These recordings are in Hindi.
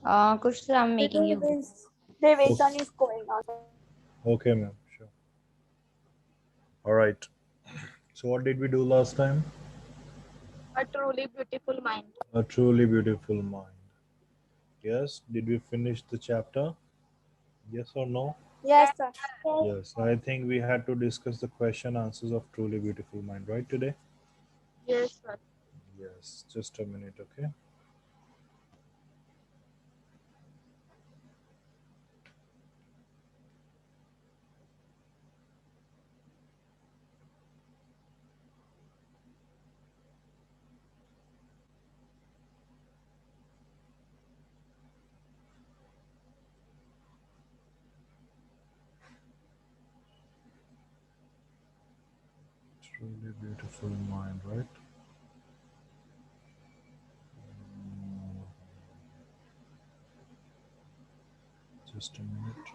Kush sir, I'm making you. Revision is going on. Okay, ma'am. Sure. All right. So what did we do last time? A truly beautiful mind. A truly beautiful mind. Yes. Did we finish the chapter? Yes or no? Yes, sir. Yes. I think we had to discuss the question answers of truly beautiful mind, right, today? Yes, sir. Yes. Just a minute, okay? Truly beautiful mind, right? Just a minute.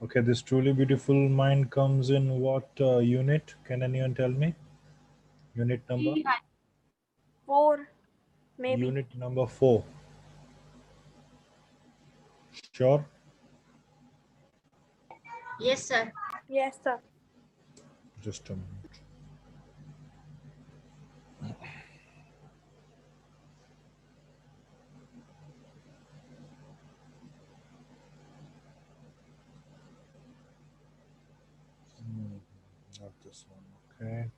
Okay, this truly beautiful mind comes in what unit? Can anyone tell me? Unit number? 4, maybe. Unit number 4. Sure? Yes, sir. Yes, sir. Just a minute. Not this one. Okay.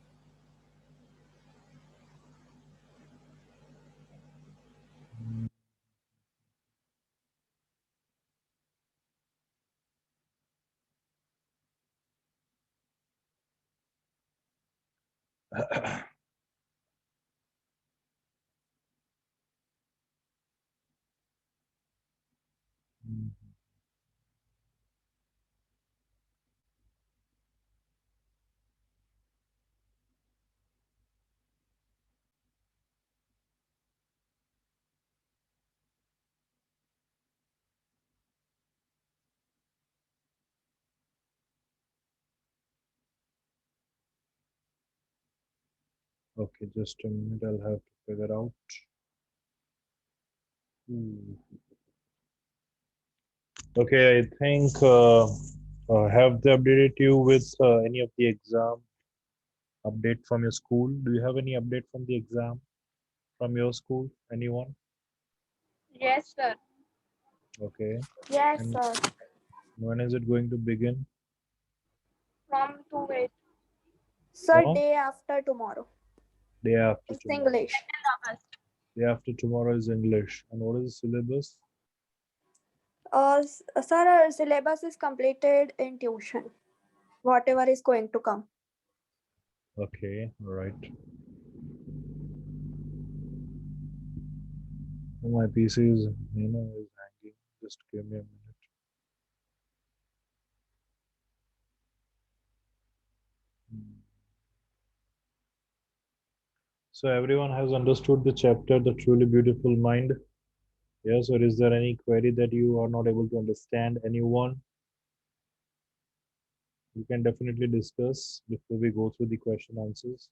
Okay, just a minute. I'll have to figure out. Hmm. Okay, I think have they updated you with any of the exam update from your school? Do you have any update from the exam from your school? Anyone? Yes, sir. Okay. Yes, And sir. when is it going to begin? From 2 8. Sir, From day after tomorrow. day after It's tomorrow. English. Day after tomorrow is English. And what is the syllabus? Sir, syllabus is completed in tuition. Whatever is going to come. Okay, all right. My PC is hanging. Just give me a minute. Hmm. So everyone has understood the chapter, The Truly Beautiful Mind. Yes, or is there any query that you are not able to understand? Anyone? You can definitely discuss before we go through the question answers.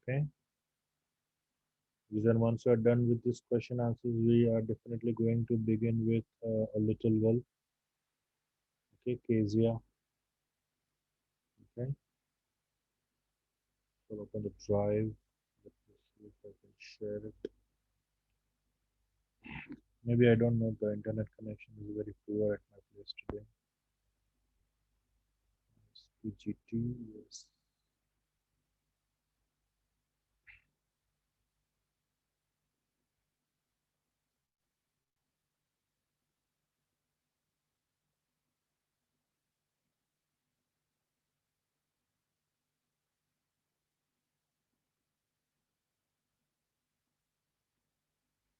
Okay. Then once you are done with this question answers, we are definitely going to begin with a little well. Okay, Kezia. Okay. So open the drive. Let me see if I can share it. Maybe I don't know. The internet connection is very poor at my place today. PGT, yes.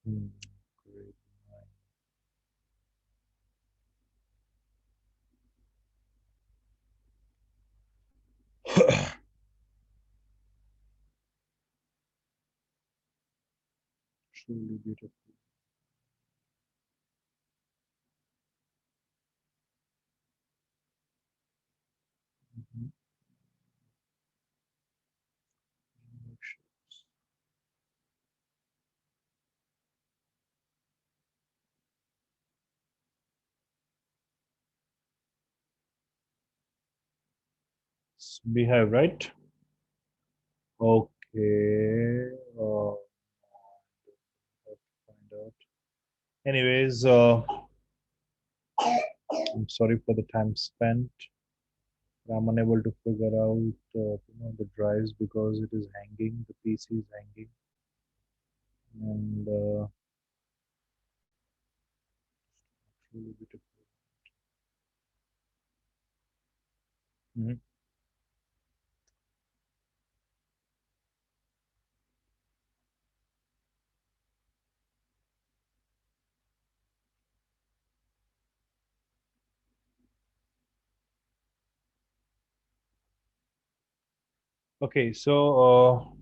Hmm, great. Truly beautiful. Beehive, right? Okay. Let's find out. Anyways, I'm sorry for the time spent. I'm unable to figure out the drives because it is hanging. The PC is hanging, and really beautiful. Mhm. Okay, so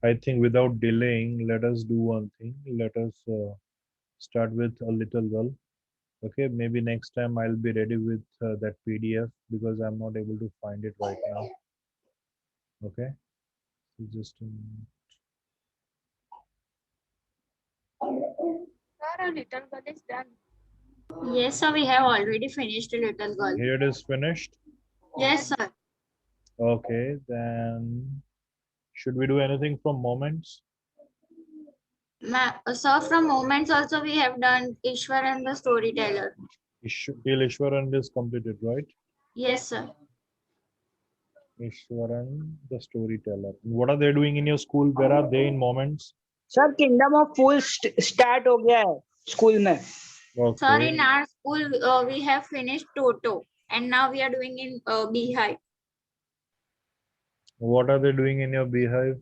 I think without delaying, let us do one thing. Let us start with a little girl. Okay, maybe next time I'll be ready with that PDF because I'm not able to find it right now. Okay, so just Sir, a little girl is done. Yes, sir. We have already finished a little girl. here it is finished. Yes, sir. Okay, then should we do anything from moments? Sir, from moments also we have done Ishwar and the storyteller. Ishwaran is completed, right? Yes, sir. Ishwaran, the storyteller. What are they doing in your school? Where are they in moments? Sir kingdom of fool start हो गया है स्कूल में. Sir, Okay. in our school we have finished Toto, and now we are doing in Beehive. What are they doing in your beehive?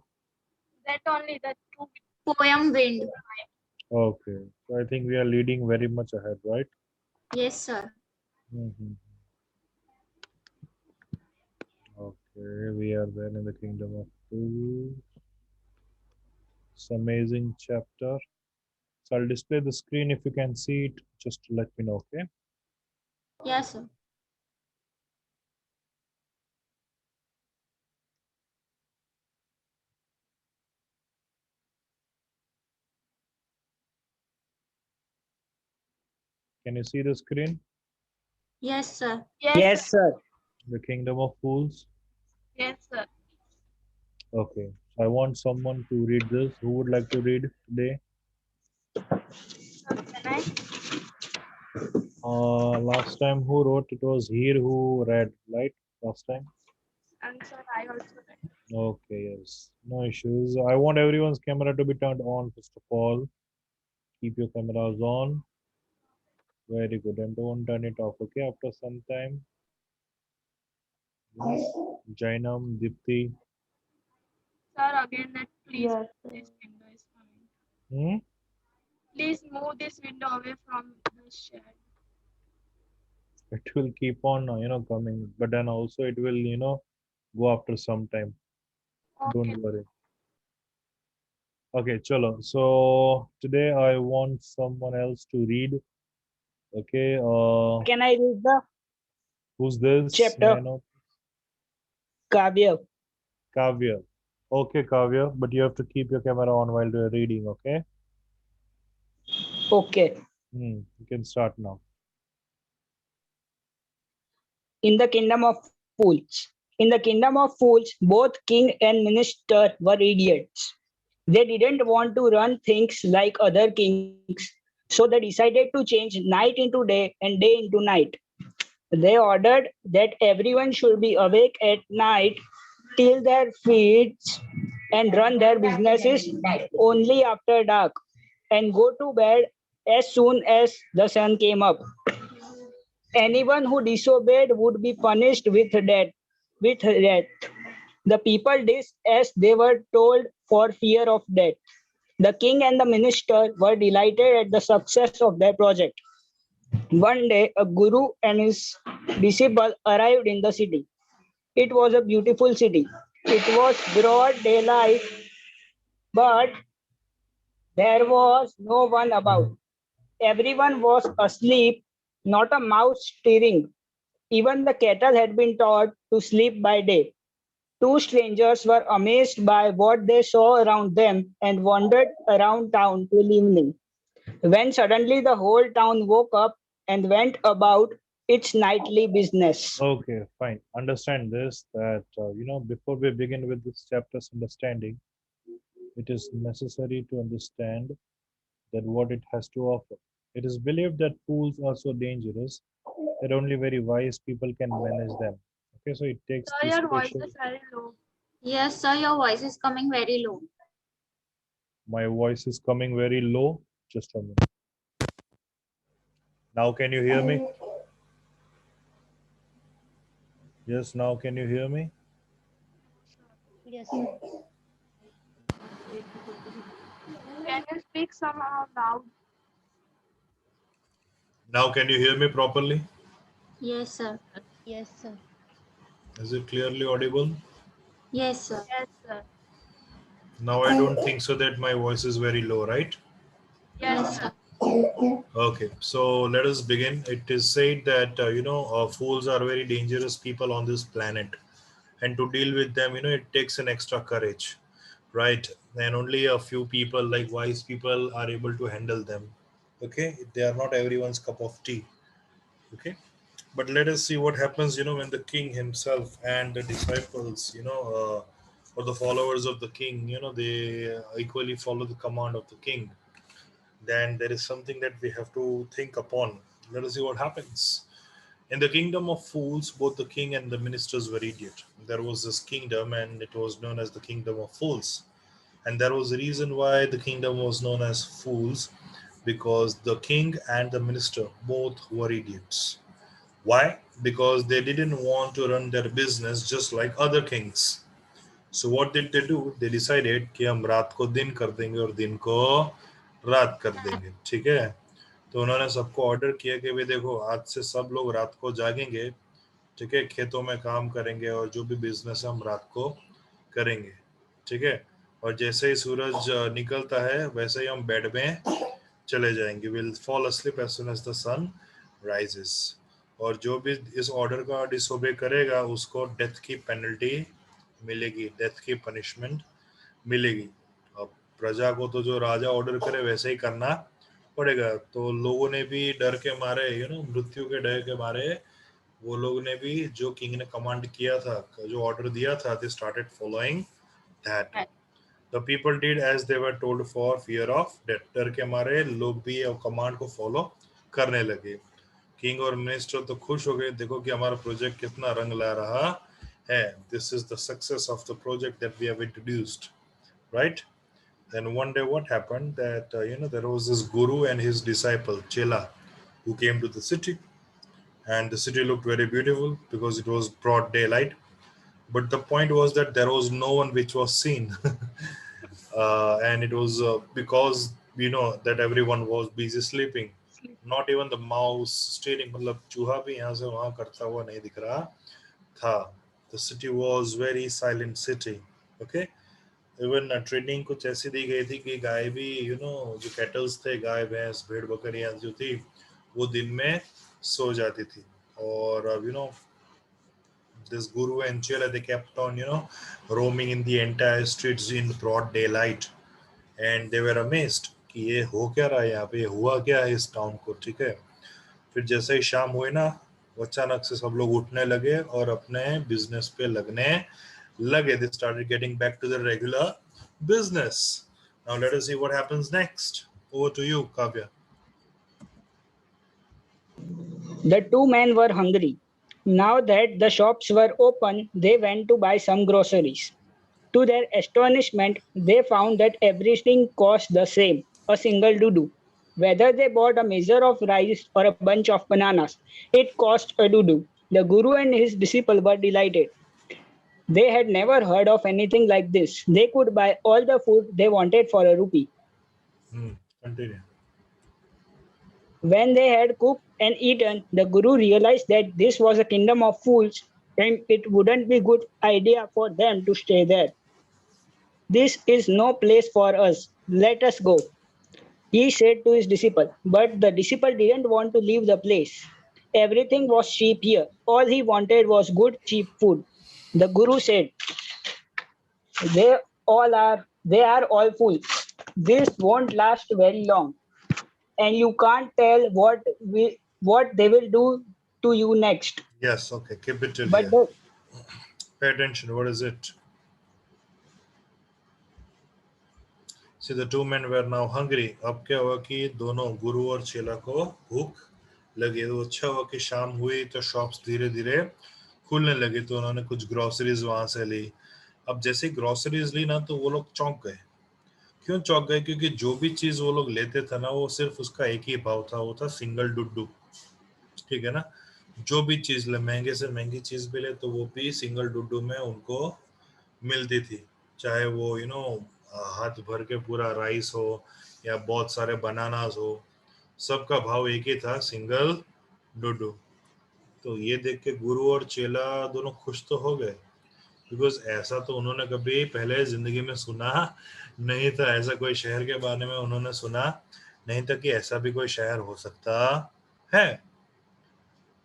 That only the two. Poem Wind. Okay. So I think we are leading very much ahead, right? Yes, sir. Mhm. Okay, we are then in the kingdom of fools. It's amazing chapter. So I'll display the screen if you can see it. Just let me know, okay? Yes, sir. Can you see the screen? Yes, sir. Yes, yes sir. Sir. The kingdom of fools. Yes, sir. Okay. So I want someone to read this. Who would like to read today? Sir, can I? Last time who wrote? It was here who read, right? Last time. And sir, I also read. Okay, yes. No issues. I want everyone's camera to be turned on first of all. Keep your cameras on. Very good. And don't turn it off, okay? After some time. Yes. Jainam, Dipti. Sir, again that please Yes, this window is coming. Hmm? Please move this window away from the shed. It will keep on, coming. But then also it will, go after some time. Okay. Don't worry. Okay, chalo. So today I want someone else to read. Okay. Can I read the Who's this? Chapter. May I know? काव्य. Kavya. Okay, Kavya, but you have to keep your camera on while you're reading, okay? Okay. You can start now. In the kingdom of fools. In the kingdom of fools, both king and minister were idiots. They didn't want to run things like other kings, so they decided to change night into day and day into night. They ordered that everyone should be awake at night till their feet and run their businesses only after dark and go to bed as soon as the sun came up. Anyone who disobeyed would be punished with death. The people did as they were told for fear of death. The king and the minister were delighted at the success of their project. One day, a guru and his disciple arrived in the city. It was a beautiful city. It was broad daylight, but there was no one about. Everyone was asleep, not a mouse stirring. Even the cattle had been taught to sleep by day. Two strangers were amazed by what they saw around them and wandered around town till evening, when suddenly the whole town woke up and went about its nightly business. Okay, fine. Understand this that, before we begin with this chapter's understanding, it is necessary to understand that what it has to offer. It is believed that fools are so dangerous that only very wise people can manage them. Okay, so it takes Sir, this your voice special. is very low. Yes, sir, your voice is coming very low. My voice is coming very low. Just a minute. Now, can you hear me? Yes, now can you hear me? Yes. Can you speak somehow loud? Now, can you hear me properly? Yes, sir. Yes, sir. Is it clearly audible? Yes, sir. Yes, sir. Now, I don't think so that my voice is very low, right? Yes, sir. Okay, so let us begin. It is said that, fools are very dangerous people on this planet. And to deal with them, it takes an extra courage, right? And only a few people, like wise people, are able to handle them. Okay, they are not everyone's cup of tea. Okay, but let us see what happens, when the king himself and the disciples, or the followers of the king, they equally follow the command of the king. Then there is something that we have to think upon. Let us see what happens. In the kingdom of fools, both the king and the ministers were idiot. There was this kingdom, and it was known as the kingdom of fools. And there was a reason why the kingdom was known as fools, because the king and the minister both were idiots. Why? Because they didn't want to run their business just like other kings. So what did they do? They decided कि हम रात को दिन कर देंगे और दिन को रात कर देंगे. ठीक है? तो उन्होंने सबको ऑर्डर किया कि भाई देखो, आज से सब लोग रात को जागेंगे, ठीक है, खेतों में काम करेंगे और जो भी बिजनेस हम रात को करेंगे, ठीक है, और जैसे ही सूरज निकलता है वैसे ही हम बेड में चले जाएंगे. Will fall asleep as soon as the sun rises. और जो भी इस ऑर्डर का डिसोबे करेगा उसको डेथ की पेनल्टी मिलेगी, डेथ की पनिशमेंट मिलेगी. अब प्रजा को तो जो राजा ऑर्डर करे वैसे ही करना पड़ेगा. तो लोगों ने भी डर के मारे, मृत्यु के डर के मारे, वो लोग ने भी जो किंग ने कमांड किया था, जो ऑर्डर दिया था, they started following that. The people did as they were told for fear of death. डर के मारे लोग भी कमांड को फॉलो करने लगे. किंग और मिनिस्टर तो खुश हो गए, देखो कि हमारा प्रोजेक्ट कितना रंग ला रहा है. This is the success of the project that we have introduced, right? Then one day what happened that, there was this guru and his disciple, Chela, who came to the city. And the city looked very beautiful because it was broad daylight. But the point was that there was no one which was seen. And it was because, that everyone was busy sleeping. Not even the mouse stealing, मतलब चूहा भी यहाँ से वहाँ करता हुआ नहीं दिख रहा था. The city was very silent city. Okay. Even training कुछ ऐसी दी गई थी कि गाय भी, जो कैटल्स थे, गाय भैंस भेड़ बकरियां जो थी, वो दिन में सो जाती थी. और this guru and Chela, they kept on, roaming in the entire streets in broad daylight. And they were amazed कि ये हो क्या रहा है यहाँ पे, हुआ क्या है इस टाउन को. ठीक है, फिर जैसे ही शाम हुई ना, अचानक से सब लोग उठने लगे और अपने बिजनेस पे लगने लगे. They started getting back to the regular business. Now let us see what happens next. Over to you, Kavya. The two men were hungry. Now that the shops were open, they went to buy some groceries. To their astonishment, they found that everything cost the same, a single dudu. Whether they bought a measure of rice or a bunch of bananas, it cost a dudu. The guru and his disciple were delighted. They had never heard of anything like this. They could buy all the food they wanted for a rupee. Continue. When they had cooked and eaten, the guru realized that this was a kingdom of fools and it wouldn't be a good idea for them to stay there. This is no place for us. Let us go, he said to his disciple. But the disciple didn't want to leave the place. Everything was cheap here. All he wanted was good, cheap food. The Guru said, They they are all fools. This won't last very long, and you can't tell what they will do to you next. Yes, okay, keep it till But here. the Pay attention, what is it? See, the two men were now hungry. अब क्या हुआ कि दोनों गुरु और चेला को भूख लगी। तो अच्छा हुआ कि शाम हुई तो शॉप्स धीरे धीरे खुलने लगी, तो उन्होंने कुछ ग्रोसरीज वहां से ली। अब जैसे ग्रोसरीज ली ना, तो वो लोग चौंक गए। क्यों चौंक गए? क्योंकि जो भी चीज वो लोग लेते थे ना, वो सिर्फ उसका एक ही भाव था, वो था सिंगल डुड्डू। ठीक है ना? जो भी चीज ले, महंगे से महंगी चीज भी ले, तो वो भी सिंगल डुड्डू में उनको मिलती थी। चाहे वो हाथ भर के पूरा राइस हो या बहुत सारे बनानास हो, सबका भाव एक ही था, सिंगल डुडू। तो ये देख के गुरु और चेला दोनों खुश तो हो गए, बिकॉज ऐसा तो उन्होंने कभी पहले जिंदगी में सुना नहीं था। ऐसा कोई शहर के बारे में उन्होंने सुना नहीं था कि ऐसा भी कोई शहर हो सकता है।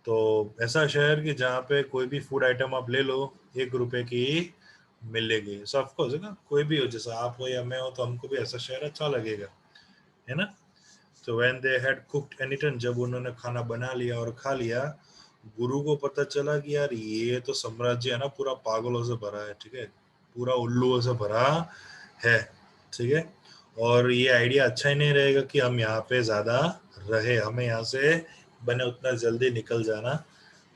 तो ऐसा शहर कि जहाँ पे कोई भी फूड आइटम आप ले लो, 1 रुपए की मिलेगी। सो ऑफकोर्स है ना, कोई भी हो, जैसा आप हो या मैं हो, तो हमको भी ऐसा शहर अच्छा लगेगा, है ना? तो when they had cooked and eaten, जब उन्होंने खाना बना लिया और खा लिया, गुरु को पता चला कि यार ये तो साम्राज्य है ना, पूरा पागलों से भरा है। ठीक है, पूरा उल्लुओं से भरा है। ठीक है, और ये आइडिया अच्छा ही नहीं रहेगा कि हम यहाँ पे ज्यादा रहे, हमें यहाँ से बने उतना जल्दी निकल जाना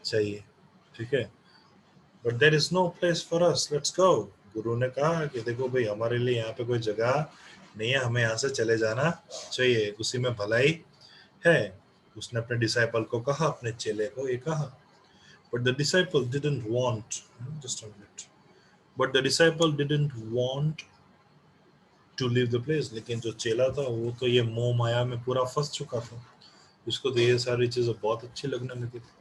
चाहिए। ठीक है, but there is no place for us, let's go. गुरु ने कहा कि देखो भाई, हमारे लिए यहाँ पे कोई जगह नहीं है, हमें यहाँ से चले जाना चाहिए, उसी में भलाई है। उसने अपने डिसाइपल को कहा, अपने चेले को ये कहा। But the disciple didn't want, just a minute, but the disciple didn't want to leave the place. लेकिन जो चेला था, वो तो ये मोह माया में पूरा फंस चुका था। उसको तो ये सारी चीजें बहुत अच्छी लगने लगी थी।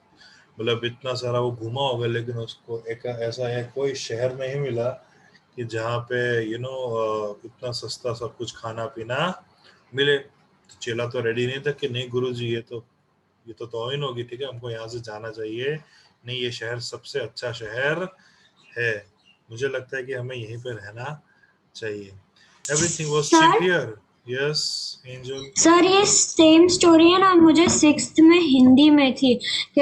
मतलब इतना सारा वो घूमा होगा, लेकिन उसको एक ऐसा है कोई शहर में ही मिला कि जहाँ पे इतना सस्ता सब कुछ खाना पीना मिले। तो चेला तो रेडी नहीं था कि नहीं गुरुजी, ये तो तौहीन होगी। ठीक है, हमको यहाँ से जाना चाहिए, नहीं ये शहर सबसे अच्छा शहर है, मुझे लगता है कि हमें यहीं पे रहना चाहिए। Everything was cheap sir here. Yes angel. Sir ये सेम स्टोरी है ना, मुझे सिक्स्थ में हिंदी में थी कि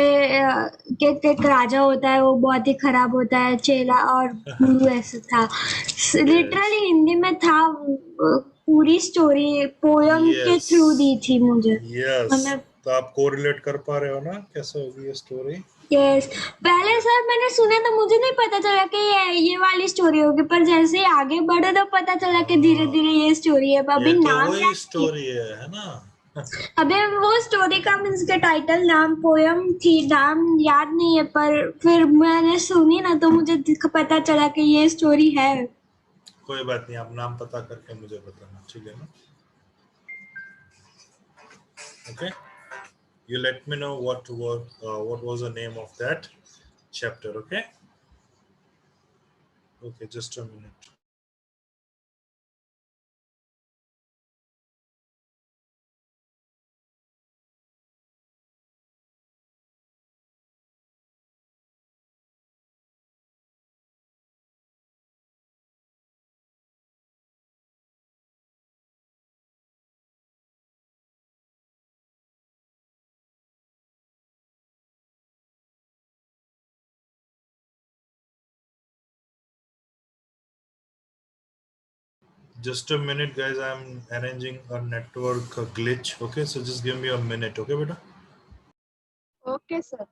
एक राजा होता है, वो बहुत ही खराब होता है, चेला और गुरु ऐसा था। यस लिटरली हिंदी में था। पूरी स्टोरी पोयम के यस थ्रू दी थी मुझे। यस, मतलब तो आप कोरिलेट कर पा रहे हो ना कैसे होगी ये स्टोरी? यस, पहले सर मैंने सुना तो मुझे नहीं पता चला कि ये वाली स्टोरी होगी, पर जैसे ही आगे बढ़े तो पता चला कि धीरे हाँ, धीरे ये स्टोरी है। ये अभी तो नाम वही याद नहीं है। स्टोरी है ना? अबे वो स्टोरी का मीन्स के टाइटल नाम पोयम थी, नाम याद नहीं है, पर फिर मैंने सुनी ना तो मुझे पता चला कि ये स्टोरी है। कोई बात नहीं, आप नाम पता करके मुझे बताना, ठीक है ना? Okay, you let me know what was the name of that chapter. Okay, okay, just a minute. Just a minute, guys. I'm arranging a network glitch. Okay, so just give me a minute. Okay, beta. Okay, sir.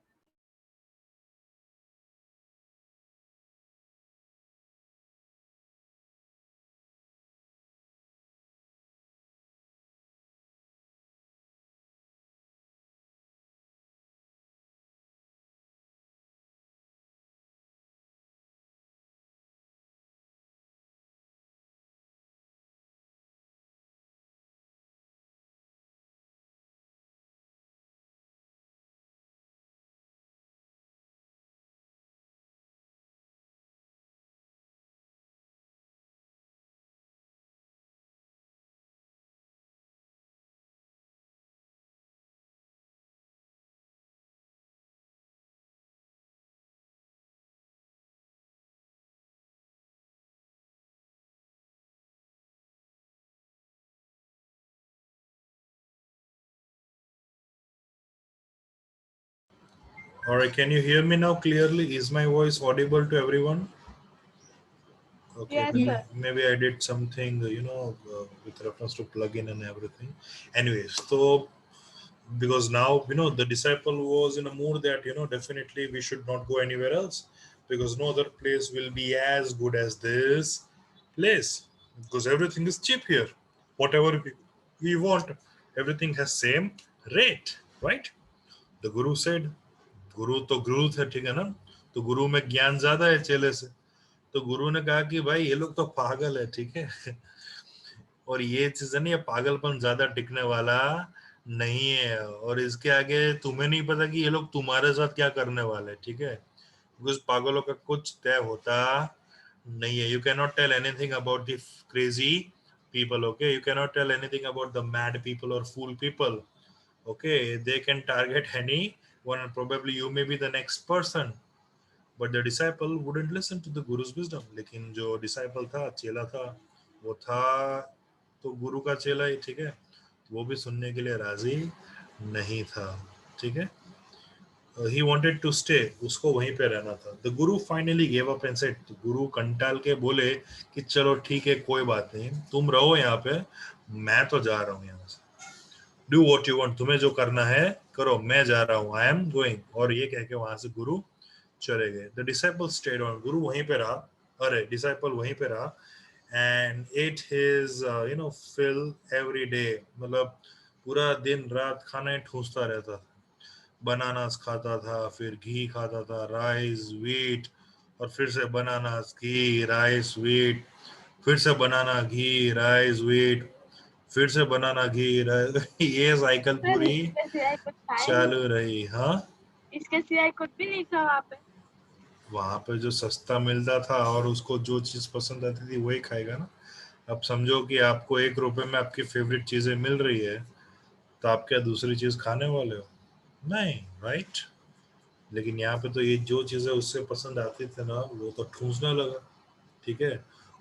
All right, can you hear me now clearly? Is my voice audible to everyone? Okay, Yes, maybe, sir. maybe I did something, with reference to plugin and everything. Anyways, so because now, the disciple was in a mood that, definitely we should not go anywhere else because no other place will be as good as this place because everything is cheap here. Whatever we want, everything has same rate, right? The guru said, गुरु तो गुरु थे, ठीक है ना? तो गुरु में ज्ञान ज्यादा है चेले से. तो गुरु ने कहा कि भाई ये लोग तो पागल है, ठीक है. और ये चीज है ना, ये पागलपन ज्यादा टिकने वाला नहीं है और इसके आगे तुम्हें नहीं पता कि ये लोग तुम्हारे साथ क्या करने वाले, ठीक है. बिकॉज पागलों का कुछ तय होता नहीं है. You can not tell anything about the crazy people, okay. You can not tell anything about the mad people और fool people, okay. They can target anyone and probably you may be the next person, but the disciple wouldn't listen to the guru's wisdom. लेकिन जो disciple था, चेला था, वो था तो गुरु का चेला ही, ठीक है. वो भी सुनने के लिए राजी नहीं था, ठीक है. He wanted to stay, उसको वहीं पे रहना था. The guru finally gave up and said, गुरु कंटाल के बोले कि चलो ठीक है, कोई बात नहीं, तुम रहो यहाँ पे, मैं तो जा रहा हूँ यहाँ से. Do what you want, तुम्हें जो करना है करो, मैं जा रहा हूँ, I am going. और ये कह के वहां से गुरु चले गए. The disciple stayed on, गुरु वहीं पे रहा, अरे disciple वहीं पे रहा and ate his fill every day. मतलब पूरा दिन रात खाना ही ठूसता रहता था. बनानास खाता था, फिर घी खाता था, राइस, व्हीट, और फिर से बनानास, घी, राइस, व्हीट, फिर से बनाना, घी, राइस, व्हीट, फिर से बनाना, घी, ये साइकिल पूरी इसके सिवाय कुछ खाया चालू रही. हाँ, नहीं? इसके सिवाय कुछ भी नहीं था वहाँ पे. वहां पे जो सस्ता मिलता था और उसको जो चीज पसंद आती थी वही खाएगा ना. अब समझो कि आपको 1 रुपए में आपकी फेवरेट चीजें मिल रही है, तो आप क्या दूसरी चीज खाने वाले हो? नहीं, राइट. लेकिन यहाँ पे तो ये जो चीजें उससे पसंद आती थी ना, वो तो ठूसने लगा, ठीक है.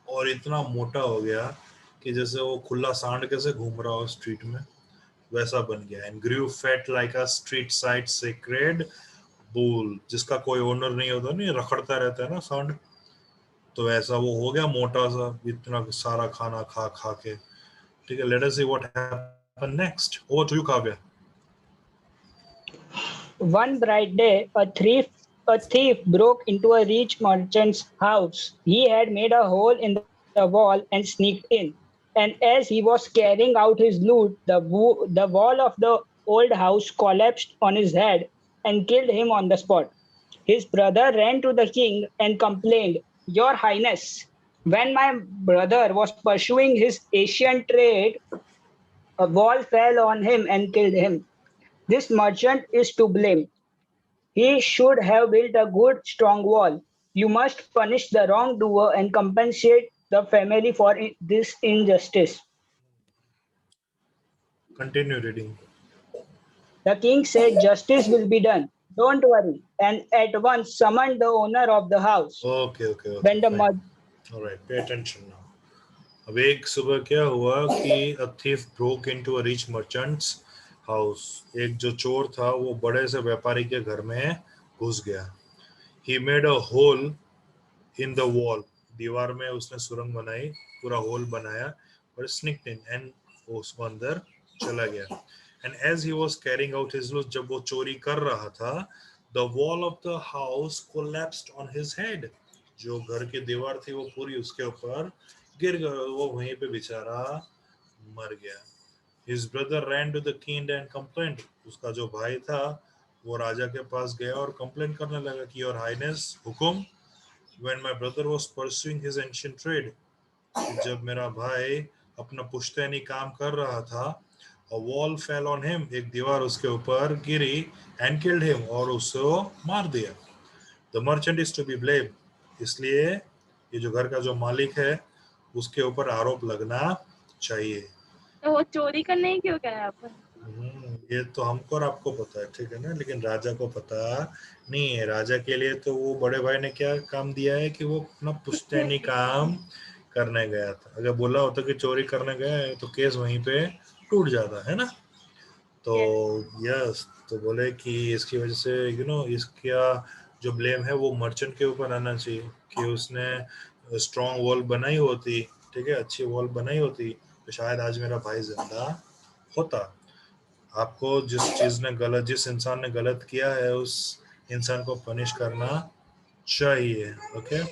और इतना मोटा हो गया कि जैसे वो खुला सांड कैसे घूम रहा हो स्ट्रीट में, वैसा बन गया. And Guru fat like a street side sacred bull, जिसका कोई ओनर नहीं होता, नहीं रखड़ता रहता है ना सांड, तो ऐसा वो हो गया मोटा सा, इतना सारा खाना खा खा के, ठीक है. Let us see what happened next. Over to you, Kavya. One bright day, a thief broke into a rich merchant's house. He had made a hole in the wall and sneaked in. And as he was carrying out his loot, the wall of the old house collapsed on his head and killed him on the spot. His brother ran to the king and complained, "Your Highness, when my brother was pursuing his Asian trade, a wall fell on him and killed him. This merchant is to blame. He should have built a good, strong wall. You must punish the wrongdoer and compensate the family for this injustice." Continue reading. The king said, "Justice will be done. Don't worry," and at once summoned the owner of the house. Okay. When the Fine. All right, pay attention now. अब एक सुबह क्या हुआ कि a thief broke into a rich merchant's house. एक जो चोर था वो बड़े से व्यापारी के घर में घुस गया. He made a hole in the wall. दीवार में उसने सुरंग बनाई, पूरा होल बनाया, और sneaked in, and उसको अंदर चला गया. And as he was carrying out his loot, जब वो चोरी कर रहा था, the wall of the house collapsed on his head. जो घर की दीवार थी वो पूरी उसके ऊपर गिर गया, वो वहीं पे बेचारा मर गया. His brother ran to the king and complained. उसका जो भाई था वो राजा के पास गया और कंप्लेन करने लगा कि Your Highness, Hukum, when my brother was pursuing his ancient trade, जब मेरा भाई अपना पुश्तैनी काम कर रहा था, a wall fell on him, एक दीवार उसके ऊपर गिरी, and killed him, और उसको मार दिया. The merchant is to be blamed. इसलिए ये जो घर का जो मालिक है उसके ऊपर आरोप लगना चाहिए. तो वो चोरी करने ही क्यों गया यहाँ पर? ये तो हमको और आपको पता है, ठीक है ना, लेकिन राजा को पता नहीं है. राजा के लिए तो वो बड़े भाई ने क्या काम दिया है कि वो अपना पुश्तैनी काम करने गया था. अगर बोला होता कि चोरी करने गया है तो केस वहीं पे टूट जाता है ना. तो यस, तो बोले कि इसकी वजह से इसका जो ब्लेम है वो मर्चेंट के ऊपर आना चाहिए कि उसने स्ट्रॉन्ग वॉल बनाई होती, ठीक है, अच्छी वॉल बनाई होती, तो शायद आज मेरा भाई जिंदा होता। आपको जिस इंसान ने गलत किया है उस इंसान को पनिश करना चाहिए। Okay,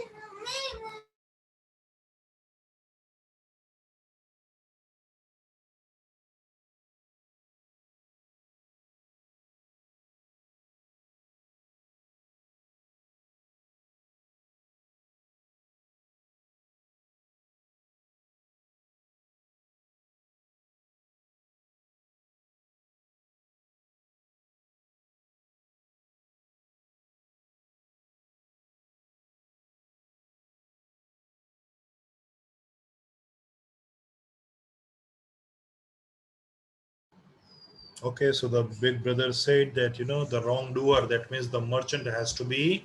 okay, so the big brother said that the wrongdoer, that means the merchant, has to be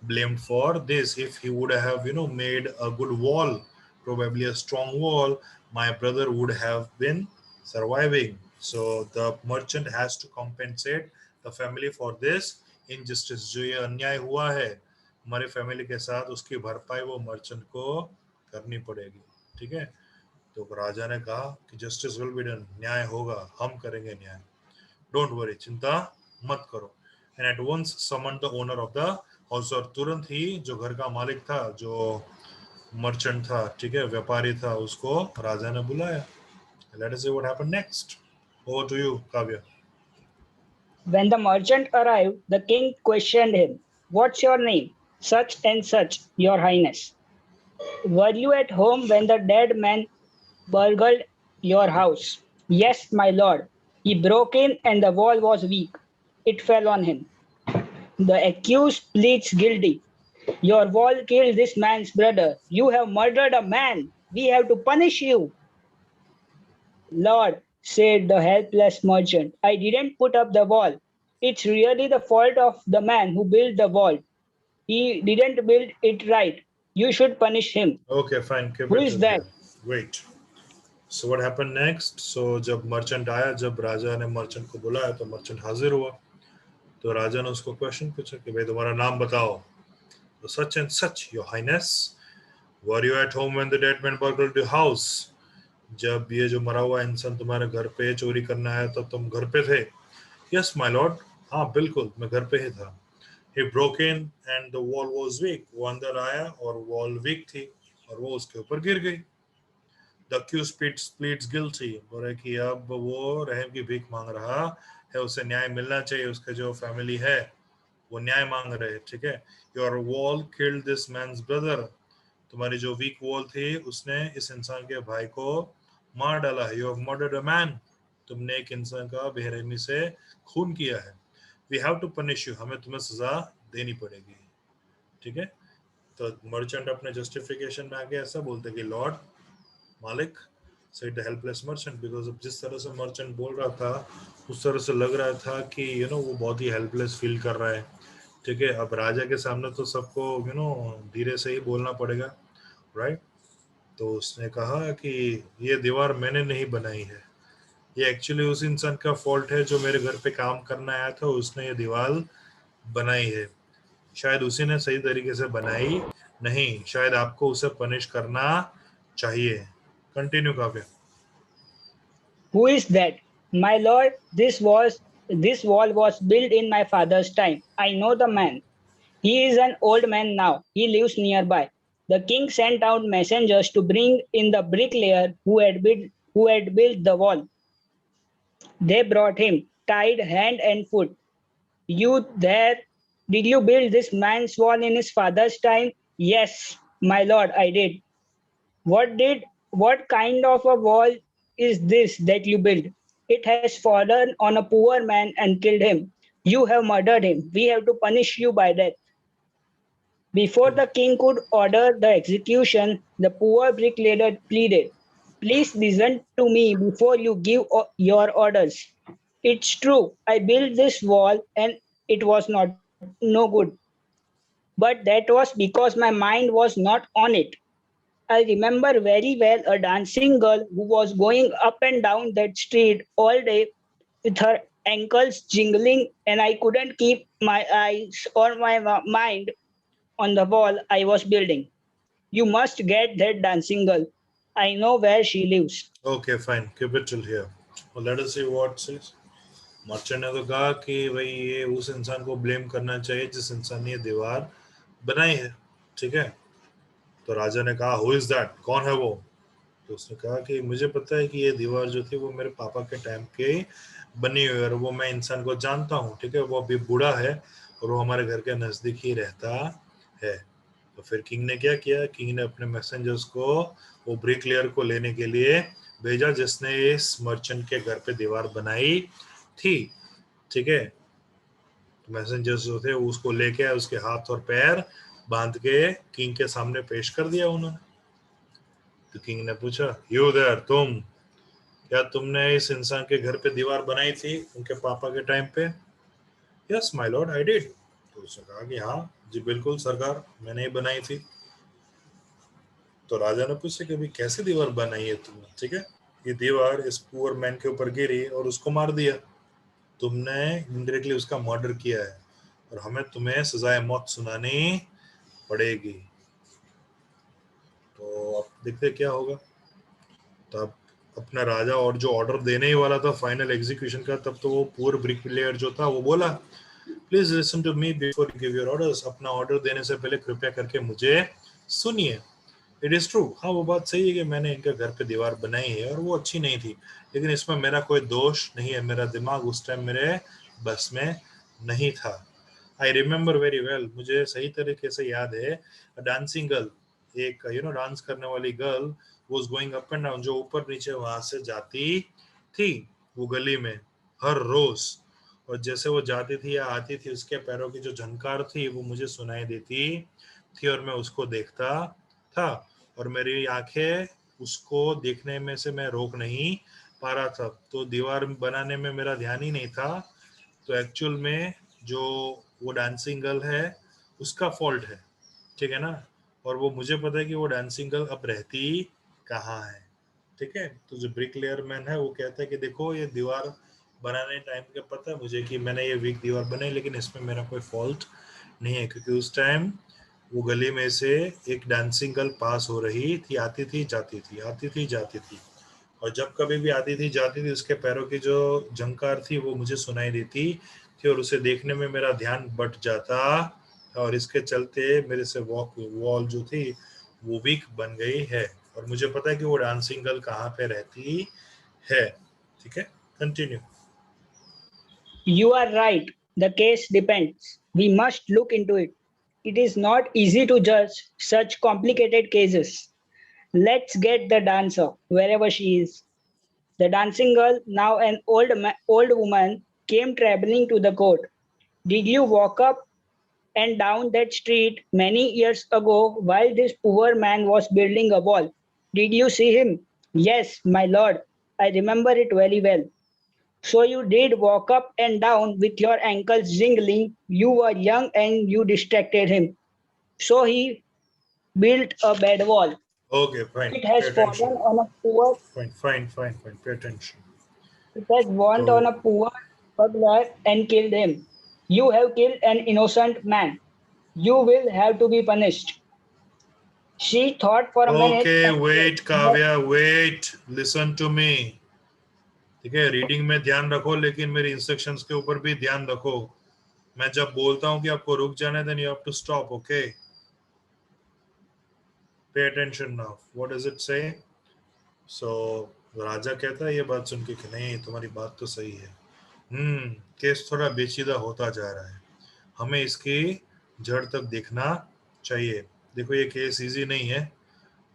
blamed for this. If he would have made a good wall, probably a strong wall, my brother would have been surviving. So the merchant has to compensate the family for this injustice. जो ये अन्याय हुआ है हमारे फैमिली के साथ, उसकी भरपाई वो मर्चेंट को करनी पड़ेगी। ठीक है, तो राजा ने कहा कि जस्टिस विल बी डन, न्याय होगा, हम करेंगे न्याय, डोंट वरी, चिंता मत करो। And at once summon the owner of the house, और तुरंत ही जो घर का मालिक था, जो मर्चेंट था, ठीक है, व्यापारी था, उसको राजा ने बुलाया। Let us see what happened next. Over to you, Kavya. When the merchant arrived, the king questioned him, "What's your name?" "Such and such, your highness." "Were you at home when the dead man burgled your house?" "Yes, my lord. He broke in and the wall was weak. It fell on him." The accused pleads guilty. "Your wall killed this man's brother. You have murdered a man. We have to punish you." "Lord," said the helpless merchant, "I didn't put up the wall. It's really the fault of the man who built the wall. He didn't build it right. You should punish him." Okay fine, keep "Who it is till that?" There, wait. So what happened next? So जब मर्चेंट आया, जब राजा ने मर्चेंट को बुलाया, तो मर्चेंट हाजिर हुआ। तो राजा ने उसको क्वेश्चन पूछा कि भाई तुम्हारा नाम बताओ। तो such and such, your highness, were you at home when the dead man burgled your house? जब ये जो मरा हुआ इंसान तुम्हारे घर पे चोरी करना है तब तुम घर पे थे? यस माय लॉर्ड, हाँ बिल्कुल, मैं घर पे ही था। He broke in and the wall was weak. वो अंदर आया और वॉल वीक थी और वो उसके ऊपर गिर गई। The accused pleads guilty, बोले कि अब वो रहम की भीख मांग रहा है, उसे न्याय मिलना चाहिए, उसके जो फैमिली है वो न्याय मांग रहे हैं। ठीक है, Your wall killed this man's brother, तुम्हारी जो वीक वॉल थी उसने इस इंसान के भाई को मार डाला है। You have murdered a man, तुमने एक इंसान का बेरहमी से खून किया है। We have to punish you, हमें तुम्हें सजा देनी पड़ेगी। ठीक है, तो मर्चेंट अपने जस्टिफिकेशन में आगे ऐसा बोलते कि लॉर्ड, मालिक, said the helpless merchant, because अब जिस तरह से मर्चेंट बोल रहा था उस तरह से लग रहा था कि वो बहुत ही हेल्पलेस फील कर रहा है। ठीक है, अब राजा के सामने तो सबको धीरे से ही बोलना पड़ेगा, राइट? तो उसने कहा कि ये दीवार मैंने नहीं बनाई है, ये एक्चुअली उस इंसान का फॉल्ट है जो मेरे घर पे काम करना आया था, उसने ये दीवार बनाई है। शायद उसी ने सही तरीके से बनाई नहीं, शायद आपको उसे पनिश करना चाहिए। कंटिन्यू काव्य। "Who is that?" "My lord, this wall was built in my father's time. I know the man. He is an old man now. He lives nearby." The king sent out messengers to bring in the bricklayer who had built the wall. They brought him, tied hand and foot. "You there? Did you build this man's wall in his father's time?" "Yes, my lord, I did." What kind of a wall is this that you built?" "It has fallen on a poor man and killed him. You have murdered him. We have to punish you by death." Before the king could order the execution, the poor bricklayer pleaded, "Please listen to me before you give your orders. It's true, I built this wall and it was no good. But that was because my mind was not on it. I remember very well a dancing girl who was going up and down that street all day with her ankles jingling, and I couldn't keep my eyes or my mind on the wall I was building. You must get that dancing girl. I know where she lives. Okay, fine. Keep it till here. Well, let us see what says. Merchant ने तो कहा कि भाई ये उस इंसान को ब्लेम करना चाहिए जिस इंसान ने ये दीवार बनाई है, ठीक है। तो राजा ने कहा हु इज दैट, कौन है वो? तो उसने कहा कि मुझे पता है कि ये दीवार जो थी वो मेरे पापा के टाइम के बनी हुई है और वो मैं इंसान को जानता हूँ, ठीक है। वो अभी बूढ़ा है और वो हमारे घर के नजदीक ही रहता है। तो फिर किंग ने क्या किया, किंग ने अपने मैसेंजर्स को वो ब्रिकलेयर को लेने के लिए भेजा जिसने इस मर्चेंट के घर पे दीवार बनाई थी, ठीक है। तो मैसेंजर्स जो थे उसको लेके उसके हाथ और पैर बांध के किंग के सामने पेश कर दिया उन्होंने। तो किंग ने पूछा यू देयर, तुम, क्या तुमने इस इंसान के घर पे दीवार बनाई थी उनके पापा के टाइम पे? Yes my Lord I did. तो उसने कहा कि हाँ जी बिल्कुल सरकार, मैंने ही बनाई थी। तो राजा ने पूछा कि अभी कैसे दीवार बनाई है तुमने, ठीक है। ये दीवार इस पुअर मैन के ऊपर गिरी और उसको मार दिया, तुमने इनडायरेक्टली उसका मर्डर किया है और हमें तुम्हें सजाए मौत सुनानी पड़ेगी। तो अब देखते क्या होगा। तब अपना राजा और जो ऑर्डर देने ही वाला था फाइनल एग्जीक्यूशन का, तब तो वो पूर ब्रिकलेयर जो था वो बोला please listen to me before you give your orders, अपना ऑर्डर देने से पहले कृपया करके मुझे सुनिए। इट इज ट्रू, हाँ वो बात सही है कि मैंने इनके घर पे दीवार बनाई है और वो अच्छी नहीं थी, लेकिन इसमें मेरा कोई दोष नहीं है, मेरा दिमाग उस टाइम मेरे बस में नहीं था। आई रिमेम्बर वेरी वेल, मुझे सही तरीके से याद है, डांसिंग गर्ल, एक डांस करने वाली girl was going up and down, जो ऊपर नीचे वहां से जाती थी वो गली में हर रोज, और जैसे वो जाती थी या आती थी उसके पैरों की जो झनकार थी वो मुझे सुनाई देती थी और मैं उसको देखता था और मेरी आंखें उसको देखने में से मैं रोक नहीं पा रहा था। तो दीवार बनाने में मेरा ध्यान ही नहीं था। तो एक्चुअल में जो वो डांसिंग गर्ल है उसका फॉल्ट है, ठीक है ना। और वो मुझे पता है कि वो डांसिंग गर्ल अब रहती कहाँ है, ठीक है। तो जो ब्रिकलेयर मैन है वो कहता है कि देखो ये दीवार बनाने टाइम के पता है मुझे कि मैंने ये वीक दीवार बनाई, लेकिन इसमें मेरा कोई फॉल्ट नहीं है क्योंकि उस टाइम वो गली में से एक डांसिंग गर्ल पास हो रही थी, आती थी जाती थी, आती थी जाती थी, और जब कभी भी आती थी जाती थी उसके पैरों की जो झंकार थी वो मुझे सुनाई देती थी और उसे देखने में मेरा ध्यान बट जाता और इसके चलते मेरे से वॉल जो थी वो वीक बन गई है और मुझे पता है कि वो डांसिंग गर्ल कहाँ पे रहती है, ठीक है। Continue. You are right. The case depends. We must look into it. It is not easy to judge such complicated cases. Let's get the dancer wherever she is. The dancing girl, now an old woman, came traveling to the court. Did you walk up and down that street many years ago while this poor man was building a wall? Did you see him? Yes, my lord. I remember it very well. So you did walk up and down with your ankles jingling. You were young and you distracted him. So he built a bad wall. Okay, fine. It has Pay attention. fallen on a poor. Fine. Pay attention. It has fallen So on a poor burglar and killed him. You have killed an innocent man. You will have to be punished. She thought for a minute. okay, and wait said, Kavya, wait, listen to me, ठीक है। रीडिंग में ध्यान रखो लेकिन मेरी इंस्ट्रक्शंस के ऊपर भी ध्यान रखो। मैं जब बोलता हूं कि आपको रुक जाना है, then you have to stop, okay? Pay attention now. What does it say? So राजा कहता है ये बात सुन के कि नहीं तुम्हारी बात तो सही है, केस थोड़ा पेचीदा होता जा रहा है, हमें इसकी जड़ तक देखना चाहिए। देखो ये केस इजी नहीं है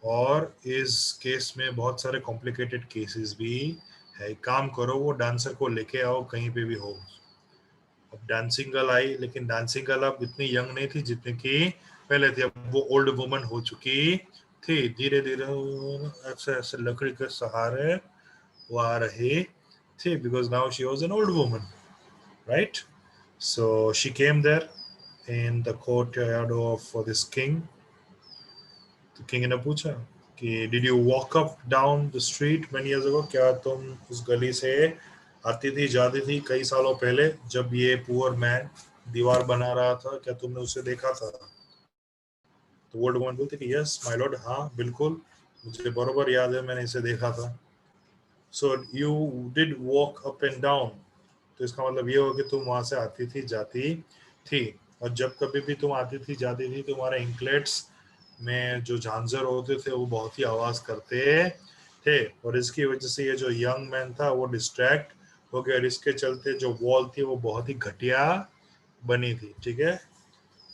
और इस केस में बहुत सारे कॉम्प्लिकेटेड केसेस भी है। काम करो वो डांसर को लेके आओ कहीं पे भी हो। अब डांसिंग गर्ल आई, लेकिन डांसिंग गर्ल अब इतनी यंग नहीं थी जितनी की पहले थी, अब वो ओल्ड वुमन हो चुकी थी। धीरे धीरे ऐसे ऐसे लकड़ी के सहारे वो आ रही थी because now she was an old woman, right? So she came there in the courtyard of this king. तो किंग ने पूछा कि did you walk up down the street many years ago, क्या तुम उस गली से आती थी जाती थी कई सालों पहले जब ये पुअर मैन दीवार बना रहा था, क्या तुमने उसे देखा था? तो ओल्ड वुमन बोलती कि यस माय लॉर्ड, हाँ बिल्कुल, मुझे बरोबर याद है, मैंने इसे देखा था। So you did walk up and down, तो इसका मतलब ये हो कि तुम वहां से आती थी जाती थी, और जब कभी भी तुम आती थी जाती थी तुम्हारे इंकलेट्स में जो झांझर होते थे वो बहुत ही आवाज करते थे, और इसकी वजह से ये जो यंग मैन था वो डिस्ट्रैक्ट हो गया, और इसके चलते जो वॉल थी वो बहुत ही घटिया बनी थी, ठीक है।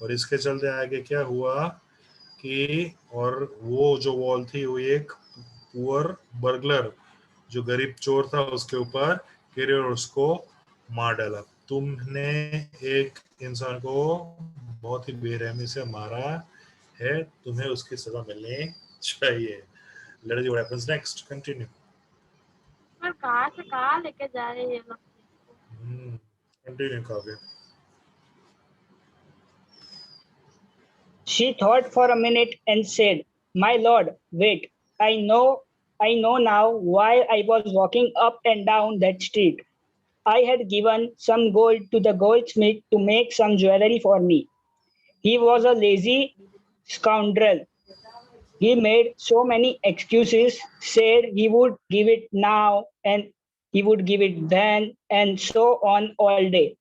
और इसके चलते आगे क्या हुआ कि, और वो जो वॉल थी वो एक पुअर बर्गलर, जो गरीब चोर था, उसके ऊपर गिरे और उसको मार डाला। तुमने एक इंसान को बहुत ही बेरहमी से मारा है, तुम्हें उसकी सजा मिलनी चाहिए। Let's see what happens next, continue. पर कहाँ से कहाँ लेके जा रहे हैं ये लोग? कंटिन्यू काव्य। She thought for a minute and said, "My lord, wait. I know now why I was walking up and down that street. I had given some gold to the goldsmith to make some jewelry for me. He was a lazy scoundrel. He made so many excuses, said he would give it now and he would give it then, and so on all day.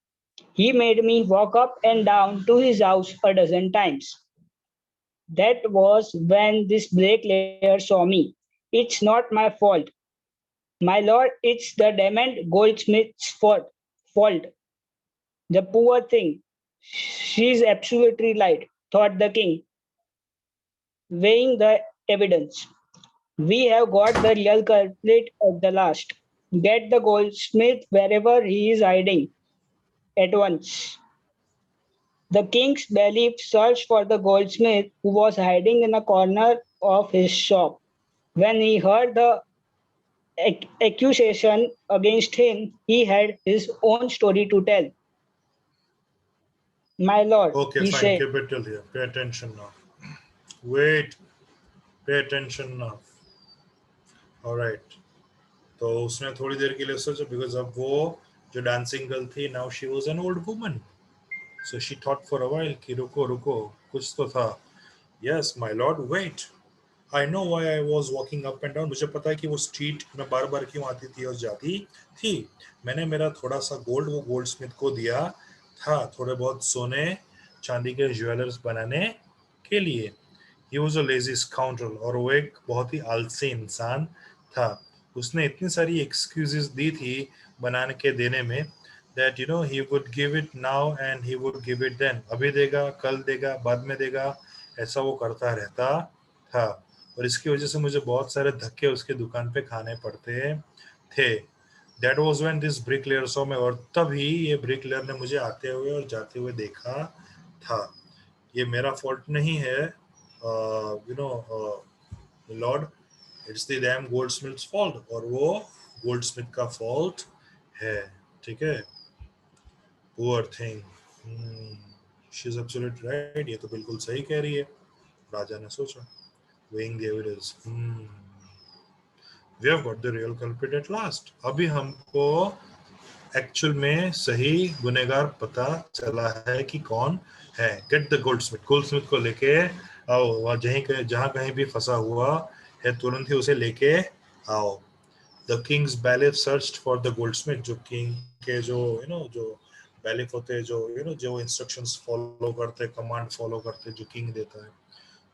He made me walk up and down to his house a dozen times. That was when this bricklayer saw me. It's not my fault. My lord, it's the demon goldsmith's fault. The poor thing. She's absolutely right, thought the king, weighing the evidence. We have got the real culprit at the last. Get the goldsmith wherever he is hiding at once. The king's bailiff searched for the goldsmith who was hiding in a corner of his shop. When he heard the accusation against him, he had his own story to tell. My lord, Okay, he fine, said, keep it till here. Pay attention now. Wait, pay attention now. All right. तो उसने थोड़ी देर के लिए सोचा, बिकॉज अब वो जो डांसिंग गर्ल थी, now she was an old woman, so she thought for a while कि रुको रुको, कुछ तो था। Yes my lord, wait, I know why I was walking up and down, मुझे पता है कि वो स्ट्रीट में बार बार क्यों आती थी और जाती थी। मैंने मेरा थोड़ा सा गोल्ड वो गोल्ड स्मिथ को दिया था, थोड़े बहुत सोने चांदी के ज्वेलर्स बनाने के लिए। He was a lazy scoundrel, और वो एक बहुत ही आलसी इंसान था। उसने इतनी सारी एक्सक्यूजेस दी थी बनाने के देने में, that you know he would give it now and he would give it then, अभी देगा, कल देगा, बाद में देगा, ऐसा वो करता रहता था। और इसकी वजह से मुझे बहुत सारे धक्के उसके दुकान पे खाने पड़ते थे। That was when this bricklayer saw me, और तभी ये ब्रिकलेयर ने मुझे आते हुए और जाते हुए देखा था। ये मेरा फॉल्ट नहीं है, you know lord, it's the damn goldsmith's fault, और वो गोल्डस्मिथ का फॉल्ट है, ठीक है। Poor thing, she is absolutely right, ये तो बिल्कुल सही कह रही है, राजा ने सोचा। weighing the evidence, we have got the real culprit at last. अभी हमको एक्चुअल में सही गुनेगार पता चला है कि कौन है। गेट द गोल्डस्मिथ, गोल्डस्मिथ को लेके आओ, वहाँ जहाँ कहीं भी फंसा हुआ है तुरंत ही उसे लेके आओ। The king's bailiff searched for the goldsmith, जो किंग के जो यू नो जो बैलिफ होते हैं, जो यू नो जो इंस्ट्रक्शंस फॉलो करते, कमांड फॉलो करते, जो किंग देता है,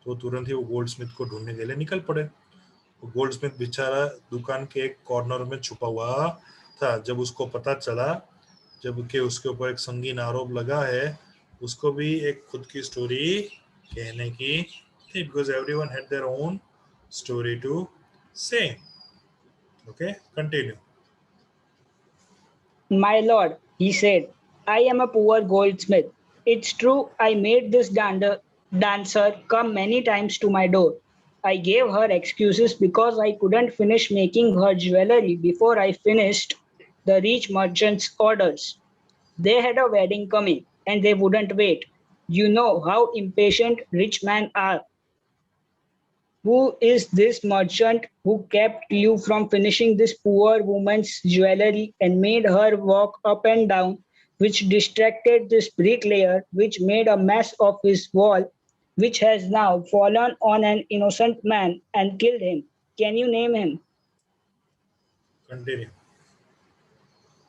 तो तुरंत ही वो गोल्डस्मिथ को ढूंढने के लिए निकल पड़े। वो गोल्डस्मिथ बेचारा दुकान के एक कॉर्नर में छुपा हुआ था। जब उसको पता चला, जबकि उसके ऊपर एक संगीन आरोप लगा है, उसको भी एक खुद की स्टोरी कहने की थी, because everyone had their own story to say. Okay, continue. My lord, he said, I am a poor goldsmith. It's true, I made this dancer come many times to my door. I gave her excuses because I couldn't finish making her jewelry before I finished the rich merchant's orders. They had a wedding coming and they wouldn't wait. You know how impatient rich men are. Who is this merchant who kept you from finishing this poor woman's jewelry and made her walk up and down, which distracted this bricklayer, which made a mess of his wall, which has now fallen on an innocent man and killed him? Can you name him? Continue.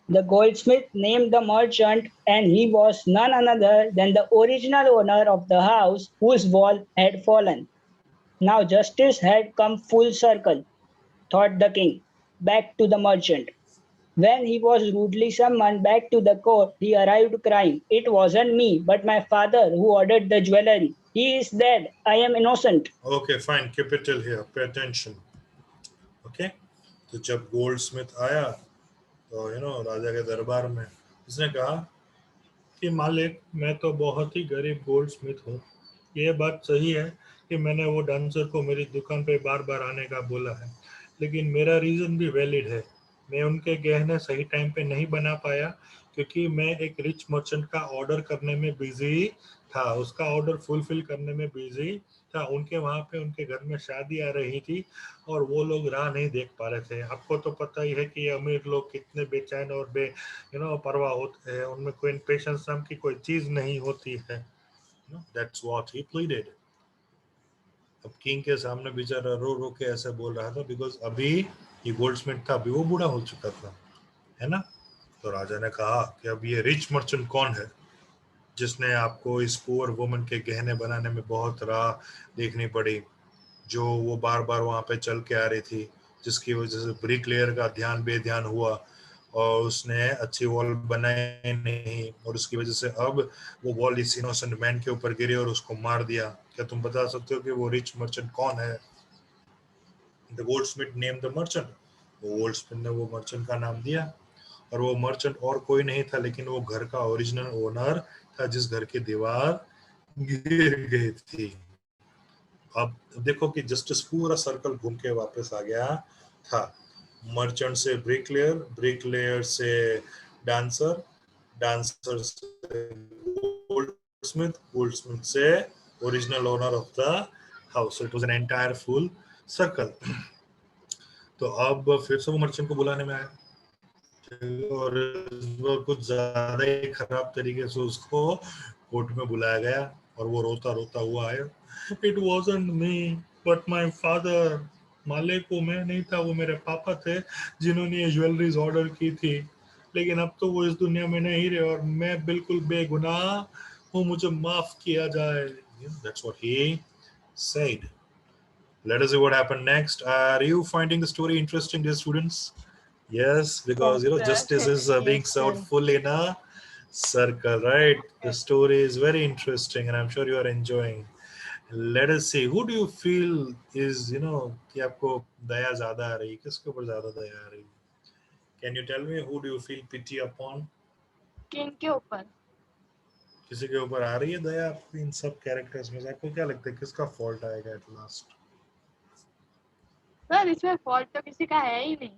The goldsmith named the merchant, and he was none other than the original owner of the house whose wall had fallen. Now justice had come full circle, thought the king, back to the merchant. When he was rudely summoned back to the court, he arrived crying, "It wasn't me, but my father who ordered the jewelry. He is dead. I am innocent." Okay, fine. Keep it till here. Pay attention. Okay. तो जब गोल्डस्मिथ आया तो राजा के दरबार में उसने कहा कि मालिक, मैं तो बहुत ही गरीब गोल्डस्मिथ हूँ। ये बात सही है कि मैंने वो डांसर को मेरी दुकान पे बार बार आने का बोला है, लेकिन मेरा रीजन भी वैलिड है। मैं उनके गहने सही टाइम पे नहीं बना पाया क्योंकि मैं एक रिच मर्चेंट का ऑर्डर करने में बिजी था, उसका ऑर्डर फुलफिल करने में बिजी था। उनके वहां पे उनके घर में शादी आ रही थी और वो लोग राह नहीं देख पा रहे थे। आपको तो पता ही है कि अमीर लोग कितने बेचैन और परवाह होते हैं, उनमें कोई पेशेंस नाम की कोई चीज नहीं होती है। That's what he pleaded. अब किंग के सामने बेचारा रो रो के ऐसे बोल रहा था बिकॉज अभी ये गोल्डस्मिथ था, अभी वो बूढ़ा हो चुका था, है ना। तो राजा ने कहा कि अब ये रिच मर्चेंट कौन है जिसने आपको इस पुअर वुमन के गहने बनाने में बहुत राह देखनी पड़ी, जो वो बार बार वहां पे चल के आ रही थी, जिसकी वजह से ब्रिक लेयर का ध्यान बेध्यान हुआ और उसने अच्छी वॉल बनाई नहीं, और उसकी वजह से अब वो वॉल इस इनोसेंट मैन के ऊपर गिरी और उसको मार दिया। क्या तुम बता सकते हो कि वो रिच मर्चेंट कौन है? The Goldsmith name the merchant. वो गोल्डस्मिथ ने वो मर्चेंट का नाम दिया, और वो मर्चेंट और कोई नहीं था लेकिन वो घर का ओरिजिनल ओनर था जिस घर की दीवार गिर गई थी। अब देखो कि जस्टिस पूरा सर्कल घूम के वापस आ गया था। मर्चेंट से ब्रिकलेयर, ब्रिकलेयर से डांसर, डांसर से गोल्डस्मिथ, गोल्डस्मिथ से original owner of the house. It was an entire full circle. तो अब फिर से वो मर्चेंट को बुलाने में आया और कुछ ज्यादा ही खराब तरीके से उसको कोर्ट में बुलाया गया और वो रोता रोता हुआ आया। It wasn't me, but my father. मालिक वो मैं नहीं था, वो मेरे पापा थे जिन्होंने ये ज्वेलरीज ऑर्डर की थी, लेकिन अब तो वो इस दुनिया में नहीं रहे और मैं बिल्कुल बेगुनाह हूँ, मुझे माफ किया जाए। That's what he said. Let us see what happened next. Are you finding the story interesting, dear students? Yes, because justice is being served full in a circle, right? The story is very interesting, and I'm sure you are enjoying. Let us see. Who do you feel is कि आपको दया ज्यादा आ रही, किसके ऊपर ज्यादा दया आ रही? Can you tell me who do you feel pity upon? King के ऊपर। किसी के ऊपर आ रही है दया आपको इन सब कैरेक्टर्स में से? आपको क्या लगता है किसका फॉल्ट आएगा एट लास्ट? सर इसमें फॉल्ट तो किसी का है ही नहीं,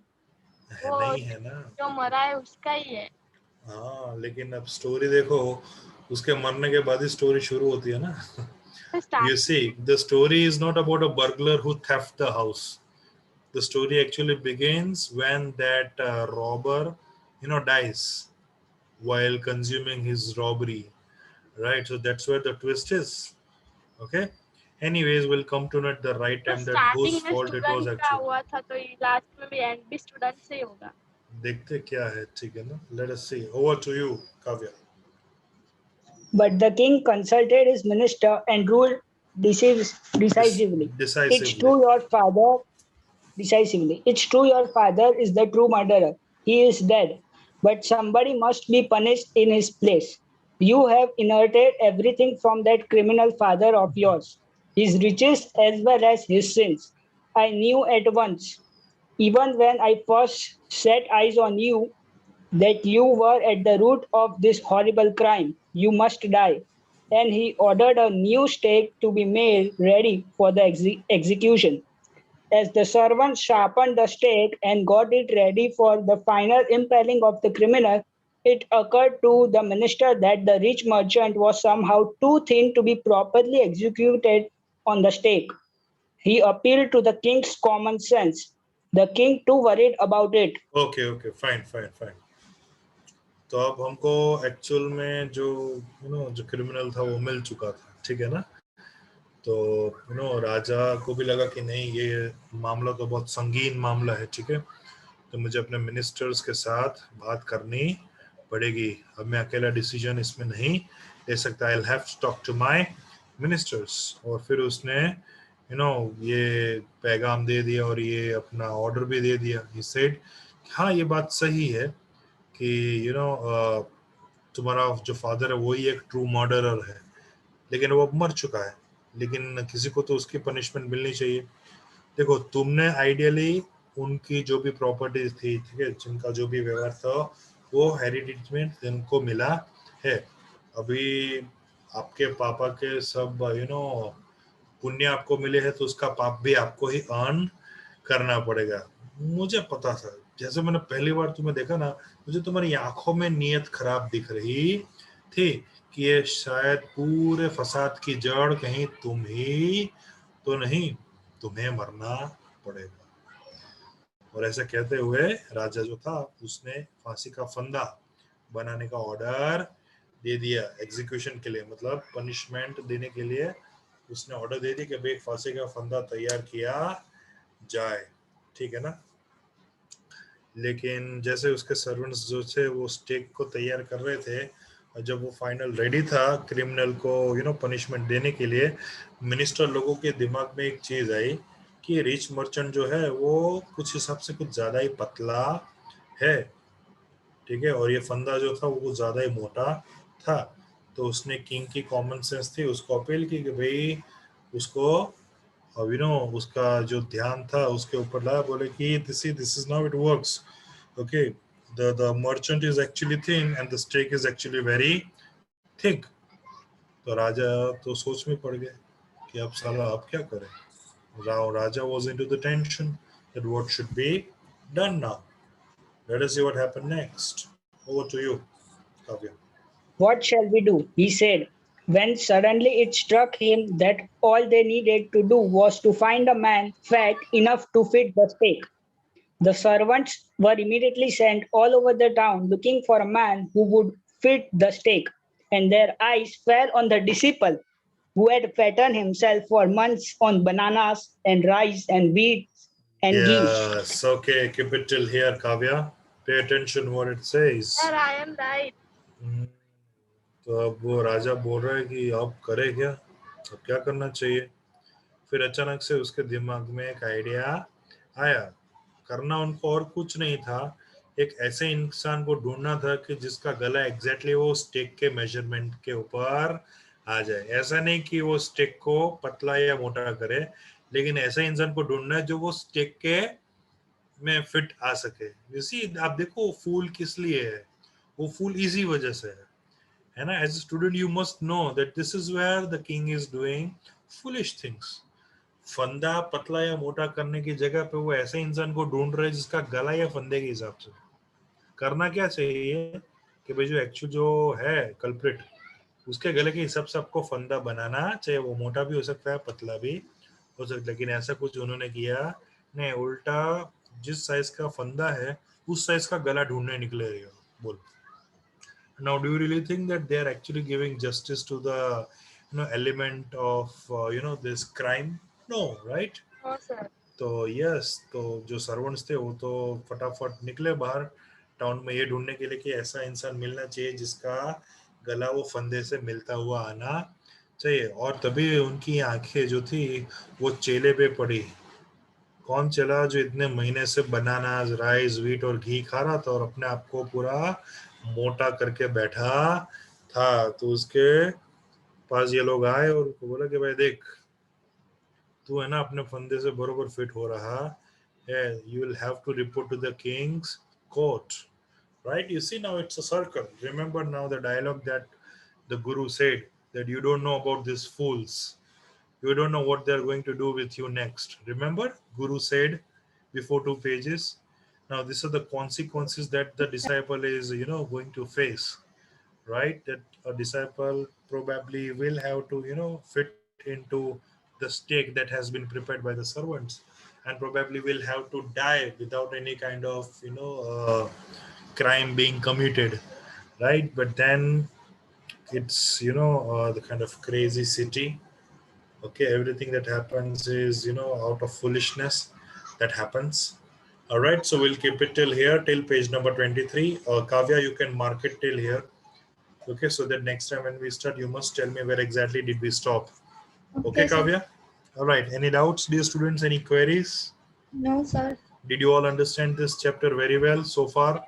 वो नहीं है ना, जो मरा है उसका ही है। हाँ, लेकिन अब स्टोरी देखो, उसके मरने के बाद ही स्टोरी शुरू होती है ना। You see, the story is not about a burglar who theft the house. The story actually begins when that robber, dies while consuming his robbery, right? So that's where the twist is. Okay. Anyways, we'll come to know at the right time that whose fault it was actually. हुआ था तो लास्ट में भी एंड भी स्टूडेंट से ही होगा। देखते क्या है, ठीक है ना? Let us see. Over to you, Kavya. But the king consulted his minister and ruled decisively. It's true your father. Decisively. It's true your father is the true murderer. He is dead. But somebody must be punished in his place. You have inherited everything from that criminal father of yours, his riches as well as his sins. I knew at once, even when I first set eyes on you, that you were at the root of this horrible crime. You must die. And he ordered a new stake to be made ready for the execution. As the servant sharpened the stake and got it ready for the final impaling of the criminal, it occurred to the minister that the rich merchant was somehow too thin to be properly executed on the stake. He appealed to the king's common sense. The king too worried about it. Okay okay fine fine fine. तो अब हमको एक्चुअल में जो जो क्रिमिनल था वो मिल चुका था, ठीक है ना. तो राजा को भी लगा कि नहीं, ये मामला तो बहुत संगीन मामला है, ठीक है. तो मुझे अपने मिनिस्टर्स के साथ बात करनी पड़ेगी. अब मैं अकेला डिसीजन इसमें नहीं ले सकता. I will have to talk to my ministers. और फिर उसने ये पैगाम दे दिया और ये अपना ऑर्डर भी दे दिया. ही सेड, हाँ ये बात सही है कि तुम्हारा जो फादर है वही एक ट्रू मर्डरर है, लेकिन वो अब मर चुका है. लेकिन किसी को तो उसकी पनिशमेंट मिलनी चाहिए. देखो, तुमने आइडियली उनकी जो भी प्रॉपर्टीज थी, ठीक है, जिनका जो भी व्यवहार था, वो हेरिटेज में जिनको मिला है. अभी आपके पापा के सब पुण्य आपको मिले हैं, तो उसका पाप भी आपको ही अर्न करना पड़ेगा. मुझे पता था, जैसे मैंने पहली बार तुम्हें देखा ना, मुझे तुम्हारी आंखों में नीयत खराब दिख रही थी कि ये शायद पूरे फसाद की जड़ कहीं तुम ही तो नहीं, तुम्हें मरना पड़ेगा. और ऐसा कहते हुए राजा जो था उसने फांसी का फंदा बनाने का ऑर्डर दे दिया एग्जीक्यूशन के लिए, मतलब पनिशमेंट देने के लिए उसने ऑर्डर दे दिया कि भाई फांसी का फंदा तैयार किया जाए, ठीक है ना. लेकिन जैसे उसके सर्वेंट्स जो थे वो स्टेक को तैयार कर रहे थे, और जब वो फाइनल रेडी था क्रिमिनल को पनिशमेंट देने के लिए, मिनिस्टर लोगों के दिमाग में एक चीज आई कि रिच मर्चेंट जो है वो कुछ हिसाब से कुछ ज्यादा ही पतला है, ठीक है, और ये फंदा जो था वो कुछ ज्यादा ही मोटा था. तो उसने किंग की कॉमन सेंस थी, उसको अपील की कि भाई उसको अब उसका जो ध्यान था उसके ऊपर लाया. बोले कि this is now it works. Okay, the merchant is actually thin and the steak is actually very thick. तो राजा तो सोच में पड़ गए कि अब साला अब क्या करें. राजा was into the tension that what should be done now. Let us see what happened next. Over to you, Kavya. What shall we do? He said, when suddenly it struck him that all they needed to do was to find a man fat enough to fit the steak. The servants were immediately sent all over the town looking for a man who would fit the steak, and their eyes fell on the disciple who had fattened himself for months on bananas and rice and wheat and geese. Yes, okay, keep it till here, Kavya. Pay attention what it says. Sir, I am right. तो अब वो राजा बोल रहा है कि अब करे क्या, अब क्या करना चाहिए. फिर अचानक से उसके दिमाग में एक आइडिया आया. करना उनको और कुछ नहीं था, एक ऐसे इंसान को ढूंढना था कि जिसका गला एग्जैक्टली वो स्टेक के मेजरमेंट के ऊपर आ जाए. ऐसा नहीं कि वो स्टेक को पतला या मोटा करे, लेकिन ऐसा इंसान को ढूंढना है जो वो स्टेक के में फिट आ सके. यू सी, आप देखो फूल किस लिए है, वो फूल इजी वजह से है ना. As a student you must know that this is where the king is doing foolish things. फंदा पतला या मोटा करने की जगह पे वो ऐसे इंसान को ढूंढ रहे हैं जिसका गला या फंदे के हिसाब से. करना क्या चाहिए कि भाई जो एक्चुअल जो है कल्प्रिट, उसके गले के हिसाब से आपको फंदा बनाना चाहिए. वो मोटा भी हो सकता है, पतला भी हो सकता है, लेकिन ऐसा कुछ उन्होंने किया नहीं. उल्टा जिस साइज का फंदा है उस साइज का गला ढूंढने निकले रहे हो. बोल, now do you really think that they are actually giving justice to the element of this crime? No, right? No, sir. तो यस, तो जो सर्वेंट्स थे वो तो फटाफट निकले बाहर टाउन में ये ढूंढने के लिए कि ऐसा इंसान मिलना चाहिए जिसका गला वो फंदे से मिलता हुआ आना चाहिए. और तभी उनकी आंखें जो थी वो चेले पे पड़ी. कौन चला जो इतने महीने से बनाना, राइस, व्हीट और घी खा रहा था और अपने आप को पूरा मोटा करके बैठा था. तो उसके पास ये लोग आए और उसको बोला कि भाई देख, तू है ना अपने फंदे से बरोबर फिट हो रहा है. You will have to report to the king's court, right? You see, now it's a circle. Remember now the dialogue that the guru said, that you don't know about these fools, you don't know what they're going to do with you next. Remember, guru said before 2 pages. Now these are the consequences that the disciple is going to face, right? That a disciple probably will have to fit into the steak that has been prepared by the servants, and probably will have to die without any kind of crime being committed, right? But then it's the kind of crazy city. Okay, everything that happens is out of foolishness that happens. All right, so we'll keep it till here, till page number 23. Kavya, you can mark it till here. Okay, so that next time when we start, you must tell me where exactly did we stop. Okay, Okay, sir. Kavya? All right, any doubts, dear students? Any queries? No, sir. Did you all understand this chapter very well so far?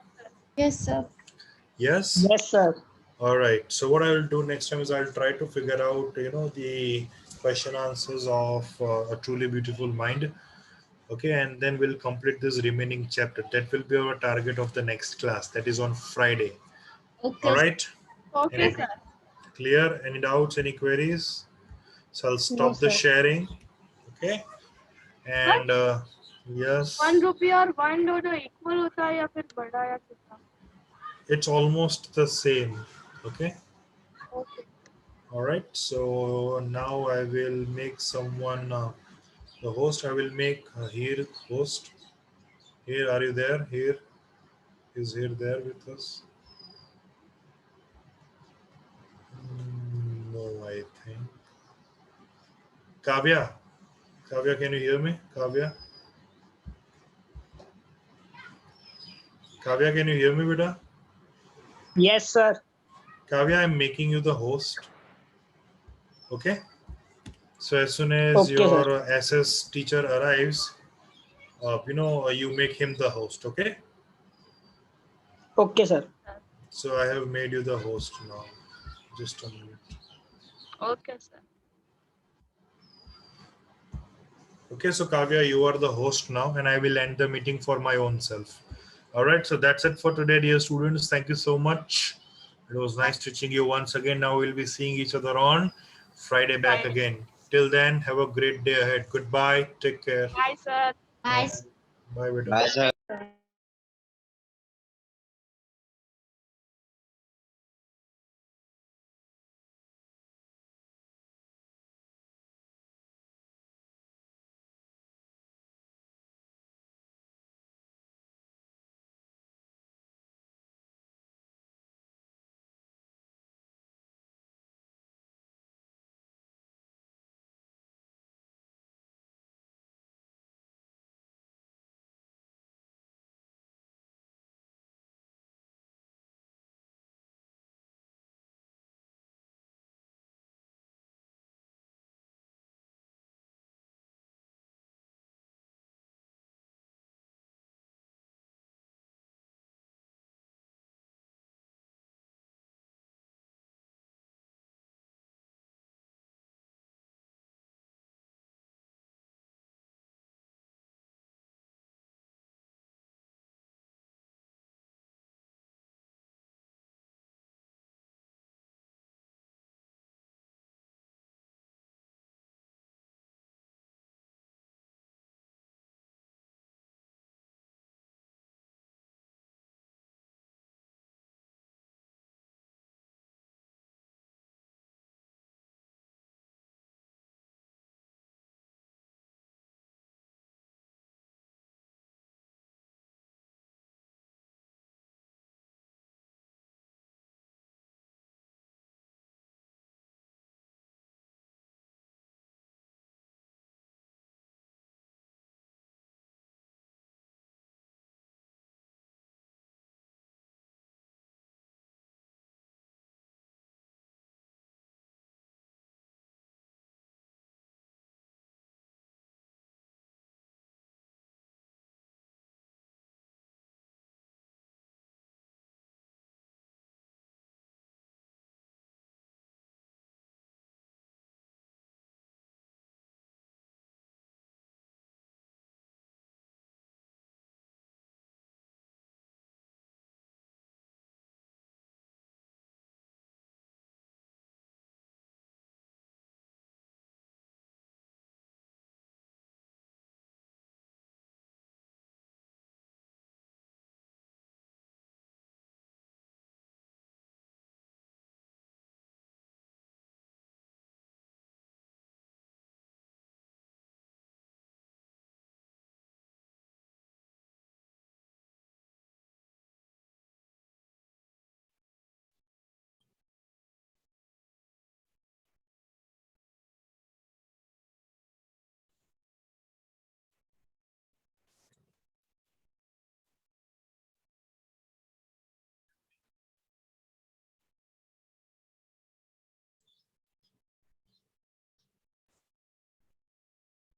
Yes, sir. Yes? Yes, sir. All right, so what I will do next time is I'll try to figure out the question answers of A Truly Beautiful Mind. Okay, and then we'll complete this remaining chapter. That will be our target of the next class, that is on Friday. Okay. All right, Okay, any sir. clear? Any doubts, any queries? So I'll No, stop the sir. sharing. Okay, and yes, 1 रुपया और 1 डॉलर इक्वल होता है या फिर बड़ा या कितना? it's almost the same. Okay, Okay. all right, so now I will make someone the host. I will make here host. Here, are you there? Here is here there with us? No, I think. Kavya, Kavya, can you hear me? Kavya, Kavya, can you hear me, beta? Yes, sir. Kavya, I'm making you the host. Okay. So as soon as Okay, sir. your SS teacher arrives, you make him the host. Okay. Okay, sir. So I have made you the host now. Just a minute. Okay, sir. Okay. So Kavya, you are the host now, and I will end the meeting for my own self. All right. So that's it for today, dear students. Thank you so much. It was nice teaching you once again. Now we'll be seeing each other on Friday back Bye. again. Till then, have a great day ahead. Goodbye. Take care. Bye, sir. Bye. Bye, beta. Bye, sir.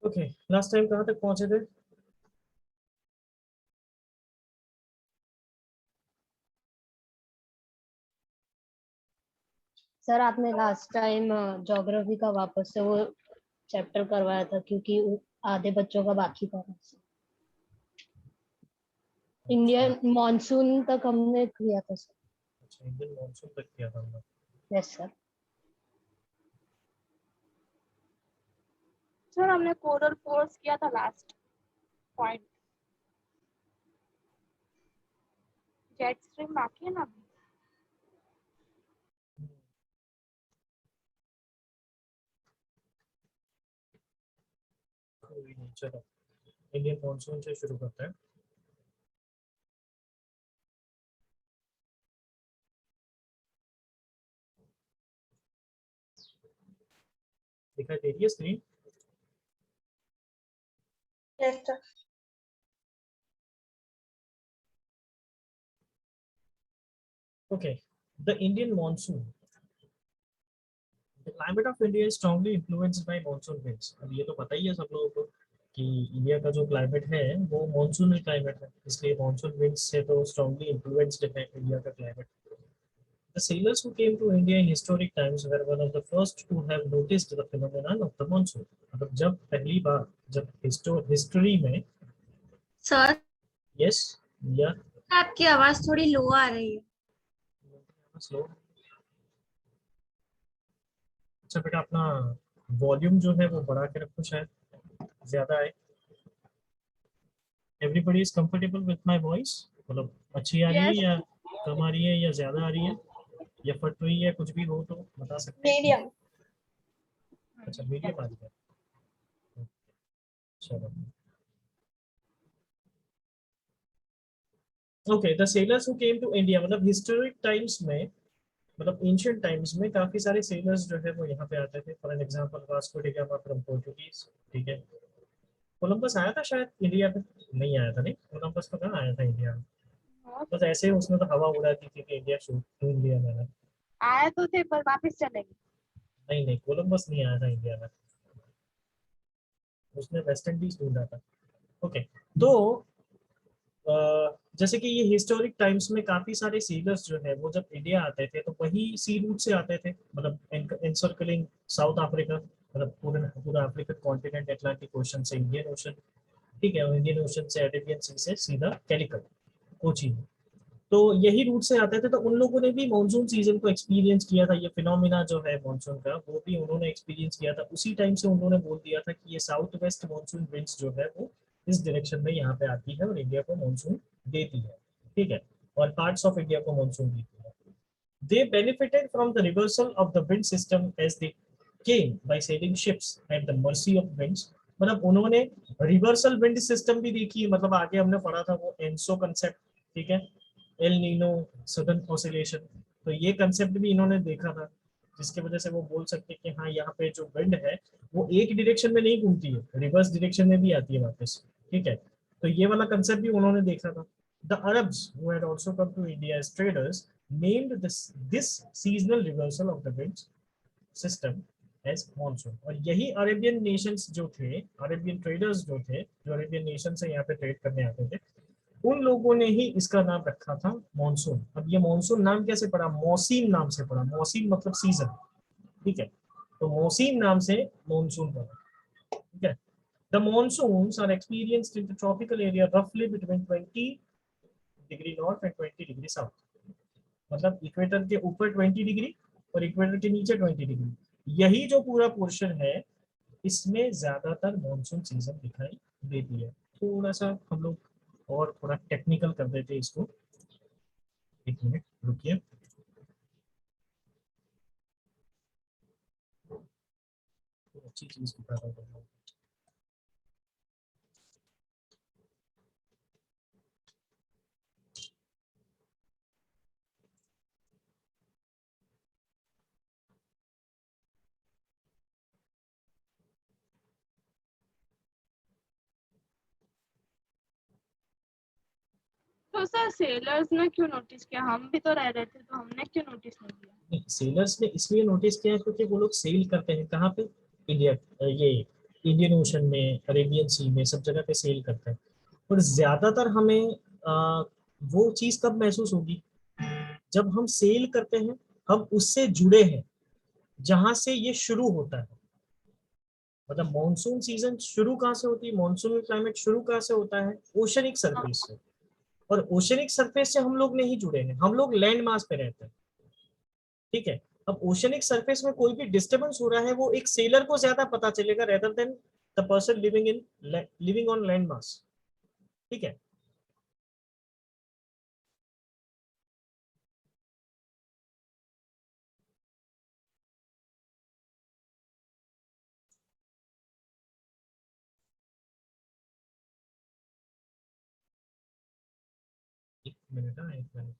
Okay, last time कहाँ तक पहुंचे थे? सर आपने लास्ट टाइम ज्योग्राफी का वापस से वो चैप्टर करवाया था क्योंकि आधे बच्चों का बाकी था। इंडियन मॉनसून तक हमने किया था सर। अच्छा, इंडियन मॉनसून तक किया था हमने। Yes sir. सर हमने कोरल कोर्स किया था लास्ट पॉइंट। जेट स्ट्रीम बाकी है ना अभी। कोई नहीं, चलो इंडियन मॉनसून से शुरू करते हैं। दिखाई दे रही है screen? Yes, sir. Okay, the Indian monsoon. The climate of India is strongly influenced by monsoon winds. अब ये तो पता ही है सब लोगों को कि इंडिया का जो क्लाइमेट है वो मॉनसूनल क्लाइमेट है, इसलिए मॉनसून विंड्स से तो स्ट्रांगली इन्फ्लुएंस्ड है इंडिया का climate. The sailors who came to India in historic times were one of the first to have noticed the phenomenon of the monsoon. मतलब जब पहली बार जब हिस्ट्री में सर यस या आपकी आवाज थोड़ी लो आ रही है। स्लो। अच्छा बेटा, अपना वॉल्यूम जो है वो बढ़ा के रखो, शायद ज्यादा है। Everybody is comfortable with my voice? मतलब अच्छी आ रही है Yes. या कम आ रही है या ज्यादा आ रही है या फट रही है, कुछ भी हो तो बता सकते हैं। Medium. अच्छा, मीडियम आ रही है, चलो। Okay, the sailors who came to India, मतलब हिस्टोरिक टाइम्स में, मतलब एंशिएंट टाइम्स में काफी सारे सेलर्स जो है वो यहाँ पे आते थे। For an example Vasco D gamma from Portuguese, ठीक है। कोलंबस आया था शायद इंडिया पे? नहीं आया था, नहीं कोलंबस तो कहाँ आया था इंडिया में, बस ऐसे ही उसने तो हवा उड़ा दी थी कि इंडिया ढूंढ लिया मैंने। आए तो थे पर वापस चले गए। नहीं नहीं, कोलंबस नहीं आया था इंडिया में, उसने वेस्ट इंडीज ढूंढा था। ओके, तो जैसे कि ये हिस्टोरिक टाइम्स में काफी सारे सीलर्स जो है वो जब इंडिया आते थे तो वही सी रूट से आते थे, मतलब एनसर्कलिंग साउथ अफ्रीका, मतलब पूरा पूरा अफ्रीकन कॉन्टिनेंट, अटलांटिक ओशन से इंडियन ओशन, ठीक है, और इंडियन ओशन से अरेबियन सी से सीधा कैलिकट, कोची। तो यही रूट से आते थे, तो उन लोगों ने भी मानसून सीजन को एक्सपीरियंस किया था। ये फिनोमिना जो है मानसून का वो भी उन्होंने एक्सपीरियंस किया था। उसी टाइम से उन्होंने बोल दिया था कि ये साउथ वेस्ट मानसून विंड्स जो है वो इस डायरेक्शन में यहाँ पे आती है और इंडिया को मानसून देती है, ठीक है, और पार्ट्स ऑफ इंडिया को मानसून देती है। They benefited from the reversal of the wind system as they came by sailing ships at the mercy of winds. मतलब उन्होंने रिवर्सल विंड सिस्टम भी देखी, मतलब आगे हमने पढ़ा था वो एनसो कंसेप्ट, ठीक है, एल नीनो, सडन ऑसिलेशन, तो ये कंसेप्ट भी इन्होंने देखा था, जिसकी वजह से वो बोल सकते हैं कि हाँ यहाँ पे जो विंड है वो एक डायरेक्शन में नहीं घूमती है, रिवर्स डायरेक्शन में भी आती है वापस, ठीक है। तो ये वाला कंसेप्ट भी उन्होंने देखा था। The Arabs who had also come to India as traders named this seasonal reversal of the winds system as monsoon। और यही अरेबियन नेशंस जो थे, अरेबियन ट्रेडर्स जो थे, जो अरेबियन नेशन से यहाँ पे ट्रेड करने आते थे, उन लोगों ने ही इसका नाम रखा था मॉनसून। अब ये मॉनसून नाम कैसे पड़ा? मौसीम नाम से पड़ा। मौसीम मतलब सीजन, ठीक है, तो मौसीम नाम से मॉनसून पड़ा, ठीक है। The monsoons are experienced in the tropical area roughly between 20 degree north and 20 degree south, मतलब इक्वेटर के ऊपर 20 डिग्री और इक्वेटर के नीचे 20 डिग्री, यही जो पूरा पोर्शन है इसमें ज्यादातर मॉनसून सीजन दिखाई देती है। थोड़ा सा हम लोग और थोड़ा टेक्निकल कर देते हैं इसको, एक मिनट रुकिए। अच्छी चीज दिखा रहा हूँ। तो सर सेलर्स ने क्यों नोटिस किया? हम भी तो रह रहे थे तो हमने क्यों नोटिस नहीं किया? सेलर्स ने इसलिए नोटिस किया क्योंकि वो लोग सेल करते हैं कहाँ पे? इंडिया, ये इंडियन ओशन में, अरेबियन सी में, सब जगह पे सेल करते हैं। और ज्यादातर हमें वो चीज कब महसूस होगी, जब हम सेल करते हैं, हम उससे जुड़े हैं जहां से ये शुरू होता है। मतलब मॉनसून सीजन शुरू कहाँ से होती है, मॉनसून क्लाइमेट शुरू कहाँ से होता है, ओशनिक सरफेस से। और ओशनिक सरफेस से हम लोग नहीं जुड़े हैं, हम लोग लैंड मास पे रहते हैं। ठीक है, अब ओशनिक सरफेस में कोई भी डिस्टर्बेंस हो रहा है वो एक सेलर को ज्यादा पता चलेगा rather than the person living on land mass. ठीक है, एक मिनट, हाँ, एक मिनट।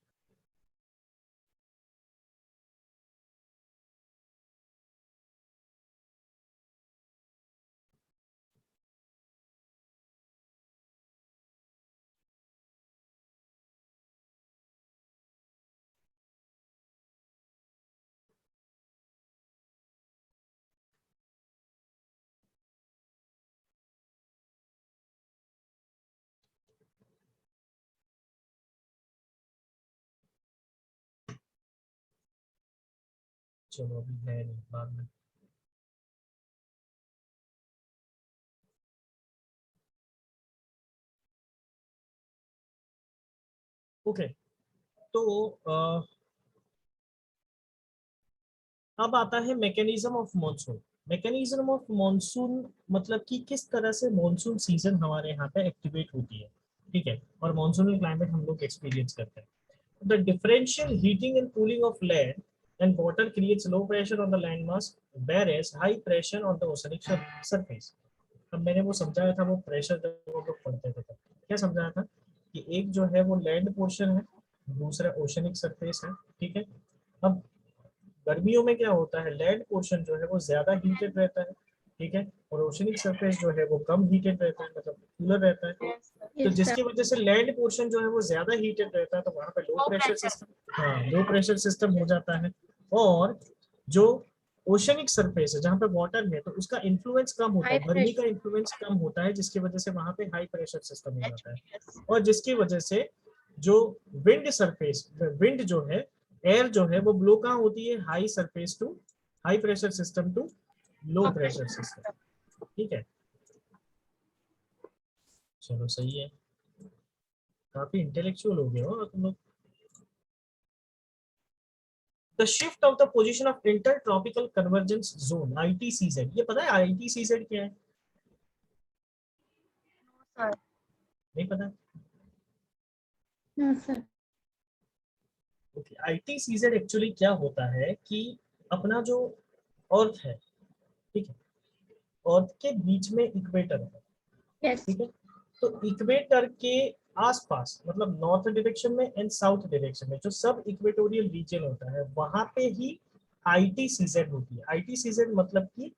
चलो अभी है नहीं, बाद में। ओके, तो अब आता है mechanism of monsoon. Mechanism of monsoon मतलब कि किस तरह से मॉनसून सीजन हमारे यहाँ पे एक्टिवेट होती है। ठीक है, और मॉनसूनल क्लाइमेट हम लोग एक्सपीरियंस करते हैं। The differential heating and cooling of land and water creates low pressure on the land mass, whereas high pressure on the oceanic surface. अब मैंने वो समझाया था, वो प्रेशर जब वो लोग पढ़ते थे तब क्या समझाया था कि एक जो है वो लैंड पोर्शन है, दूसरा ओशनिक सरफेस है। ठीक है, अब गर्मियों में क्या होता है, लैंड पोर्शन जो है वो ज्यादा हीटेड रहता है। ठीक है, और ओशनिक सरफेस जो है वो कम हीटेड रहता है, मतलब कूलर रहता है। तो जिसकी वजह से लैंड पोर्शन जो है वो ज्यादा हीटेड रहता है, तो वहां पे लो प्रेशर सिस्टम, हाँ, लो प्रेशर सिस्टम हो जाता है। और जो ओशनिक सरफेस है जहाँ पे वाटर है, तो उसका इन्फ्लुएंस कम होता है, गर्मी का इन्फ्लुएंस कम होता है, जिसकी वजह से वहां पे हाई प्रेशर सिस्टम हो जाता है। और जिसकी वजह से जो विंड सरफेस, विंड जो है, एयर जो है वो ब्लो कहाँ होती है, high surface to high pressure system to low pressure system. ठीक है, चलो सही है, काफी इंटेलेक्चुअल हो गए हो तुम लोग। The shift of the position of intertropical convergence zone ITCZ, ये पता है ITCZ क्या है? सर नहीं पता? No sir. Okay, ITCZ actually क्या होता है कि अपना जो अर्थ है, ठीक है, अर्थ के बीच में इक्वेटर है। यस। ठीक है, तो इक्वेटर के आसपास, मतलब नॉर्थ डायरेक्शन में एंड साउथ डायरेक्शन में जो सब इक्वेटोरियल रीजन होता है, वहां पे ही ITCZ होती है। ITCZ मतलब कि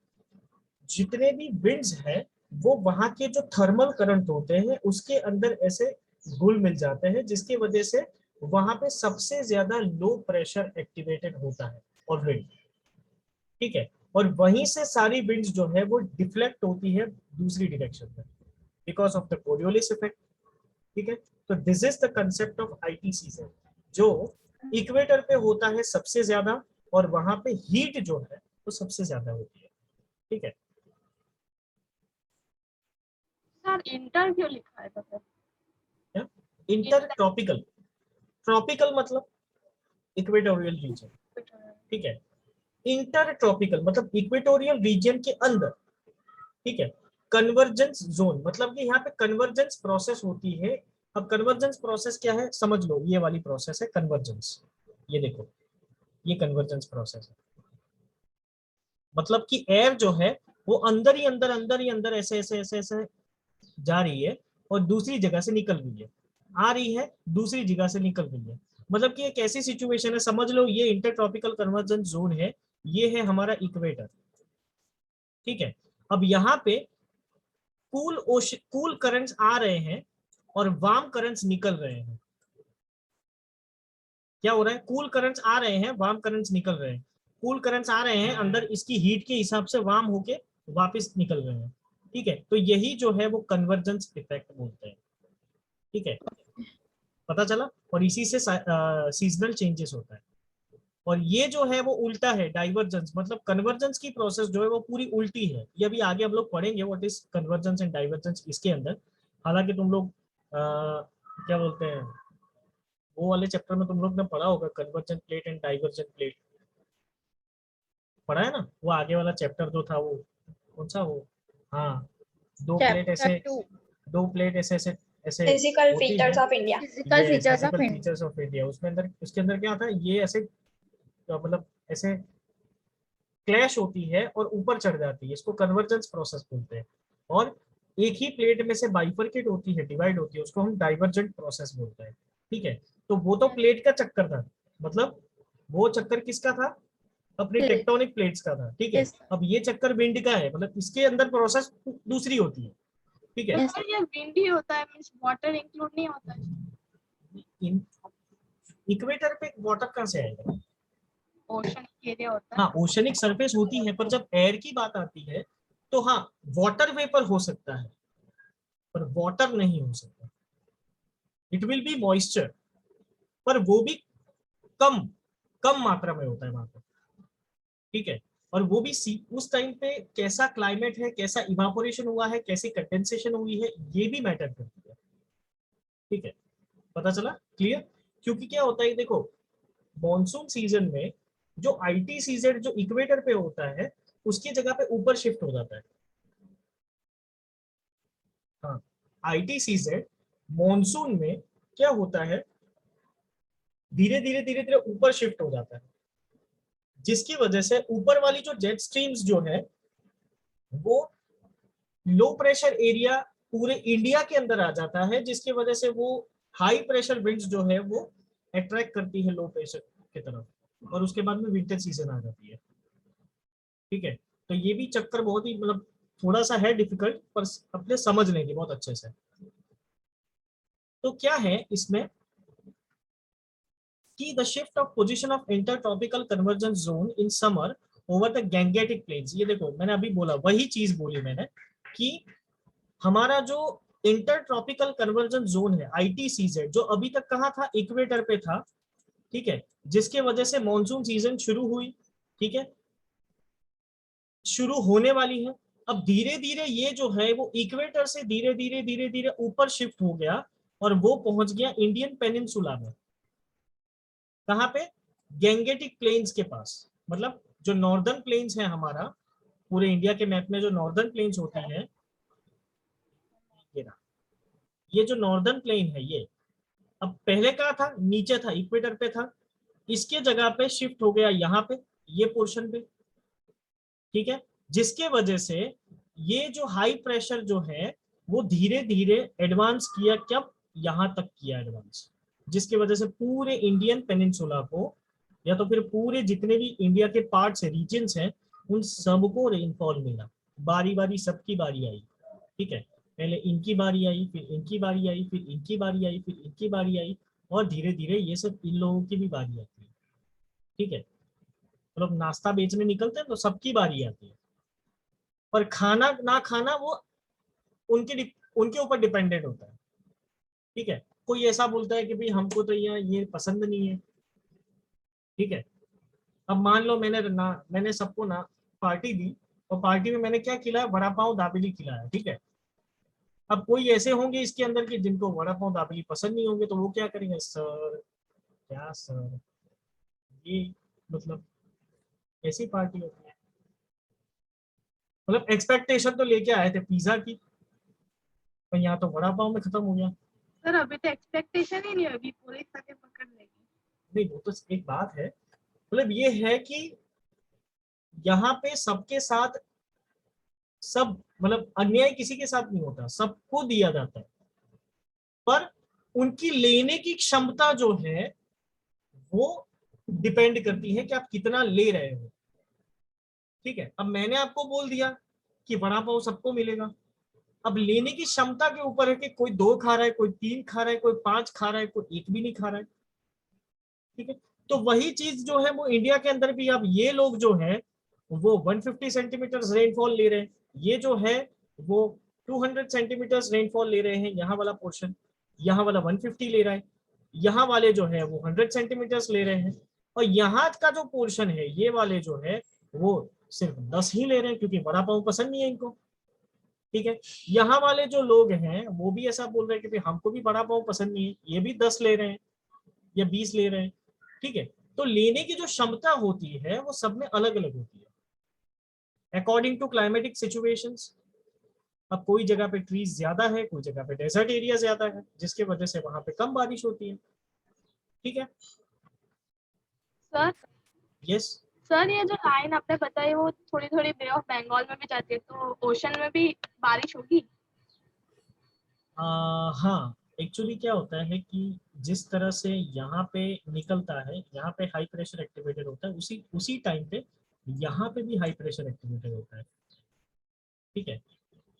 जितने भी विंड्स हैं वो वहां के जो थर्मल करंट होते हैं उसके अंदर ऐसे घुल मिल जाते हैं, जिसकी वजह से वहां पे सबसे ज्यादा लो प्रेशर एक्टिवेटेड होता है और विंड। ठीक है, और वहीं से सारी विंड्स जो है वो डिफ्लेक्ट होती है दूसरी डायरेक्शन में because of the Coriolis effect. ठीक है, तो this is the concept of ITCZ, जो इक्वेटर पे होता है सबसे ज्यादा, और वहां पे हीट जो है वो सबसे ज्यादा होती है। ठीक है, सर इंटर क्यों लिखा है तो फिर? इंटर ट्रॉपिकल, ट्रॉपिकल मतलब इक्वेटोरियल रीजन। ठीक है, इंटर ट्रॉपिकल मतलब इक्वेटोरियल रीजन के अंदर। ठीक है, कन्वर्जेंस जोन मतलब कि यहाँ पे कन्वर्जेंस प्रोसेस होती है। अब कन्वर्जेंस प्रोसेस क्या है समझ लो, ये वाली प्रोसेस है कन्वर्जेंस। ये देखो, ये कन्वर्जेंस प्रोसेस है, मतलब कि एयर जो है वो अंदर ही अंदर, अंदर ही अंदर ऐसे ऐसे ऐसे ऐसे जा रही है, और दूसरी जगह से निकल रही है, आ रही है, दूसरी जगह से निकल रही है। मतलब कि एक ऐसी सिचुएशन है, समझ लो ये इंटरट्रॉपिकल कन्वर्जेंस जोन है, ये है हमारा इक्वेटर। ठीक है, अब यहाँ पे कूल करंट्स आ रहे हैं और वार्म करंट्स निकल रहे हैं। क्या हो रहा है, कूल करंट्स आ रहे हैं, वार्म करंट्स निकल रहे हैं। कूल करंट्स आ रहे हैं अंदर, इसकी हीट के हिसाब से वार्म होके वापस निकल रहे हैं। ठीक है, तो यही जो है वो कन्वर्जेंस इफेक्ट बोलते हैं। ठीक है, पता चला। और इसी से सीजनल चेंजेस होता है। और ये जो है वो उल्टा है, डाइवर्जेंस, मतलब कन्वर्जेंस की प्रोसेस जो है वो पूरी उल्टी है। ये अभी आगे हम लोग पढ़ेंगे what is convergence and divergence इसके अंदर। हालांकि तुम लोग क्या बोलते हैं, वो वाले चैप्टर में तुम लोग ने पढ़ा होगा convergent plate and divergent plate, पढ़ा है ना? वो आगे वाला चैप्टर जो था वो कौन सा वो, हाँ, दो प्लेट ऐसे, दो प्लेट ऐसे ऐसे ऐसे फिजिकल होती फीचर्स है। Of India. Physical features of physical India. Features of India, उसमें अंदर, उसके अंदर क्या था, ये ऐसे मतलब ऐसे क्लैश होती है और ऊपर चढ़ जाती है, इसको कन्वर्जेंस प्रोसेस बोलते हैं। और एक ही प्लेट में से बाइफरकेट होती है, डिवाइड होती है, उसको हम डाइवर्जेंट प्रोसेस बोलते हैं। ठीक है, तो वो तो प्लेट का चक्कर था, मतलब वो चक्कर किसका था, अपनी Plate. टेक्टोनिक प्लेट्स का था। ठीक है, Yes. अब ये चक्कर विंड का है, मतलब इसके अंदर प्रोसेस दूसरी होती है। ठीक है, Yes. सर ये विंड ही होता है, मींस वाटर इंक्लूड नहीं होता है? इक्वेटर पे वाटर कहाँ से आएगा? ओशन एरिया होता है। हाँ, ओशनिक सरफेस होती है, पर जब एयर की बात आती है तो हाँ, वाटर वेपर हो सकता है पर वाटर नहीं हो सकता। इट विल बी मॉइस्चर, पर वो भी कम कम मात्रा में होता है वहां पर। ठीक है, और वो भी उस टाइम पे कैसा क्लाइमेट है, कैसा इवापोरेशन हुआ है, कैसी कंडेंसेशन हुई है, ये भी मैटर करती है। ठीक है, पता चला? क्लियर? क्योंकि क्या होता है, देखो मॉनसून सीजन में जो आईटी सीजन जो इक्वेटर पे होता है उसकी जगह पे ऊपर शिफ्ट हो जाता है। हाँ, आईटी सीजन मॉनसून में क्या होता है, धीरे धीरे धीरे धीरे ऊपर शिफ्ट हो जाता है, जिसकी वजह से ऊपर वाली जो जेट स्ट्रीम्स जो है वो लो प्रेशर एरिया पूरे इंडिया के अंदर आ जाता है, जिसकी वजह से वो हाई प्रेशर विंड्स जो है वो अट्रैक्ट करती है लो प्रेशर की तरफ, और उसके बाद में विंटर सीजन आ जाती है। ठीक है, तो ये भी चक्कर बहुत ही मतलब थोड़ा सा है डिफिकल्ट, पर अपने समझ लेंगे बहुत अच्छे से। तो क्या है इसमें कि the shift of position of intertropical convergence zone in summer over the Gangetic plains. ये देखो मैंने अभी बोला, वही चीज बोली मैंने कि हमारा जो इंटरट्रॉपिकल कन्वर्जेंस जोन है आईटीसीजेड, जो अभी तक कहाँ था, इक्वेटर पे था। ठीक है, जिसके वजह से मॉनसून सीजन शुरू हुई। ठीक है, शुरू होने वाली है। अब धीरे धीरे ये जो है वो इक्वेटर से धीरे धीरे धीरे धीरे ऊपर शिफ्ट हो गया और वो पहुंच गया इंडियन पेनिनसुला में। कहाँ पे? गैंगेटिक प्लेन्स के पास, मतलब जो नॉर्दर्न प्लेन्स है हमारा, पूरे इंडिया के मैप में जो नॉर्दर्न प्लेन्स होती हैं, ये जो नॉर्दर्न प्लेन है ये अब पहले कहाँ था, नीचे था, इक्वेटर पे था, इसके जगह पे शिफ्ट हो गया यहाँ पे, ये पोर्शन पे। ठीक है, जिसके वजह से ये जो हाई प्रेशर जो है वो धीरे धीरे एडवांस किया, कब, यहाँ तक किया एडवांस, जिसकी वजह से पूरे इंडियन पेनिनसुला को, या तो फिर पूरे जितने भी इंडिया के पार्ट्स है, रीजन्स हैं, उन सबको रेनफॉल मिला। बारी बारी सबकी बारी आई। ठीक है, पहले इनकी बारी आई, फिर इनकी बारी आई, फिर इनकी बारी आई, फिर इनकी बारी आई, और धीरे धीरे ये सब इन लोगों की भी बारी आती है। ठीक है, मतलब नाश्ता बेचने निकलते हैं तो सबकी बारी आती है, पर खाना ना खाना वो उनके ऊपर डिपेंडेंट होता है। ठीक है, कोई ऐसा बोलता है कि भाई हमको तो ये पसंद नहीं है। ठीक है, अब मान लो मैंने सबको ना पार्टी दी, और पार्टी में मैंने क्या खिलाया, वड़ा पाव दाबेली खिलाया। ठीक है, अब कोई ऐसे होंगे इसके अंदर के जिनको वड़ा पाव दाबेली पसंद नहीं होंगे, तो वो क्या करेंगे, सर क्या सर, ये मतलब ऐसी पार्टी होती है। मतलब एक्सपेक्टेशन तो लेके आए थे पिज्जा की, पर यहाँ तो वड़ा पाव में खत्म हो गया। सर अभी तो एक्सपेक्टेशन ही नहीं होगी, पूरी सके पकड़ लेगी। नहीं, वो तो एक बात है, मतलब ये है कि यहाँ पे सबके साथ सब, मतलब अन्याय किसी के साथ नहीं होता, सबको दिया जाता है, पर उनकी लेने की क्षमता जो है वो डिपेंड करती है कि आप कितना ले रहे हो। ठीक है, अब मैंने आपको बोल दिया कि वड़ा पाव सबको मिलेगा, अब लेने की क्षमता के ऊपर है कि कोई 2 खा रहा है, कोई 3 खा रहा है, कोई 5 खा रहा है, कोई 1 भी नहीं खा रहा है। ठीक है, तो वही चीज जो है वो इंडिया के अंदर भी, अब ये लोग जो है वो 150 सेंटीमीटर रेनफॉल ले रहे हैं, ये जो है वो 200 सेंटीमीटर्स रेनफॉल ले रहे हैं, यहाँ वाला पोर्शन, यहाँ वाला 150 ले रहा है, यहाँ वाले जो है वो 100 सेंटीमीटर्स ले रहे हैं, और यहाँ का जो पोर्शन है ये वाले जो है वो सिर्फ 10 ही ले रहे हैं क्योंकि वड़ा पाव पसंद नहीं है इनको। ठीक है, यहाँ वाले जो लोग हैं वो भी ऐसा बोल रहे हैं कि हमको भी वड़ा पाव पसंद नहीं है, ये भी 10 ले रहे हैं या 20 ले रहे हैं। ठीक है, तो लेने की जो क्षमता होती है वो सब में अलग अलग होती है अकॉर्डिंग टू क्लाइमेटिक सिचुएशंस। अब कोई जगह पे ट्रीज ज्यादा है, कोई जगह पे डेजर्ट एरिया ज्यादा है, जिसकी वजह से वहां पे कम बारिश होती है। ठीक है सर यस सर, ये जो लाइन आपने बताई वो थोड़ी थोड़ी बे ऑफ बंगाल में भी जाती है, तो ओशन में भी बारिश होगी? हाँ, एक्चुअली क्या होता है कि जिस तरह से यहाँ पे निकलता है, यहाँ पे हाई प्रेशर एक्टिवेटेड होता है, उसी टाइम पे यहाँ पे भी हाई प्रेशर एक्टिवेटेड होता है। ठीक है,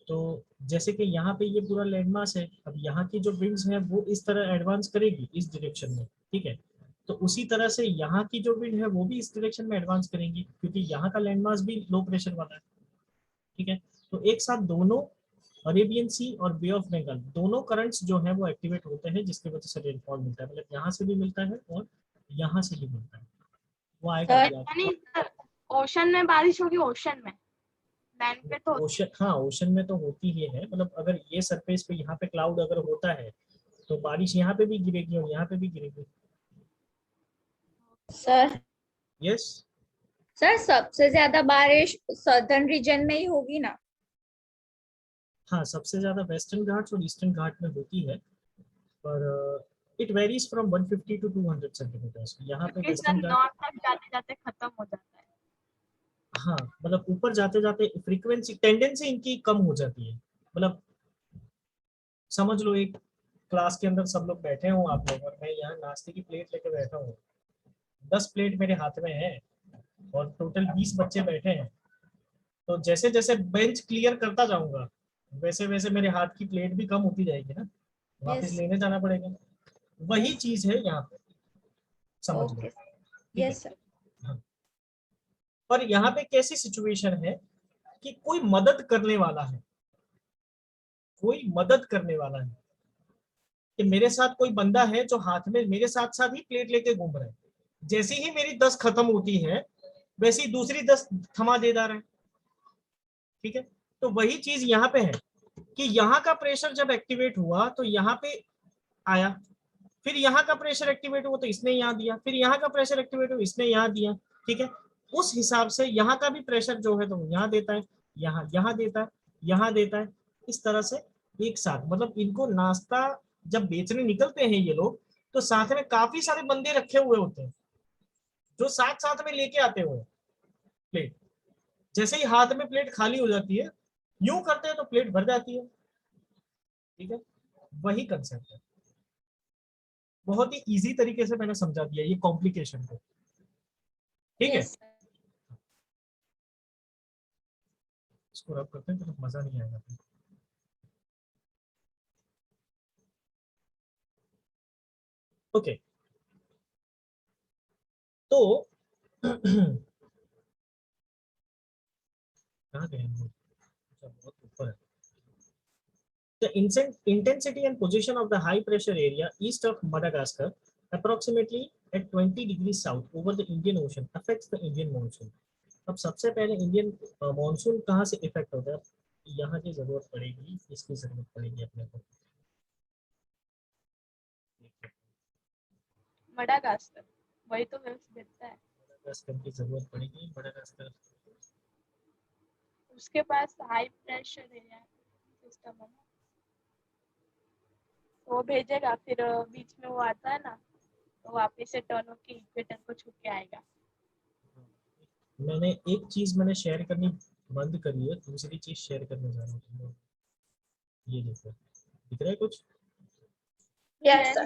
तो जैसे कि यहाँ पे ये पूरा लैंडमास है, अब यहाँ की जो विंड्स हैं वो इस तरह एडवांस करेगी इस डायरेक्शन में। ठीक है, तो उसी तरह से यहाँ की जो विंड है वो भी इस डायरेक्शन में एडवांस करेंगी क्योंकि यहाँ का लैंडमास भी लो प्रेशर वाला है। ठीक है, तो एक साथ दोनों अरेबियन सी और बे ऑफ बंगाल दोनों करंट्स जो है वो एक्टिवेट होते हैं, जिसकी वजह से रेनफॉल मिलता है, मतलब यहाँ से भी मिलता है और यहाँ से भी मिलता है। वो आएगा यानी ओशन में बारिश होगी, ओशन में, लैंड पे तो ओशन, हाँ ओशन में तो होती ही है, मतलब अगर ये सरफेस पे यहाँ पे क्लाउड अगर होता है तो बारिश यहाँ पे भी गिरेगी और यहाँ पे भी गिरेगी। सर यस सर सबसे ज्यादा बारिश सदर्न रीजन में ही होगी ना? हाँ, सबसे ज्यादा वेस्टर्न घाट्स और ईस्टर्न घाट में होती है, पर it varies from 150 to 200 centimetres. यहाँ पे क्योंकि सर वेस्टर्न घाट, नॉर्थ तक जाते जाते खत्म हो जाता है। हाँ मतलब ऊपर जाते जाते फ्रीक्वेंसी टेंडेंसी इनकी कम हो जाती है। मतलब समझ लो एक क्लास के अंदर सब लोग बैठे हों आप लोग, और मैं यहाँ नाश्ते की प्लेट लेके बैठा हूँ, 10 प्लेट मेरे हाथ में है और टोटल 20 बच्चे बैठे हैं, तो जैसे जैसे बेंच क्लियर करता जाऊंगा वैसे वैसे मेरे हाथ की प्लेट भी कम होती जाएगी ना, वापस Yes. लेने जाना पड़ेगा। वही चीज है यहाँ पे, समझ लो। Okay. ठीक है? Yes, sir. हाँ। पर यहाँ पे कैसी सिचुएशन है कि कोई मदद करने वाला है, कोई मदद करने वाला है कि मेरे साथ कोई बंदा है जो हाथ में मेरे साथ साथ ही प्लेट लेके घूम रहा है, जैसे ही मेरी 10 खत्म होती है वैसे ही दूसरी 10 थमा दे जा रहा है। ठीक है, तो वही चीज यहाँ पे है कि यहाँ का प्रेशर जब एक्टिवेट हुआ तो यहाँ पे आया, फिर यहाँ का प्रेशर एक्टिवेट हुआ तो इसने यहाँ दिया, फिर यहाँ का प्रेशर एक्टिवेट हुआ इसने यहाँ दिया। ठीक है, उस हिसाब से यहाँ का भी प्रेशर जो है तो यहाँ देता है, यहाँ देता है, यहाँ देता है, इस तरह से एक साथ। मतलब इनको नाश्ता जब बेचने निकलते हैं ये लोग तो साथ में काफी सारे बंदे रखे हुए होते हैं जो साथ साथ में लेके आते हुए प्लेट। जैसे ही हाथ में प्लेट खाली हो जाती है यूं करते हैं तो प्लेट भर जाती है। ठीक है, वही कंसेप्ट है, बहुत ही इजी तरीके से मैंने समझा दिया ये कॉम्प्लिकेशन को। ठीक है, Yes. इसको रब करते हैं तो मजा नहीं आएगा। ओके, तो कहाँ गए हम लोग? अच्छा, बहुत ऊपर है। The intensity and position of the high pressure area east of Madagascar, approximately at 20 degrees south over the Indian Ocean, affects the Indian monsoon. अब सबसे पहले इंडियन मॉनसून कहाँ से इफेक्ट होता है, यहाँ की जरूरत पड़ेगी, इसकी जरूरत पड़ेगी अपने को। मडागास्कर, वही तो वेव्स देता है, मडागास्कर की जरूरत पड़ेगी। मडागास्कर उसके पास हाई प्रेशर एरिया सिस्टम है ना, वो भेजेगा, फिर बीच में वो आता है ना तो वापस से टर्न होके इक्वेटर को छू के आएगा। मैंने एक चीज मैंने शेयर करनी बंद करी है, दूसरी चीज शेयर करने जा रहा हूँ। ये देखो, दिख रहा है कुछ? Yes, sir.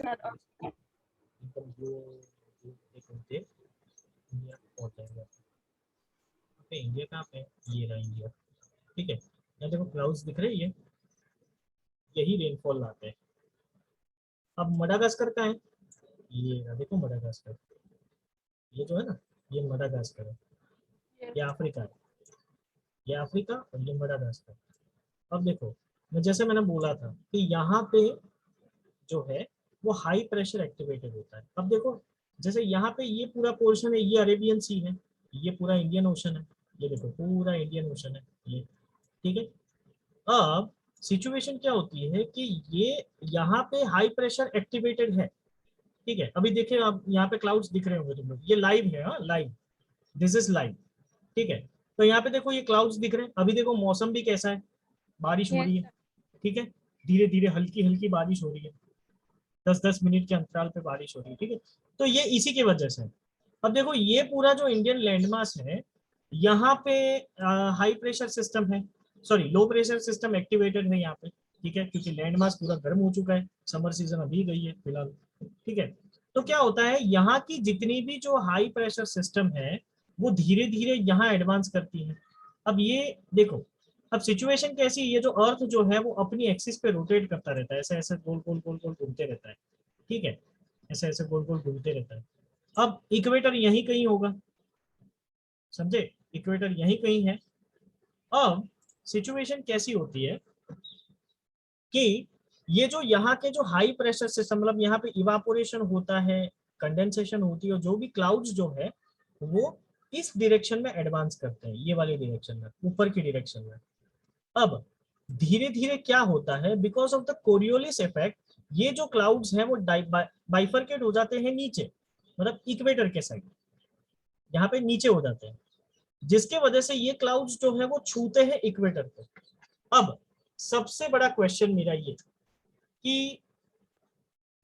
एकदम ये एक मिनट, इंडिया पहुंच जाएगा। ओके, इंडिया कहाँ पे? ये रहा इंडिया। ठीक है, यहाँ देखो क्लाउड्स दिख रहे हैं, यही रेनफॉल लाते हैं। अब मडागास्कर का है, ये रहा, देखो मडागास्कर, ये जो है ना ये मडागास्कर है, ये अफ्रीका है, ये अफ्रीका और ये मडागास्कर। अब देखो, जैसे मैंने बोला था कि यहाँ पे जो है वो हाई प्रेशर एक्टिवेटेड होता है। अब देखो, जैसे यहाँ पे ये पूरा पोर्शन है, ये अरेबियन सी है, ये पूरा इंडियन ओशन है, ये देखो पूरा इंडियन ओशन है ये, ठीक है। अब सिचुएशन क्या होती है कि ये यहाँ पे हाई प्रेशर एक्टिवेटेड है, ठीक है। अभी देखिए आप यहाँ पे क्लाउड्स दिख रहे होंगे तुम लोग, ये लाइव है, हाँ लाइव, दिस इज लाइव, ठीक है। तो यहाँ पे देखो ये क्लाउड्स दिख रहे हैं। अभी देखो मौसम भी कैसा है, बारिश हो रही है, ठीक है, धीरे धीरे हल्की हल्की बारिश हो रही है, 10-10 मिनट के अंतराल पे बारिश हो रही है, ठीक है। तो ये इसी की वजह से है। अब देखो ये पूरा जो इंडियन लैंडमास है, यहाँ पे हाई प्रेशर सिस्टम है, सॉरी लो प्रेशर सिस्टम एक्टिवेटेड है यहाँ पे, ठीक है, क्योंकि लैंडमास पूरा गर्म हो चुका है, समर सीजन अभी गई है फिलहाल, ठीक है। तो क्या होता है, यहाँ की जितनी भी जो हाई प्रेशर सिस्टम है वो धीरे धीरे यहाँ एडवांस करती है। अब ये देखो, अब सिचुएशन कैसी है, ये जो अर्थ जो है वो अपनी एक्सिस पे रोटेट करता रहता है, ऐसे ऐसे गोल गोल गोल गोल घूमते रहता है, ठीक है, ऐसे ऐसे गोल गोल घूमते रहता है। अब इक्वेटर यहीं कहीं होगा, समझे, इक्वेटर यहीं कहीं है। अब सिचुएशन कैसी होती है कि ये जो यहाँ के जो हाई प्रेशर सिस्टम, मतलब यहाँ पे इवापोरेशन होता है, कंडेंसेशन होती है, और जो भी क्लाउड्स जो है वो इस डायरेक्शन में एडवांस करते हैं, ये वाली डायरेक्शन में, ऊपर की डायरेक्शन में। अब धीरे धीरे क्या होता है, because of the Coriolis effect, ये जो क्लाउड्स हैं वो बाइफरकेट हो जाते हैं नीचे, मतलब इक्वेटर के साइड, यहाँ पे नीचे हो जाते हैं, जिसके वजह से ये क्लाउड्स जो है वो छूते हैं इक्वेटर को। अब सबसे बड़ा क्वेश्चन मेरा ये कि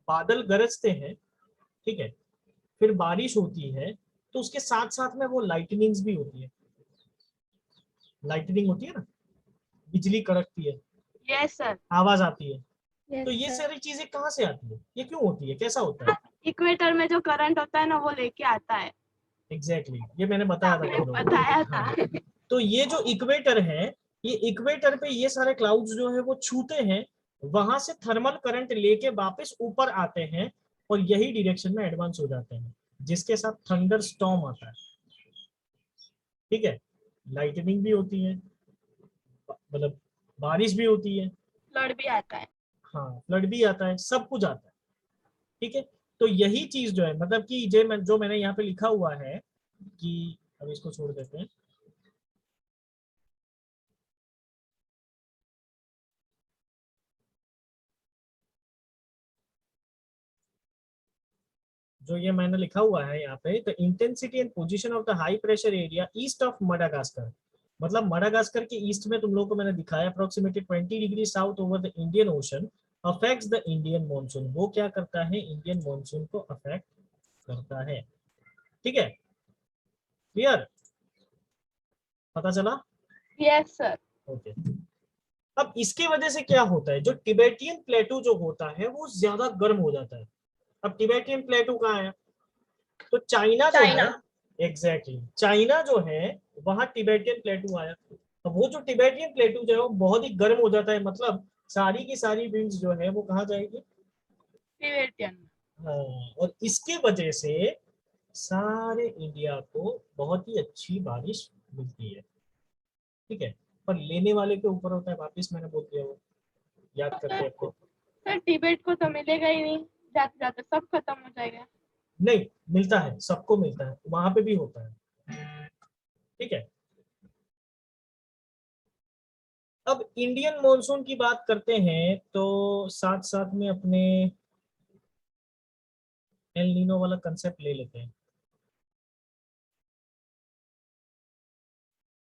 बादल गरजते हैं, ठीक है, फिर बारिश होती है, तो उसके साथ साथ में वो लाइटनिंग्स भी होती है, लाइटनिंग होती है ना, बिजली कड़कती है, यस सर। आवाज आती है, Yes, तो ये sir. सारी चीजें कहाँ से आती है, ये क्यों होती है, कैसा होता है? इक्वेटर में जो करंट होता है ना वो लेके आता है। एग्जैक्टली ये मैंने बताया था तुम लोगों को। बताया था। हाँ। तो ये जो इक्वेटर है, ये इक्वेटर पे ये सारे क्लाउड्स जो है वो छूते हैं, वहां से थर्मल करंट लेके वापस ऊपर आते हैं और यही डायरेक्शन में एडवांस हो जाते हैं, जिसके साथ थंडर स्टॉर्म आता है, ठीक है, लाइटनिंग भी होती है, मतलब बारिश भी होती है, फ्लड भी आता है। हाँ फ्लड भी आता है, सब कुछ आता है, ठीक है। तो यही चीज जो है, मतलब कि जो मैंने यहाँ पे लिखा हुआ है कि, अब इसको छोड़ देते हैं, जो ये मैंने लिखा हुआ है यहाँ पे, the intensity and position of the high pressure area east of Madagascar, मतलब मडागास्कर के ईस्ट में तुम लोग को मैंने दिखाया approximately 20 degree south over the Indian ocean affects the Indian monsoon. वो क्या करता है, इंडियन मॉनसून को अफेक्ट करता है, ठीक है, क्लियर, पता चला? Yes sir. ओके। अब इसके वजह से क्या होता है, जो टिबेटियन प्लेटू जो होता है वो ज्यादा गर्म हो जाता है। अब टिबेटियन प्लेटू कहाँ है, तो चाइना जो है, एग्जैक्टली चाइना जो है वहां टिबेटियन प्लेटू आया। तो वो जो टिबेटियन प्लेटू जो है वो बहुत ही गर्म हो जाता है, मतलब सारी की सारी विंड्स जो है वो कहाँ जाएगी, टिबेटियन। हाँ, और इसके वजह से सारे इंडिया को बहुत ही अच्छी बारिश मिलती है, ठीक है, पर लेने वाले के ऊपर होता है, वापिस मैंने बोल दिया वो, याद करते आपको। सर टिबेट को तो मिलेगा ही नहीं, जाते जाते सब खत्म हो जाएगा। नहीं मिलता है, सबको मिलता है, वहां पे भी होता है, ठीक है। अब इंडियन मॉनसून की बात करते हैं तो साथ साथ में अपने एल नीनो वाला कंसेप्ट ले लेते हैं,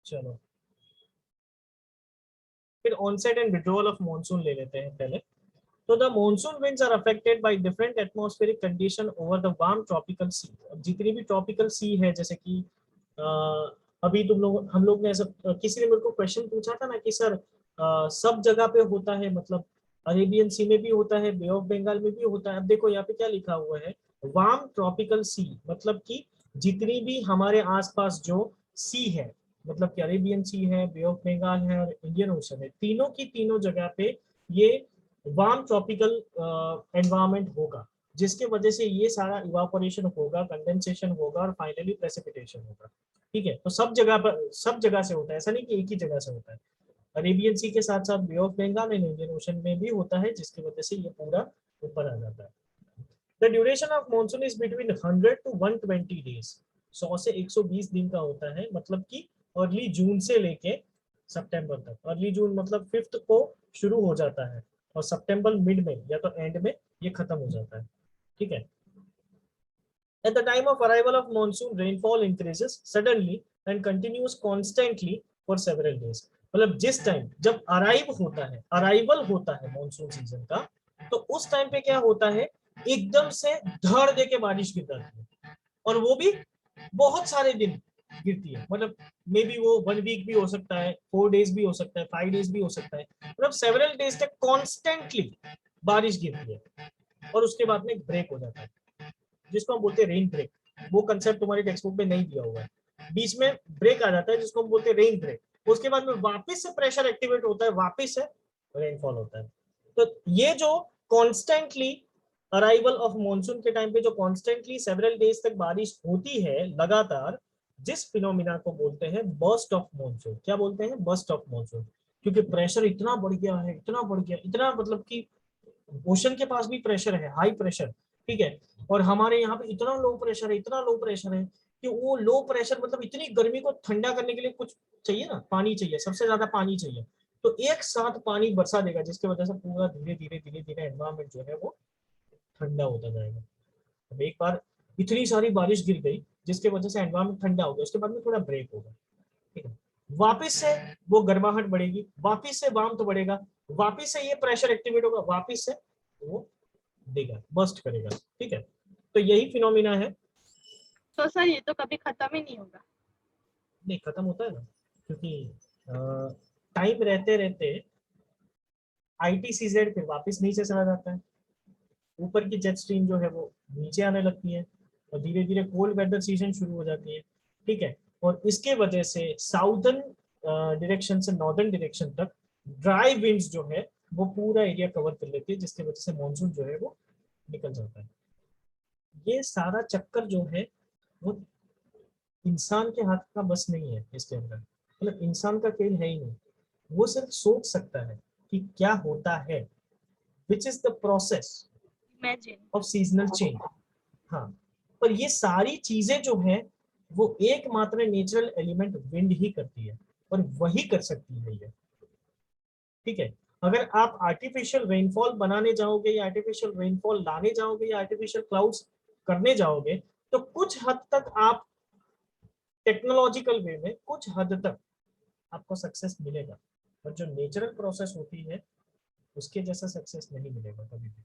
चलो फिर onset and withdrawal of monsoon ले लेते हैं पहले। तो the monsoon winds are affected by different atmospheric condition over the warm tropical sea. अब जितनी भी ट्रॉपिकल सी है, जैसे कि अभी हम लोग ने ऐसा, किसी ने मेरे को क्वेश्चन पूछा था ना कि सर सब जगह पे होता है, मतलब अरेबियन सी में भी होता है, बे ऑफ बंगाल में भी होता है। अब देखो यहाँ पे क्या लिखा हुआ है, वार्म ट्रॉपिकल सी, मतलब कि जितनी भी हमारे आसपास जो सी है, मतलब कि अरेबियन सी है, बे ऑफ बंगाल है और इंडियन ओशन है, तीनों की तीनों जगह पे ये वार्म ट्रॉपिकल एनवायरनमेंट होगा, जिसके वजह से ये सारा इवापोरेशन होगा, कंडेंसेशन होगा और फाइनली प्रेसिपिटेशन होगा, ठीक है। तो सब जगह से होता है, ऐसा नहीं कि एक ही जगह से होता है। अरेबियन सी के साथ साथ Bay of Bengal and Indian Ocean में भी होता है, जिसकी वजह से ये पूरा ऊपर आ जाता है। The duration of monsoon is between 100 to 120 days, 100 से 120 दिन का होता है, मतलब कि अर्ली जून से लेके सितंबर तक। अर्ली जून मतलब 5th को शुरू हो जाता है और सितंबर मिड में या तो एंड में ये खत्म हो जाता है, ठीक है। At the time of arrival of monsoon, rainfall increases suddenly and continues constantly for several days. मतलब जिस टाइम जब अराइवल होता है मॉनसून सीजन का, तो उस टाइम पे क्या होता है, एकदम से धड़ दे के बारिश गिर जाती है, और वो भी बहुत सारे दिन गिरती है। मतलब मे बी वो 1 वीक भी हो सकता है, 4 डेज भी हो सकता है, 5 डेज भी हो सकता है, मतलब सेवरल डेज तक कॉन्स्टेंटली बारिश गिरती है, और उसके बाद में ब्रेक हो जाता है, जिसको हम बोलते हैं रेन ब्रेक। वो कंसेप्ट तुम्हारे टेक्स्ट बुक में नहीं दिया हुआ है, बीच में ब्रेक आ जाता है जिसको हम बोलते हैं रेन ब्रेक। उसके बाद में वापस से प्रेशर एक्टिवेट होता है, वापस से रेनफॉल होता है। तो ये जो कॉन्स्टेंटली अराइवल ऑफ मॉनसून के टाइम पे जो कॉन्स्टेंटली सेवरल डेज तक बारिश होती है लगातार, जिस फिनोमिना को बोलते हैं बर्स्ट ऑफ मॉनसून। क्या बोलते हैं? Burst of monsoon. क्योंकि प्रेशर इतना बढ़ गया है, इतना बढ़ गया, इतना मतलब कि ओशन के पास भी प्रेशर है, हाई प्रेशर, ठीक है, और हमारे यहाँ पे इतना लो प्रेशर है, इतना लो प्रेशर है कि वो लो प्रेशर मतलब इतनी गर्मी को ठंडा करने के लिए कुछ चाहिए ना, पानी चाहिए, सबसे ज्यादा पानी चाहिए। तो एक साथ पानी बरसा देगा, जिसकी वजह से पूरा धीरे धीरे एनवायरमेंट जो है वो ठंडा होता जाएगा। अब एक बार इतनी सारी बारिश गिर गई जिसकी वजह से एनवायरमेंट ठंडा हो गया, उसके बाद में थोड़ा ब्रेक होगा, ठीक है, वापिस से वो गर्माहट बढ़ेगी, वापिस से वार्मथ बढ़ेगा, वापिस से ये प्रेशर एक्टिवेट होगा, वापिस से वो देगा, बर्स्ट करेगा, ठीक है। तो यही फिनोमिना है। तो सर ये तो कभी खत्म ही नहीं होगा। नहीं, खत्म होता है ना, क्योंकि टाइम रहते रहते ITCZ फिर वापस नीचे चला जाता है, ऊपर की जेट स्ट्रीम जो है वो नीचे आने लगती है, और धीरे धीरे कोल्ड वेदर सीजन शुरू हो जाती है, ठीक है। और इसके वजह से साउदर्न डायरेक्शन से नॉर्दर्न डायरेक्शन तक ड्राई विंड्स जो है वो पूरा एरिया कवर कर लेती है, जिसकी वजह से मॉनसून जो है वो निकल जाता है। ये सारा चक्कर जो है वो इंसान के हाथ का बस नहीं है, इसके अंदर मतलब इंसान का खेल है ही नहीं। वो सिर्फ सोच सकता है कि क्या होता है, which is the process of seasonal change. हाँ, पर ये सारी चीजें जो है वो एकमात्र नेचुरल एलिमेंट विंड ही करती है, और वही कर सकती है ये, ठीक है। अगर आप आर्टिफिशियल रेनफॉल बनाने जाओगे, या आर्टिफिशियल रेनफॉल लाने जाओगे, या आर्टिफिशियल क्लाउड्स करने जाओगे, तो कुछ हद तक आप टेक्नोलॉजिकल वे में कुछ हद तक आपको सक्सेस मिलेगा, और जो नेचुरल प्रोसेस होती है उसके जैसा सक्सेस नहीं मिलेगा कभी भी।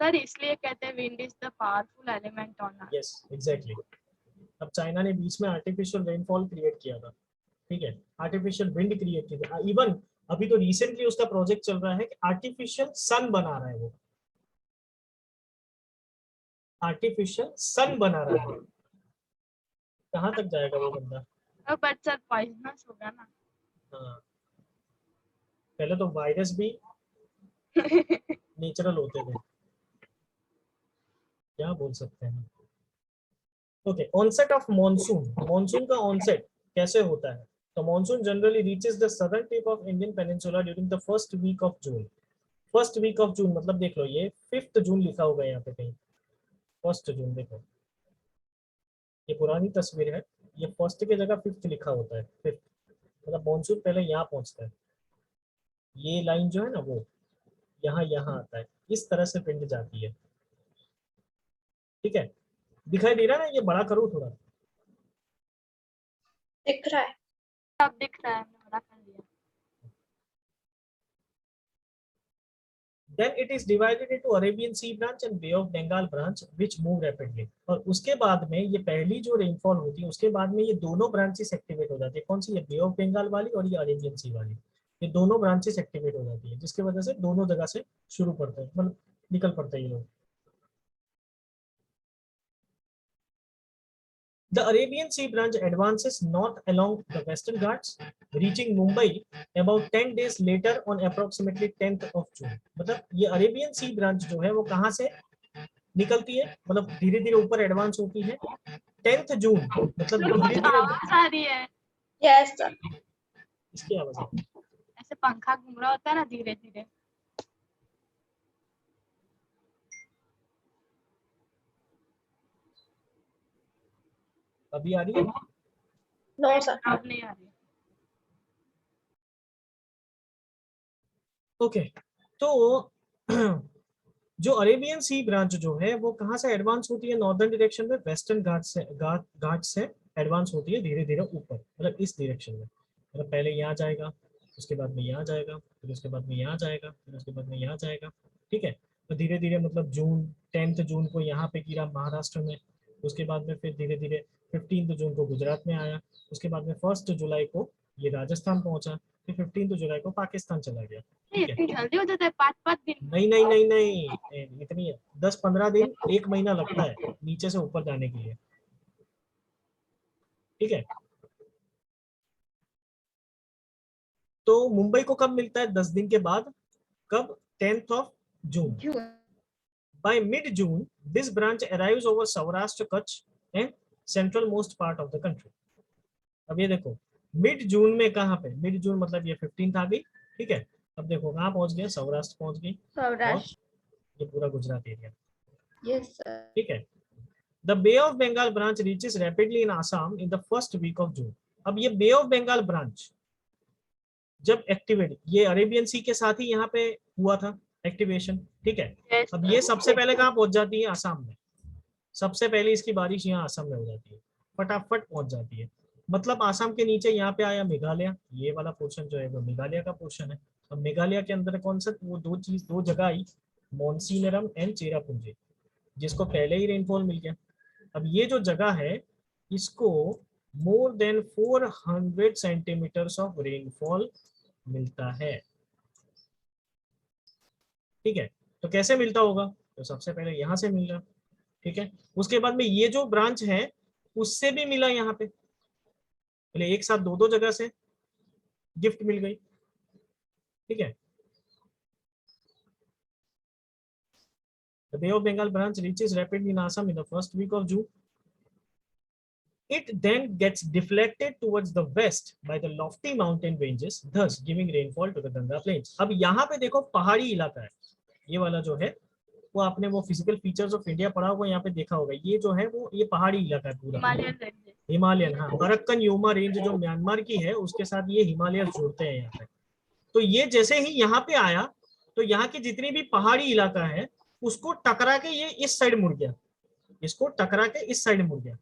सर इसलिए कहते हैं wind is the powerful element on earth. Yes, exactly. अब चाइना ने बीच में आर्टिफिशियल रेनफॉल क्रिएट किया था, ठीक है, आर्टिफिशियल विंड क्रिएट किया था। इवन अभी तो रिसेंटली उसका प्रोजेक्ट चल रहा है कि आर्टिफिशियल सन बना रहा है, वो आर्टिफिशियल सन बना रहा है। कहाँ तक जाएगा वो बंदा? बट सर पॉइजनस होगा ना। हाँ, पहले तो वायरस भी नेचुरल होते थे, क्या बोल सकते हैं। Okay, onset of monsoon. Monsoon का ऑनसेट कैसे होता है? तो monsoon generally reaches the southern tip of Indian peninsula during the first week of June. First week of June मतलब देख लो, ये 5 जून लिखा होगा यहाँ पे कहीं, 1 जून। देखो ये पुरानी तस्वीर है, ये फर्स्ट की जगह 5 लिखा होता है, 5 मतलब मॉनसून पहले यहाँ पहुंचता है। ये लाइन जो है ना वो यहाँ आता है, इस तरह से पिंड जाती है, ठीक है। दिखाई दे रहा है ना? ये बड़ा करो थोड़ा, दिख रहा है। अब दिख रहा है, मैंने बड़ा कर लिया। Then it is divided into Arabian Sea branch and Bay of Bengal branch which move rapidly। और उसके बाद में ये पहली जो रेनफॉल होती है उसके बाद में ये दोनों ब्रांचेस एक्टिवेट हो जाती है। कौन सी? ये बे ऑफ बंगाल वाली और ये अरेबियन सी वाली, ये दोनों ब्रांचेस एक्टिवेट हो जाती है, जिसकी वजह से दोनों जगह से शुरू पड़ते हैं, मतलब निकल पड़ते हैं ये लोग। The Arabian Sea branch advances north along the Western Ghats, reaching Mumbai about 10 days later on approximately 10th of June। मतलब ये अरेबियन सी ब्रांच जो है वो कहाँ से निकलती है, मतलब धीरे धीरे ऊपर एडवांस होती है 10th जून, मतलब धीरे धीरे। आवाज आ रही है। Yes sir. इसकी आवाज है? ऐसे जैसे पंखा घूम रहा होता है ना धीरे धीरे। अभी आ रही है? No sir. अब नहीं आ रही। ओके, तो जो अरेबियन सी ब्रांच जो है वो कहाँ से एडवांस होती है? नॉर्दर्न डायरेक्शन में, वेस्टर्न घाट से एडवांस होती है धीरे धीरे ऊपर, मतलब इस डायरेक्शन में। मतलब पहले यहाँ जाएगा, उसके बाद में यहाँ जाएगा, फिर उसके बाद में यहाँ जाएगा, फिर उसके बाद में यहाँ जाएगा। ठीक है, तो धीरे धीरे मतलब जून 10 जून को यहाँ पे गिरा महाराष्ट्र में, उसके बाद में फिर धीरे धीरे 15 जून को गुजरात में आया, उसके बाद में 1 जुलाई को ये राजस्थान पहुंचा, फिर 15 जुलाई को पाकिस्तान चला गया। ठीक है, इतनी जल्दी हो जाता है 5-5 दिन? नहीं नहीं नहीं नहीं, इतनी 10-15 दिन, 1 महीना लगता है नीचे से ऊपर जाने के लिए। ठीक है, तो मुंबई को कब मिलता है? 10 दिन के बाद। कब? 10th June. By mid-June, this branch arrives over Saurashtra, Kutch and central most part of the country. अब ये देखो मिड जून में कहाँ पे? मिड जून मतलब ये 15th आ गई। ठीक है, अब देखो कहाँ पहुंच गया? सौराष्ट्र पहुंच गई, सौराष्ट्र। ये पूरा गुजरात एरिया। Yes sir. ठीक है, the bay of Bengal branch reaches rapidly in Assam in the first week of June. अब ये बे ऑफ बंगाल ब्रांच जब एक्टिवेट, ये अरेबियन सी के साथ ही यहाँ पे हुआ था एक्टिवेशन। ठीक है, अब ये सबसे पहले कहाँ पहुंच जाती है? आसाम में। सबसे पहले इसकी बारिश यहाँ आसाम में हो जाती है, फटाफट पहुंच जाती है। मतलब आसाम के नीचे यहाँ पे आया मेघालय, ये वाला पोर्शन जो है वो मेघालय का पोर्शन है। अब मेघालय के अंदर कौन सा? वो दो जगह आई, मोनसीनरम एंड चेरापूंजी, जिसको पहले ही रेनफॉल मिल गया। अब ये जो जगह है इसको more than 400 centimetres of rainfall मिलता है। ठीक है, तो कैसे मिलता होगा? तो सबसे पहले यहाँ से मिल रहा। ठीक है, उसके बाद में ये जो ब्रांच है उससे भी मिला, यहाँ पे पहले एक साथ दो जगह से गिफ्ट मिल गई। ठीक है, The Bay of Bengal branch reaches rapidly in Assam in the first week of June. It then gets deflected towards the west by the lofty mountain ranges, thus giving rainfall to the Ganga plains. अब यहाँ पे देखो पहाड़ी इलाका है, ये वाला जो है वो आपने वो फिजिकल फीचर्स ऑफ इंडिया पढ़ा होगा, यहाँ पे देखा होगा। ये जो है वो ये पहाड़ी इलाका है पूरा, हिमालयन। हाँ, अरक्कन योमा रेंज जो म्यांमार की है उसके साथ ये हिमालय जोड़ते हैं यहाँ पे। तो ये जैसे ही यहाँ पे आया तो यहाँ की जितनी भी पहाड़ी इलाका है उसको टकरा के ये इस साइड मुड़ गया, इसको टकरा के इस साइड मुड़ गया,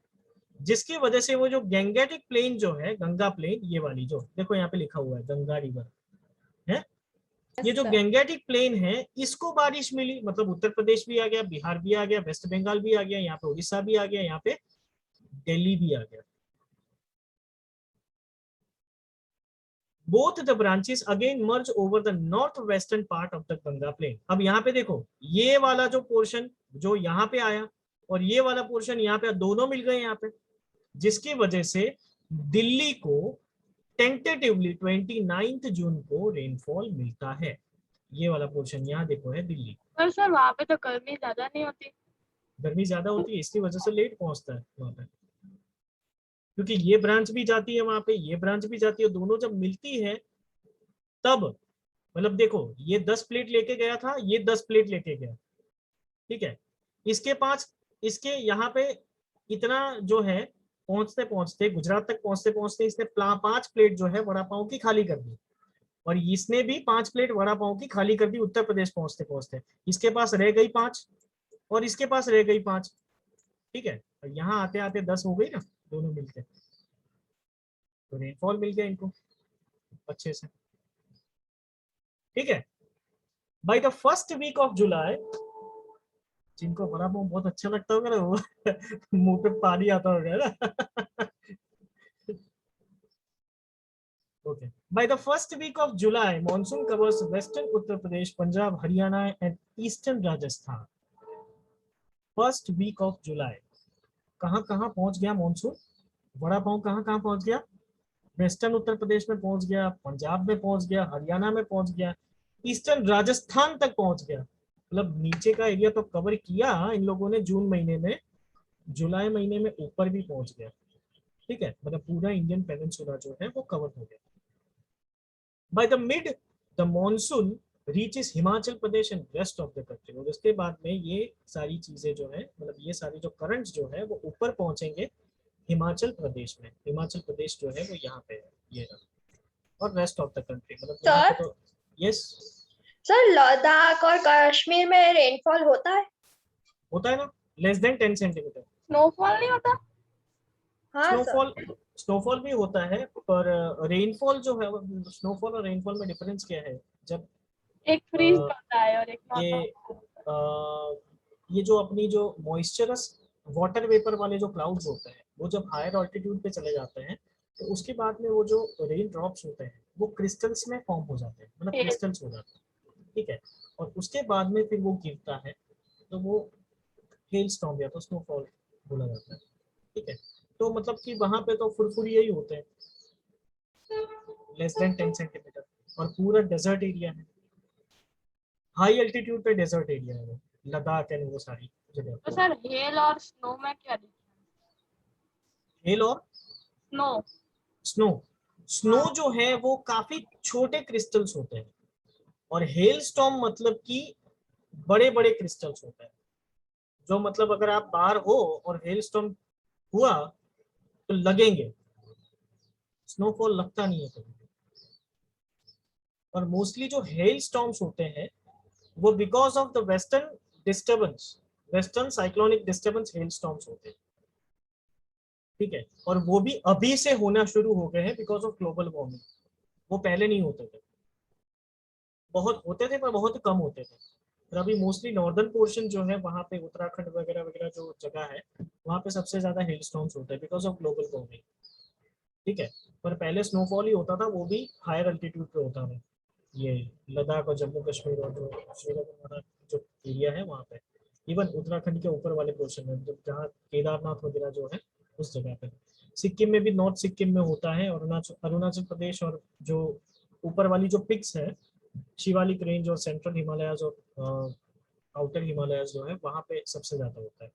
जिसकी वजह से वो जो गंगेटिक प्लेन जो है, गंगा प्लेन, ये वाली जो देखो यहाँ पे लिखा हुआ है गंगा रिवर है, ये जो गंगेटिक प्लेन है इसको बारिश मिली। मतलब उत्तर प्रदेश भी आ गया, बिहार भी आ गया, वेस्ट बंगाल भी आ गया, यहाँ पे उड़ीसा भी आ गया, यहाँ पे दिल्ली भी आ गया। Both the branches again merge over the northwestern part of the Ganga plain. अब यहाँ पे देखो ये वाला जो पोर्शन जो यहाँ पे आया और ये वाला पोर्शन यहाँ पे, दोनों मिल गए यहाँ पे, जिसकी वजह से दिल्ली को टेंटेटिवली 29 जून को रेनफॉल मिलता है। ये वाला पोर्शन यहाँ देखो है दिल्ली। पर सर वहाँ पे तो गर्मी ज्यादा नहीं होती? गर्मी ज्यादा होती है, इसकी वजह से लेट पहुंचता है वहाँ पे, क्योंकि ये ब्रांच भी जाती है वहां पे, ये ब्रांच भी जाती है, दोनों जब मिलती है तब, मतलब देखो ये 10 प्लेट लेके गया था, ये 10 प्लेट लेके गया। ठीक है, इसके यहाँ पे इतना जो है पहुंचते पहुंचते गुजरात तक पहुंचते पहुंचते इसने 5 प्लेट जो है वड़ा पाव की खाली कर दी, और इसने भी 5 प्लेट वड़ा पाव की खाली कर दी उत्तर प्रदेश पहुंचते पहुंचते। इसके पास रह गई 5 और इसके पास रह गई 5। ठीक है, और यहाँ आते आते 10 हो गई ना दोनों मिलके, तो रेनफॉल मिल गया इनको अच्छे से। ठीक है, by the first week of July, जिनको बड़ा बहुत अच्छा लगता होगा ना वो मुंह पे पानी आता होगा ना। Okay, by the first week of July monsoon covers western Uttar Pradesh, Punjab, Haryana and eastern Rajasthan. First week of July कहाँ पहुंच गया मॉनसून? बड़ा पाँव कहाँ पहुंच गया? वेस्टर्न उत्तर प्रदेश में पहुंच गया, पंजाब में पहुंच गया, हरियाणा में पहुंच गया, ईस्टर्न राजस्थान तक पहुंच गया। मतलब नीचे का एरिया तो कवर किया इन लोगों ने जून महीने में, जुलाई महीने में ऊपर भी पहुंच गया। ठीक है, मतलब पूरा इंडियन पेनिनसुला जो है वो कवर हो गया। By the mid the monsoon reaches Himachal Pradesh and rest of the country. और इसके बाद में ये सारी चीजें जो है, मतलब ये सारी जो करंट्स जो है वो ऊपर पहुंचेंगे हिमाचल प्रदेश में। हिमाचल प्रदेश जो है वो यहाँ पे है, ये रहा। और रेस्ट ऑफ द कंट्री मतलब यहाँ पे तो यस सर लद्दाख और कश्मीर में रेनफॉल होता है? होता है ना, लेस देन 10 सेंटीमीटर। स्नोफॉल नहीं होता? हाँ सर। स्नोफॉल भी होता है, पर रेनफॉल जो है, स्नोफॉल और रेनफॉल में डिफरेंस क्या है? जब एक फ्रीज होता है और एक ये जो अपनी जो मॉइस्चरस वाटर वेपर वाले जो क्लाउड्स होते हैं वो जब हायर ऑल्टीट्यूड पे चले जाते हैं तो उसके बाद में वो जो रेन ड्रॉप्स होते हैं वो क्रिस्टल्स में फॉर्म हो जाते हैं, मतलब क्रिस्टल्स हो जाते हैं, ठीक है। और उसके बाद में फिर वो गिरता है तो वो हेल स्टॉर्म या तो स्नोफॉल बोला जाता है, ठीक है। तो मतलब कि वहां पे तो फुरफुरिया ही होते हैं, लेस देन 10 सेंटीमीटर, और पूरा डेजर्ट एरिया है, हाई एल्टीट्यूड पे डेजर्ट एरिया है वो, लद्दाख एंड वो सारी जगह। तो सर हेल और स्नो में क्या डिफरेंस? हेल और स्नो स्नो जो है वो काफी छोटे क्रिस्टल्स होते हैं, और हेल स्टॉर्म मतलब कि बड़े बड़े क्रिस्टल्स होते हैं, जो मतलब अगर आप बाहर हो और हेल स्टॉर्म हुआ तो लगेंगे, स्नोफॉल लगता नहीं है कभी। और मोस्टली जो हेल स्टॉर्म्स होते हैं वो because of the western disturbance, western cyclonic disturbance hello storms होते हैं, ठीक है। और वो भी अभी से होना शुरू हो गए हैं बिकॉज ऑफ ग्लोबल वार्मिंग, वो पहले नहीं होते थे, बहुत होते थे पर बहुत कम होते थे। और अभी मोस्टली नॉर्दर्न पोर्शन जो है वहाँ पे उत्तराखंड वगैरह वगैरह जो जगह है वहाँ पे सबसे ज्यादा हेल स्टॉर्म्स होते हैं बिकॉज ऑफ ग्लोबल वार्मिंग, ठीक है। पर पहले स्नोफॉल ही होता था, वो भी हायर अल्टीट्यूड पे होता था, ये लद्दाख और जम्मू कश्मीर और जो श्रीनगर वाला जो एरिया है वहाँ पे, इवन उत्तराखंड के ऊपर वाले पोर्शन में जहाँ केदारनाथ वगैरह जो है उस जगह पे। सिक्किम में भी, नॉर्थ सिक्किम में होता है, अरुणाचल प्रदेश और जो ऊपर वाली जो पिक्स है शिवालिक रेंज और सेंट्रल हिमालयाज और आउटर हिमालयाज जो है वहाँ पे सबसे ज्यादा होता है।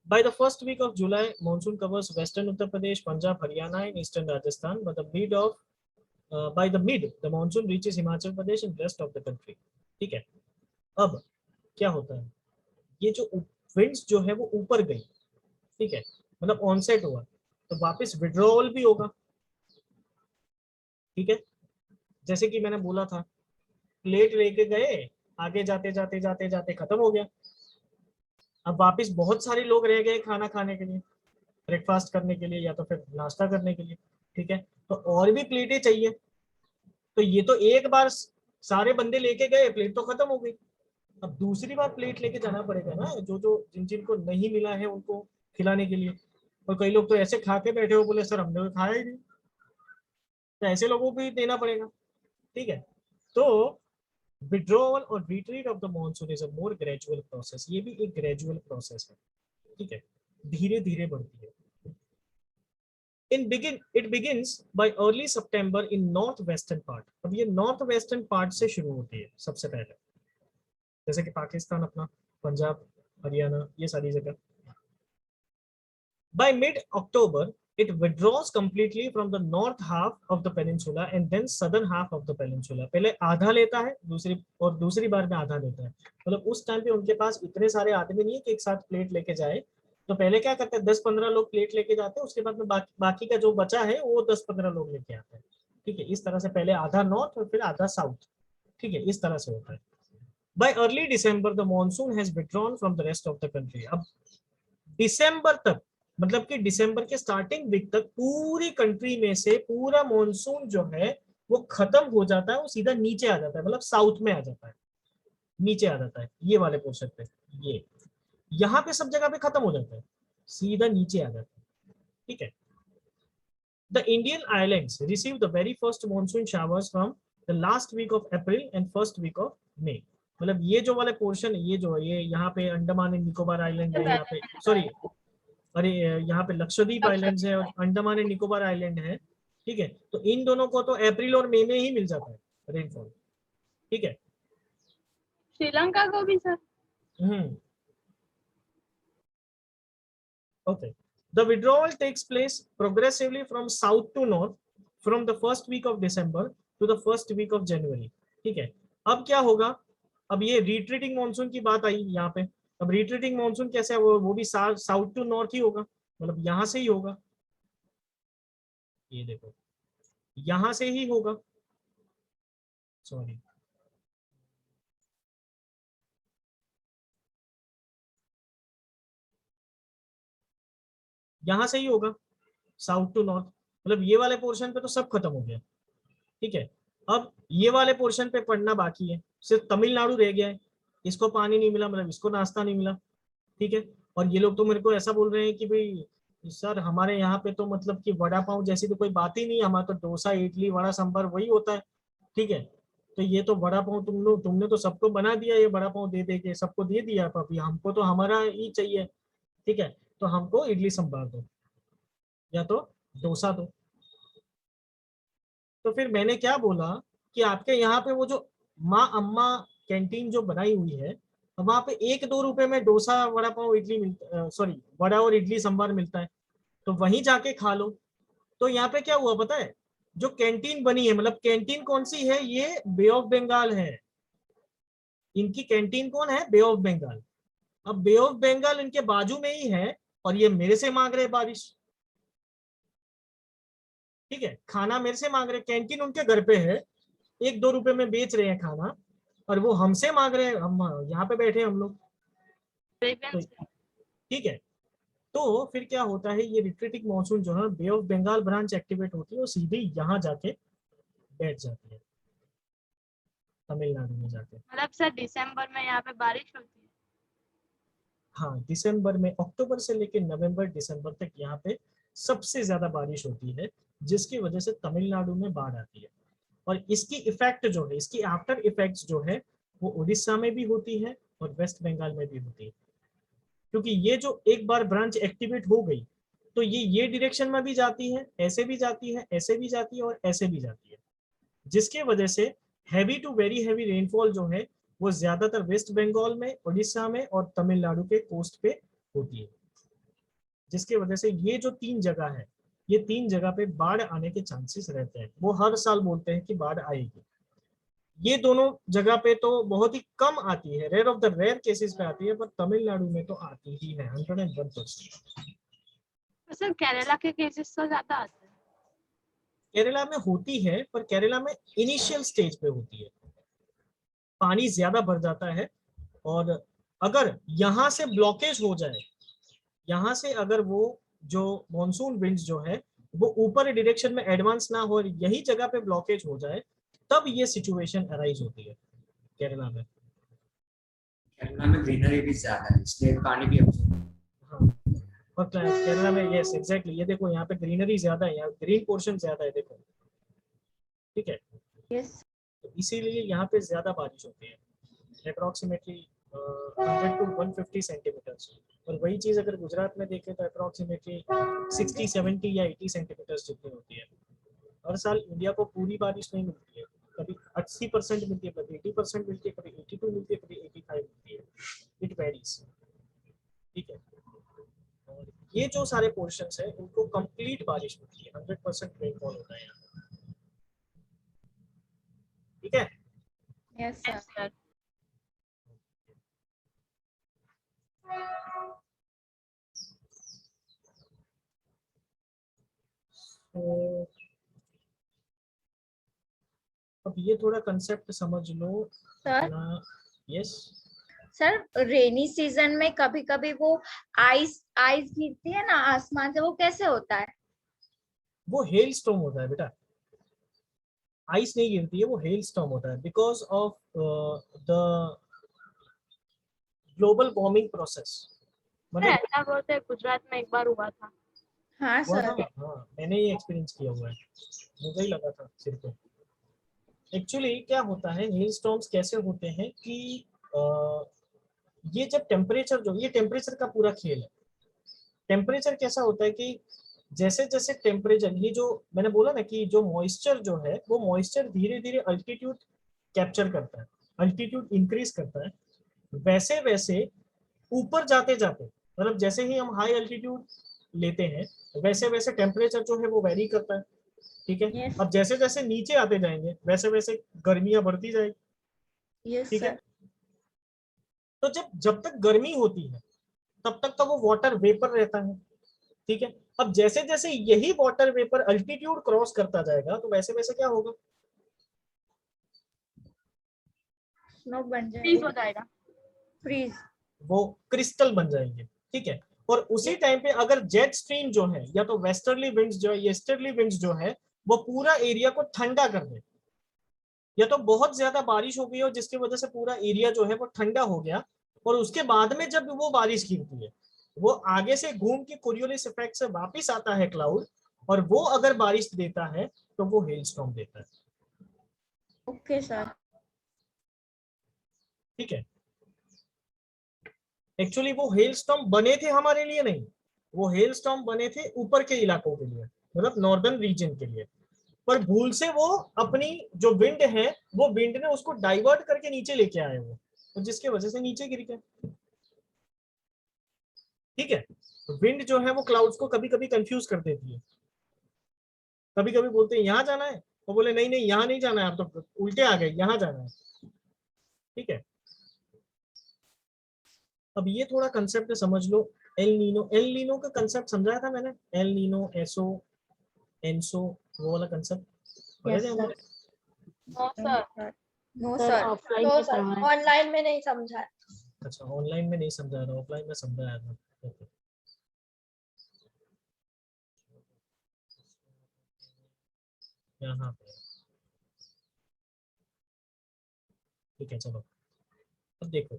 By the first week of July, monsoon covers western Uttar Pradesh, Punjab, Haryana, and eastern Rajasthan. By the mid, the monsoon reaches Himachal Pradesh and rest of the country. ठीक है। अब क्या होता है, ये जो विंड्स जो है वो ऊपर गई, ठीक है, मतलब ऑनसेट हुआ, तो वापस विड्रॉवल भी होगा, ठीक है। जैसे कि मैंने बोला था, प्लेट लेके गए, आगे जाते जाते जाते जाते खत्म हो गया, अब वापस बहुत सारे लोग रह गए खाना खाने के लिए, ब्रेकफास्ट करने के लिए या तो फिर नाश्ता करने के लिए, ठीक है। तो और भी प्लेटें चाहिए, तो ये तो एक बार सारे बंदे लेके गए, प्लेट तो खत्म हो गई, अब दूसरी बार प्लेट लेके जाना पड़ेगा ना, जिन जिनको नहीं मिला है उनको खिलाने के लिए। और कई लोग तो ऐसे खा के बैठे हो, बोले सर हमने तो खाया ही नहीं, तो ऐसे लोगों को भी देना पड़ेगा, ठीक है। तो विड्रॉवल और retreat of the monsoon is a more gradual process, ये भी एक ग्रेजुअल प्रोसेस है, ठीक है, धीरे धीरे बढ़ती है। It begins by early September in northwestern part. अब ये northwestern part से शुरू होती है सबसे पहले, जैसे कि पाकिस्तान अपना, पंजाब, हरियाणा, ये सारी जगह। By mid-October, it withdraws completely from the north half of the peninsula and then southern half of the peninsula. पहले आधा लेता है, दूसरी बार में आधा लेता है। मतलब उस टाइम पे उनके पास इतने सारे आदमी नहीं है कि एक साथ प्लेट लेके जाए, तो पहले क्या करते हैं, 10-15 लोग प्लेट लेके जाते हैं, उसके बाद में बाकी का जो बचा है वो 10-15 लोग लेके आते हैं, ठीक है। इस तरह से पहले आधा नॉर्थ और फिर आधा साउथ, ठीक है, इस तरह से होता है। By early December, the monsoon has withdrawn from the rest of the country. अब दिसंबर तक, मतलब कि दिसंबर के स्टार्टिंग वीक तक पूरी कंट्री में से पूरा मॉनसून जो है वो खत्म हो जाता है, वो सीधा नीचे आ जाता है, मतलब साउथ में आ जाता है, नीचे आ जाता है, ये वाले पोर्शन पे, ये यहाँ पे सब जगह पे खत्म हो जाता है, सीधा नीचे आ जाता है, ठीक है। The Indian islands receive the very first monsoon showers from the last week of April and first week of May. मतलब ये जो वाले पोर्शन, ये जो है, ये यहाँ पे अंडमान एंड निकोबार आइलैंड है, यहाँ पे सॉरी, अरे यहाँ पे लक्षद्वीप आइलैंड्स है और अंडमान एंड निकोबार आइलैंड है, ठीक है। तो इन दोनों को तो अप्रैल और मई में ही मिल जाता है रेनफॉल, ठीक है। श्रीलंका को भी sir? Okay. The withdrawal takes place progressively from south to north, from the first week of December to the first week of January. ठीक है, अब क्या होगा, अब ये रिट्रीटिंग मानसून की बात आई यहाँ पे। अब रिट्रीटिंग मानसून कैसे है, वो भी साउथ टू नॉर्थ ही होगा, मतलब यहाँ से ही होगा, ये देखो यहाँ से ही होगा, सॉरी यहाँ से ही होगा, साउथ टू नॉर्थ, मतलब ये वाले पोर्शन पे तो सब खत्म हो गया। ठीक है, अब ये वाले पोर्शन पे पढ़ना बाकी है, सिर्फ तमिलनाडु रह गया है, इसको पानी नहीं मिला, मतलब इसको नाश्ता नहीं मिला। ठीक है, और ये लोग तो मेरे को ऐसा बोल रहे हैं कि भाई सर हमारे यहाँ पे तो मतलब कि वड़ा पाव जैसी तो कोई बात ही नहीं, हमारा तो डोसा इडली वड़ा सांभर वही होता है। ठीक है, तो ये तो वड़ा पाव तुमने तो सबको बना दिया, ये वड़ा पाव दे दे के सबको दे दिया, अभी हमको तो हमारा ही चाहिए। ठीक है, तो हमको इडली सांभर दो या तो डोसा दो। तो फिर मैंने क्या बोला कि आपके यहाँ पे वो जो माँ अम्मा कैंटीन जो बनाई हुई है, वहां पे 1-2 रुपए में डोसा वड़ा पाव इडली मिलता, सॉरी वड़ा और इडली सांभर मिलता है, तो वहीं जाके खा लो। तो यहाँ पे क्या हुआ पता है, जो कैंटीन बनी है, मतलब कैंटीन कौन सी है, ये बे ऑफ बंगाल है, इनकी कैंटीन कौन है, बे ऑफ बंगाल। अब बे ऑफ बंगाल इनके बाजू में ही है, और ये मेरे से मांग रहे बारिश। ठीक है, खाना मेरे से मांग रहे, कैंटीन उनके घर पे है, 1-2 रुपए में बेच रहे हैं खाना, और वो हमसे मांग रहे हैं, हम यहाँ पे बैठे हम लोग। तो ठीक है, तो फिर क्या होता है, ये रिट्रीटिंग मानसून जो है बे ऑफ बंगाल ब्रांच एक्टिवेट होती है, वो सीधे यहाँ जाके बैठ जाती है, तमिलनाडु में जाके। मतलब सर दिसंबर में यहाँ पे बारिश होती है? हाँ, दिसंबर में, अक्टूबर से लेकर नवंबर दिसंबर तक यहाँ पे सबसे ज्यादा बारिश होती है, जिसकी वजह से तमिलनाडु में बाढ़ आती है। और इसकी इफेक्ट जो है, इसकी आफ्टर इफेक्ट्स जो है, वो उड़ीसा में भी होती है और वेस्ट बंगाल में भी होती है, क्योंकि ये जो एक बार ब्रांच एक्टिवेट हो गई, तो ये डायरेक्शन में भी जाती है, ऐसे भी जाती है, ऐसे भी जाती है और ऐसे भी जाती है, जिसके वजह से heavy to very heavy rainfall जो है वो ज्यादातर वेस्ट बंगाल में, उड़ीसा में और तमिलनाडु के कोस्ट पे होती है, जिसकी वजह से ये जो 3 जगह है, ये 3 जगह पे बाढ़ आने के चांसेस रहते हैं। वो हर साल बोलते हैं कि बाढ़ आएगी, ये दोनों जगह पे तो बहुत ही कम आती है, rare of the rare cases पे आती है, पर तमिलनाडु में तो आती ही है 101%। सर केरला के केसेस तो ज्यादा आते हैं? केरला में होती है, पर केरला में इनिशियल स्टेज पे होती है, पानी ज्यादा भर जाता है, और अगर यहाँ से ब्लॉकेज हो जाए, यहाँ से अगर वो जो मॉनसून विंड्स जो है वो ऊपर डायरेक्शन में एडवांस ना हो, यही जगह पे ब्लॉकेज हो जाए, तब ये सिचुएशन अराइज होती है केरला में। केरला में ग्रीनरी भी ज्यादा है, इसलिए पानी भी हाँ, और केरला में यस एग्जैक्टली, ये देखो यहाँ पे ग्रीनरी ज्यादा है, यहाँ ग्रीन पोर्शन ज्यादा है, देखो। ठीक है, Yes. तो इसीलिए यहाँ पे ज्यादा बारिश होती है, अप्रोक्सीमेटली 100 to 150 सेंटीमीटर्स। और वही चीज अगर गुजरात में देखें तो अप्रोक्सीमेटली 60, 70 या 80 सेंटीमीटर्स जितनी होती है। हर साल इंडिया को पूरी बारिश नहीं मिलती है, कभी 80% मिलती है, कभी 80% मिलती है, कभी 82 मिलती है, कभी 85 मिलती है, इट वेरीज। ठीक है, और ये जो सारे पोर्शंस है उनको कंप्लीट बारिश मिलती है, 100% रेनफॉल होता है यहाँ। ठीक है, Yes, sir. तो अब ये थोड़ा कंसेप्ट समझ लो सर, ना। यस सर रेनी सीजन में कभी कभी वो आइस आइस गिरती है ना आसमान से, वो कैसे होता है? वो हेल स्टॉर्म होता है बेटा, आइस नहीं गिरती है, वो हेल स्टॉर्म होता है, because of the global warming process. मतलब ऐसा बोलते हैं गुजरात में एक बार हुआ था। हाँ हुआ सर। था, हाँ मैंने ये एक्सपीरियंस किया हुआ है, मुझे ही लगा था सिर पे। एक्चुअली क्या होता है, हेल स्टॉर्म्स कैसे होते हैं कि ये जब टेम्परेचर जो, ये टेम्परेचर का पूरा खेल है। टेम्परेचर कैसा होता है कि जैसे जैसे टेम्परेचर, ये जो मैंने बोला ना कि जो मॉइस्चर जो है, वो मॉइस्चर धीरे धीरे अल्टीट्यूड कैप्चर करता है, अल्टीट्यूड इंक्रीज करता है, वैसे वैसे ऊपर जाते जाते, मतलब जैसे ही हम हाई अल्टीट्यूड लेते हैं वैसे वैसे टेम्परेचर जो है वो वेरी करता है। ठीक है। Yes. अब जैसे जैसे नीचे आते जाएंगे वैसे वैसे गर्मियां बढ़ती जाएगी। यस ठीक है। सर। तो जब तक गर्मी होती है तब तक तो वो वाटर वेपर रहता है। ठीक है। अब जैसे जैसे यही वाटर वेपर अल्टीट्यूड क्रॉस करता जाएगा तो वैसे वैसे क्या होगा, स्नो बन फ्रीज हो जाएगा, जाएगा। फ्रीज। वो क्रिस्टल बन जाएंगे। ठीक है। और उसी टाइम पे अगर जेट स्ट्रीम जो है या तो वेस्टर्ली विंड्स जो है, ईस्टर्ली विंड्स जो है, वो पूरा एरिया को ठंडा कर दे, या तो बहुत ज्यादा बारिश हो गई हो जिसकी वजह से पूरा एरिया जो है वो ठंडा हो गया, और उसके बाद में जब वो बारिश गिरती है वो आगे से घूम के कोरियोलिस इफेक्ट से वापिस आता है क्लाउड, और वो अगर बारिश देता है तो वो हेलस्टॉर्म देता है। Okay sir. ठीक है। एक्चुअली वो हेलस्टॉर्म बने थे हमारे लिए नहीं, वो हेलस्टॉर्म बने थे ऊपर के इलाकों के लिए, मतलब नॉर्दर्न रीजन के लिए, पर भूल से वो अपनी जो विंड है वो विंड ने उसको डाइवर्ट करके नीचे लेके आए वो, तो जिसकी वजह से नीचे गिर गए। ठीक है। विंड जो है वो क्लाउड्स को कभी कभी कंफ्यूज कर देती है, कभी कभी बोलते हैं यहाँ जाना है, वो बोले नहीं नहीं यहाँ नहीं जाना है, आप तो उल्टे आ गए, यहाँ जाना है। ठीक है। अब ये थोड़ा कंसेप्ट समझ लो। एल नीनो का कंसेप्ट समझाया था मैंने, एल नीनो, एसो, एनसो, वो वाला कंसेप्ट पढ़े थे हम लोग? No sir. No sir sir. Offline तो में सर करवाएं। ऑनलाइन में नहीं समझा। अच्छा, ऑनलाइन में नहीं समझाया था, ऑफलाइन में समझाया था। Okay. यहाँ पे ठीक है, चलो अब देखो,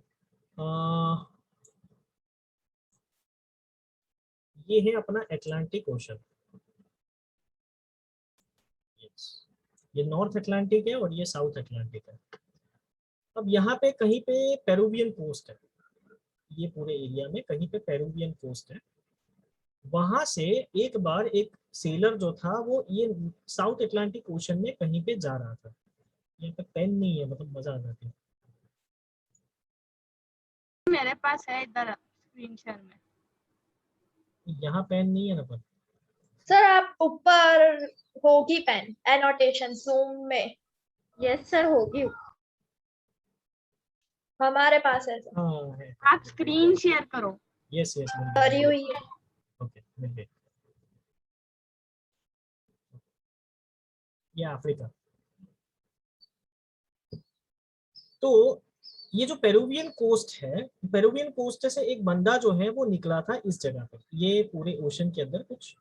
ये है अपना अटलांटिक ओशन। ये नॉर्थ अटलांटिक है और ये साउथ अटलांटिक है। अब यहाँ पे कहीं पे पेरुवियन कोस्ट है, ये पूरे एरिया में कहीं पे पेरुवियन कोस्ट है। वहां से एक बार एक सेलर जो था वो ये साउथ अटलांटिक ओशन में कहीं पे जा रहा था। यहाँ पे पेन नहीं है, मतलब मजा आ जाती है। मेरे पास है इधर स्क्रीन शेयर में। यहाँ पेन नहीं है ना, पर सर आप ऊपर होगी पेन एनोटेशन जूम में, यस सर होगी। हमारे पास है सर। हाँ है। आप स्क्रीन शेयर करो। यस यस भरी हुई है। ओके, मिल गई। ये अफ्रीका। तो ये जो पेरुवियन कोस्ट है, पेरुवियन कोस्ट से एक बंदा जो है वो निकला था इस जगह पे, ये पूरे ओशन के अंदर कुछ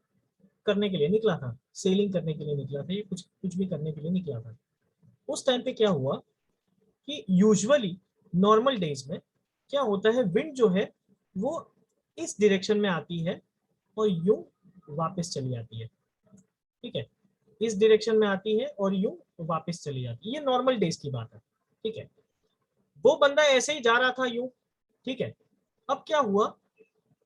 करने के लिए निकला था, सेलिंग करने के लिए निकला था, ये कुछ कुछ भी करने के लिए निकला था। उस टाइम पे क्या हुआ कि यूजुअली नॉर्मल डेज में क्या होता है, विंड जो है वो इस डायरेक्शन में आती है और यूं वापस चली जाती है। ठीक है। इस डायरेक्शन में आती है और यूं वापस चली जाती है, ये नॉर्मल डेज की बात है। ठीक है। वो बंदा ऐसे ही जा रहा था यूं। ठीक है। अब क्या हुआ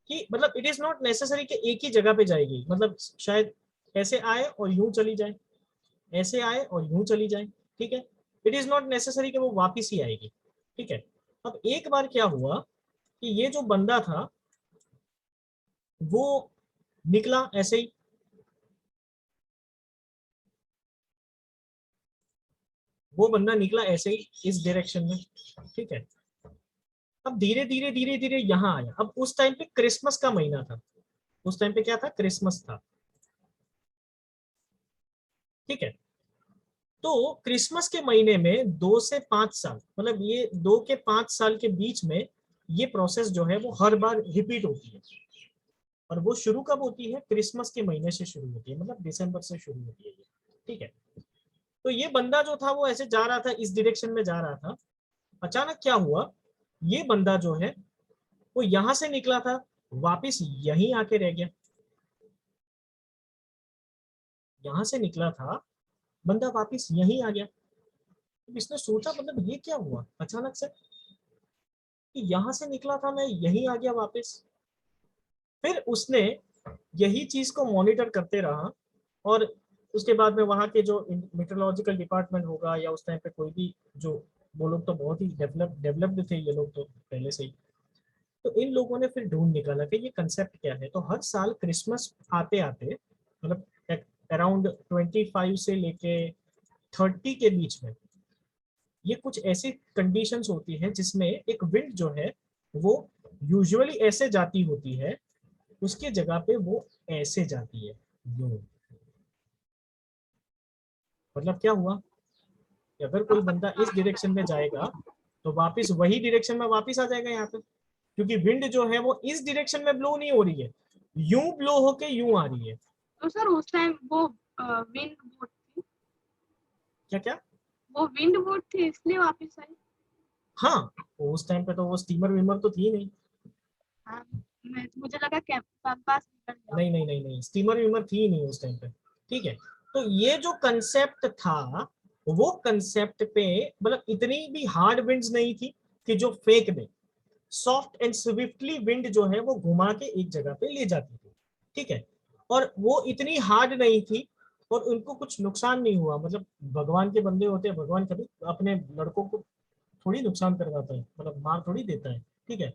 कि मतलब इट इज नॉट नेसेसरी कि एक ही जगह पे जाएगी, मतलब शायद ऐसे आए और यूं चली जाए, ऐसे आए और यूं चली जाए। ठीक है। इट इज नॉट नेसेसरी कि वो वापस ही आएगी। ठीक है। अब एक बार क्या हुआ कि ये जो बंदा था वो निकला ऐसे ही, वो बंदा निकला ऐसे ही इस डायरेक्शन में। ठीक है। अब धीरे धीरे धीरे धीरे यहाँ आया। अब उस टाइम पे क्रिसमस का महीना था, उस टाइम पे क्या था, क्रिसमस था। ठीक है। तो क्रिसमस के महीने में 2 से 5 साल, मतलब ये 2 के 5 साल के बीच में ये प्रोसेस जो है वो हर बार रिपीट होती है, और वो शुरू कब होती है, क्रिसमस के महीने से शुरू होती है, मतलब दिसंबर से शुरू होती है ये। ठीक है। तो ये बंदा जो था वो ऐसे जा रहा था, इस डायरेक्शन में जा रहा था। अचानक क्या हुआ, ये बंदा जो है वो यहां से निकला था, वापिस यहीं आके रह गया। यहां से निकला था बंदा, वापिस यहीं आ गया। तो इसने सोचा मतलब ये क्या हुआ अचानक से, कि यहां से निकला था मैं, यहीं आ गया वापस। फिर उसने यही चीज को मॉनिटर करते रहा, और उसके बाद में वहां के जो मेट्रोलॉजिकल डिपार्टमेंट होगा या उस टाइम पे कोई भी, जो वो लोग तो बहुत ही डेवलप्ड थे ये लोग तो पहले से ही, तो इन लोगों ने फिर ढूंढ निकाला कि ये कंसेप्ट क्या है। तो हर साल क्रिसमस आते आते, मतलब अराउंड 25 से लेके 30 के बीच में, ये कुछ ऐसी कंडीशंस होती हैं जिसमें एक विंड जो है वो यूजुअली ऐसे जाती होती है, उसके जगह पे वो ऐसे जाती है, यूं। मतलब क्या हुआ, अगर कोई बंदा इस डायरेक्शन में जाएगा तो वापस वही डायरेक्शन में वापस आ जाएगा यहाँ पे, क्योंकि विंड जो है वो इस डायरेक्शन में ब्लो नहीं हो रही है, यूं ब्लो होके यूं आ रही है। तो सर उस टाइम वो विंड बोट थी, क्या क्या? वो विंड बोट थी इसलिए वापस आई। हाँ, उस टाइम पे तो वो स्टीमर वीमर तो थी नहीं। हाँ, मुझे लगा कंपास निकल गया। नहीं नहीं नहीं नहीं, स्टीमर वीमर थी नहीं उस टाइम पे। ठीक है, तो ये जो कंसेप्ट था वो कंसेप्ट पे मतलब इतनी भी हार्ड विंड्स नहीं थी कि जो फेंक दे, सॉफ्ट एंड स्विफ्टली विंड जो है वो घुमा के एक जगह पे ले जाती थी। ठीक है, और वो इतनी हार्ड नहीं थी और उनको कुछ नुकसान नहीं हुआ। मतलब भगवान के बंदे होते हैं, भगवान कभी अपने लड़कों को थोड़ी नुकसान करवाता है, मतलब मार थोड़ी देता है। ठीक है,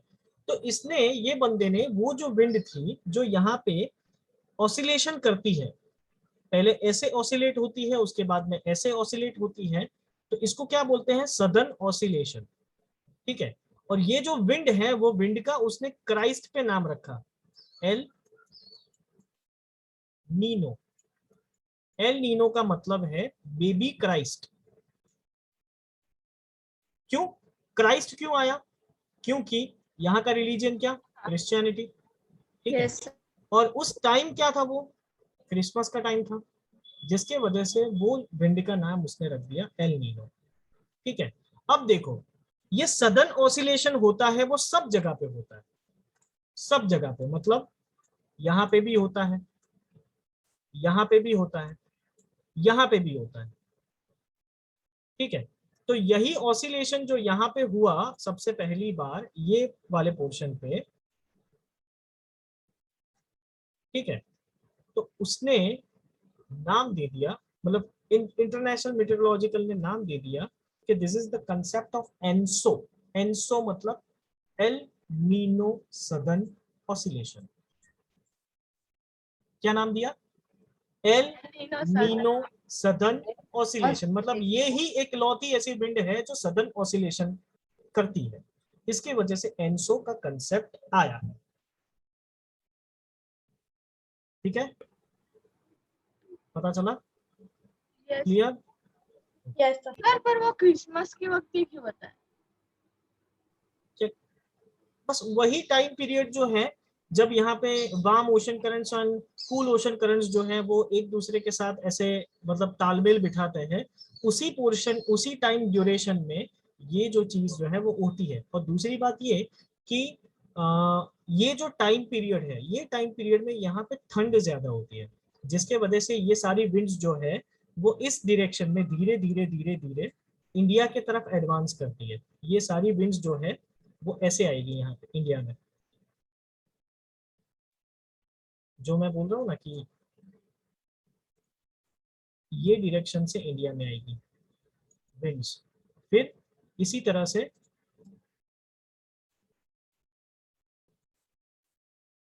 तो इसने, ये बंदे ने, वो जो विंड थी जो यहाँ पे ऑसिलेशन करती है, पहले ऐसे ऑसिलेट होती है, उसके बाद में ऐसे ऑसिलेट होती है, तो इसको क्या बोलते हैं, सदर्न ऑसिलेशन। ठीक है, और ये जो विंड है वो विंड का उसने क्राइस्ट पे नाम रखा, एल नीनो। एल नीनो का मतलब है बेबी क्राइस्ट। क्यों क्राइस्ट क्यों आया? क्योंकि यहाँ का रिलीजन क्या, क्रिश्चियनिटी। ठीक है, यस और उस टाइम क्या था, वो क्रिसमस का टाइम था, जिसके वजह से वो विंड का नाम उसने रख दिया एल नीनो। ठीक है, अब देखो, ये सदर्न ऑसिलेशन होता है वो सब जगह पे होता है, सब जगह पे, मतलब यहाँ पे भी होता है, यहाँ पे भी होता है, यहाँ पे भी होता है। ठीक है, तो यही ऑसिलेशन जो यहाँ पे हुआ सबसे पहली बार ये वाले पोर्शन पे, ठीक है, तो उसने नाम दे दिया, मतलब इंटरनेशनल मेट्रोलॉजिकल ने नाम दे दिया कि this is the concept of ENSO. ENSO मतलब एल नीनो सदर्न ऑसिलेशन। क्या नाम दिया? El Nino southern oscillation. मतलब ये ही एक लौती ऐसी विंड है जो सदर्न ऑसिलेशन करती है, इसके वजह से एनसो का कंसेप्ट आया है। ठीक है, पता चला? क्लियर? यस सर, पर वो क्रिसमस के वक्त ही क्यों बताया? बस वही टाइम पीरियड जो है जब यहाँ पे वार्म ओशन करंट्स और कूल ओशन करंट्स जो है वो एक दूसरे के साथ ऐसे मतलब तालमेल बिठाते हैं, उसी पोर्शन, उसी टाइम ड्यूरेशन में ये जो चीज जो है वो होती है। और दूसरी बात ये कि ये जो टाइम पीरियड है, ये टाइम पीरियड में यहाँ पे ठंड ज्यादा होती है, जिसके वजह से ये सारी विंड्स जो है वो इस डायरेक्शन में धीरे धीरे धीरे धीरे इंडिया के तरफ एडवांस करती है। ये सारी विंड्स जो है वो ऐसे आएगी यहाँ पे इंडिया में, जो मैं बोल रहा हूँ ना कि ये डायरेक्शन से इंडिया में आएगी विंड्स, फिर इसी तरह से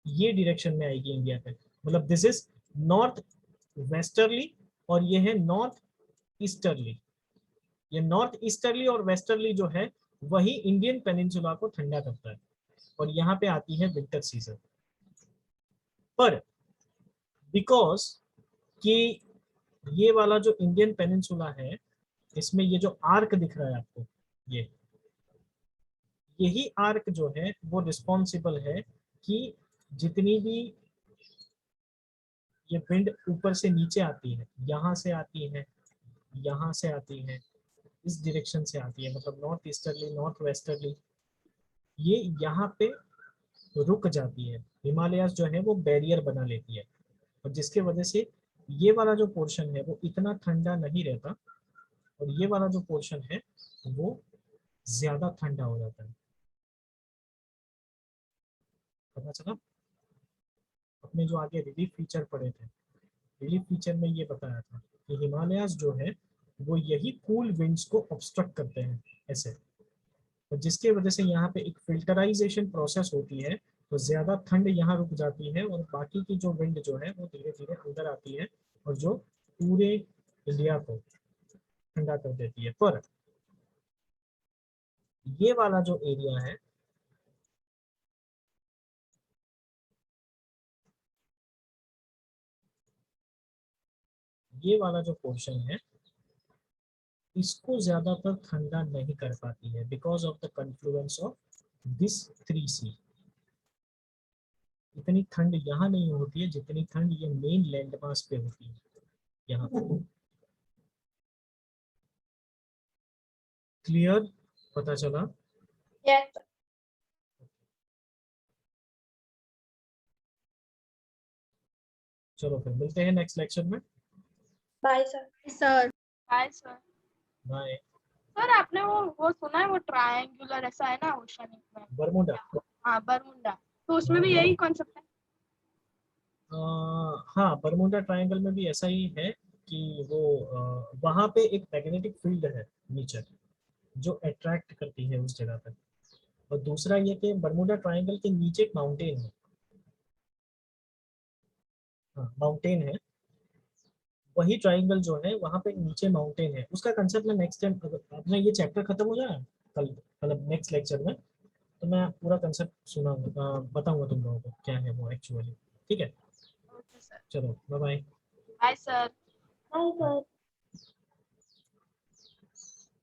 ये डायरेक्शन में आएगी इंडिया पे। मतलब दिस इज नॉर्थ वेस्टर्ली और ये है नॉर्थ ईस्टर्ली। ये नॉर्थ ईस्टर्ली और वेस्टर्ली जो है वही इंडियन पेनिनसुला को ठंडा करता है, और यहाँ पे आती है विंटर सीजन। पर बिकॉज कि ये वाला जो इंडियन पेनिनसुला है, इसमें ये जो आर्क दिख रहा है आपको, ये यही आर्क जो है वो रिस्पॉन्सिबल है कि जितनी भी ये विंड ऊपर से नीचे आती है, यहाँ से आती है, यहाँ से आती है, इस डायरेक्शन से आती है, मतलब नॉर्थ ईस्टर्ली नॉर्थ वेस्टर्ली, ये यहाँ पे रुक जाती है। हिमालयास जो है वो बैरियर बना लेती है, और जिसके वजह से ये वाला जो पोर्शन है वो इतना ठंडा नहीं रहता, और ये वाला जो पोर्शन है वो ज्यादा ठंडा हो जाता है। पता चला? अपने जो आगे रिलीफ फीचर पढ़े थे, रिलीफ फीचर में ये बताया था कि हिमालयास जो है वो यही कूल विंड्स को ऑब्स्ट्रक्ट करते हैं ऐसे, और जिसके वजह से यहाँ पे एक फिल्टराइजेशन प्रोसेस होती है, तो ज्यादा ठंड यहाँ रुक जाती है और बाकी की जो विंड जो है वो धीरे धीरे अंदर आती है, और जो पूरे इंडिया को ठंडा कर देती है। पर ये वाला जो एरिया है, ये वाला जो पोर्शन है, इसको ज्यादातर ठंडा नहीं कर पाती है because of the confluence of this 3 सी। इतनी ठंड यहाँ नहीं होती है जितनी ठंड ये मेन लैंड मास पे होती है यहाँ पे। क्लियर? पता चला? Yes. चलो फिर मिलते हैं नेक्स्ट लेक्चर में। Bye, sir. Sir hi sir. Bye. Sir आपने वो सुना है वो ट्रायंगुलर ऐसा है ना ओशनिक में? बरमुडा। हाँ बरमुंडा, तो उसमें भी यही कॉन्सेप्ट है? हाँ, बरमुडा ट्रायंगल में भी ऐसा ही है कि वो वहाँ पे एक मैग्नेटिक फील्ड है नीचे जो अट्रैक्ट करती है उस जगह पर। और दूसरा ये कि बरमुडा ट्रायंगल के नीचे एक माउंटेन है। हाँ, माउंटेन है। वही ट्रायंगल जो है वहाँ पे नीचे माउंटेन है। उसका कंसेप्ट मैं नेक्स्ट टाइम, अपना ये चैप्टर खत्म हो जाए कल, मतलब नेक्स्ट लेक्चर में, तो मैं पूरा कंसेप्ट सुनाऊंगा, बताऊंगा तुम लोगों को क्या है वो एक्चुअली। ठीक है, ओके सर। चलो bye bye. Bye sir. Bye, sir.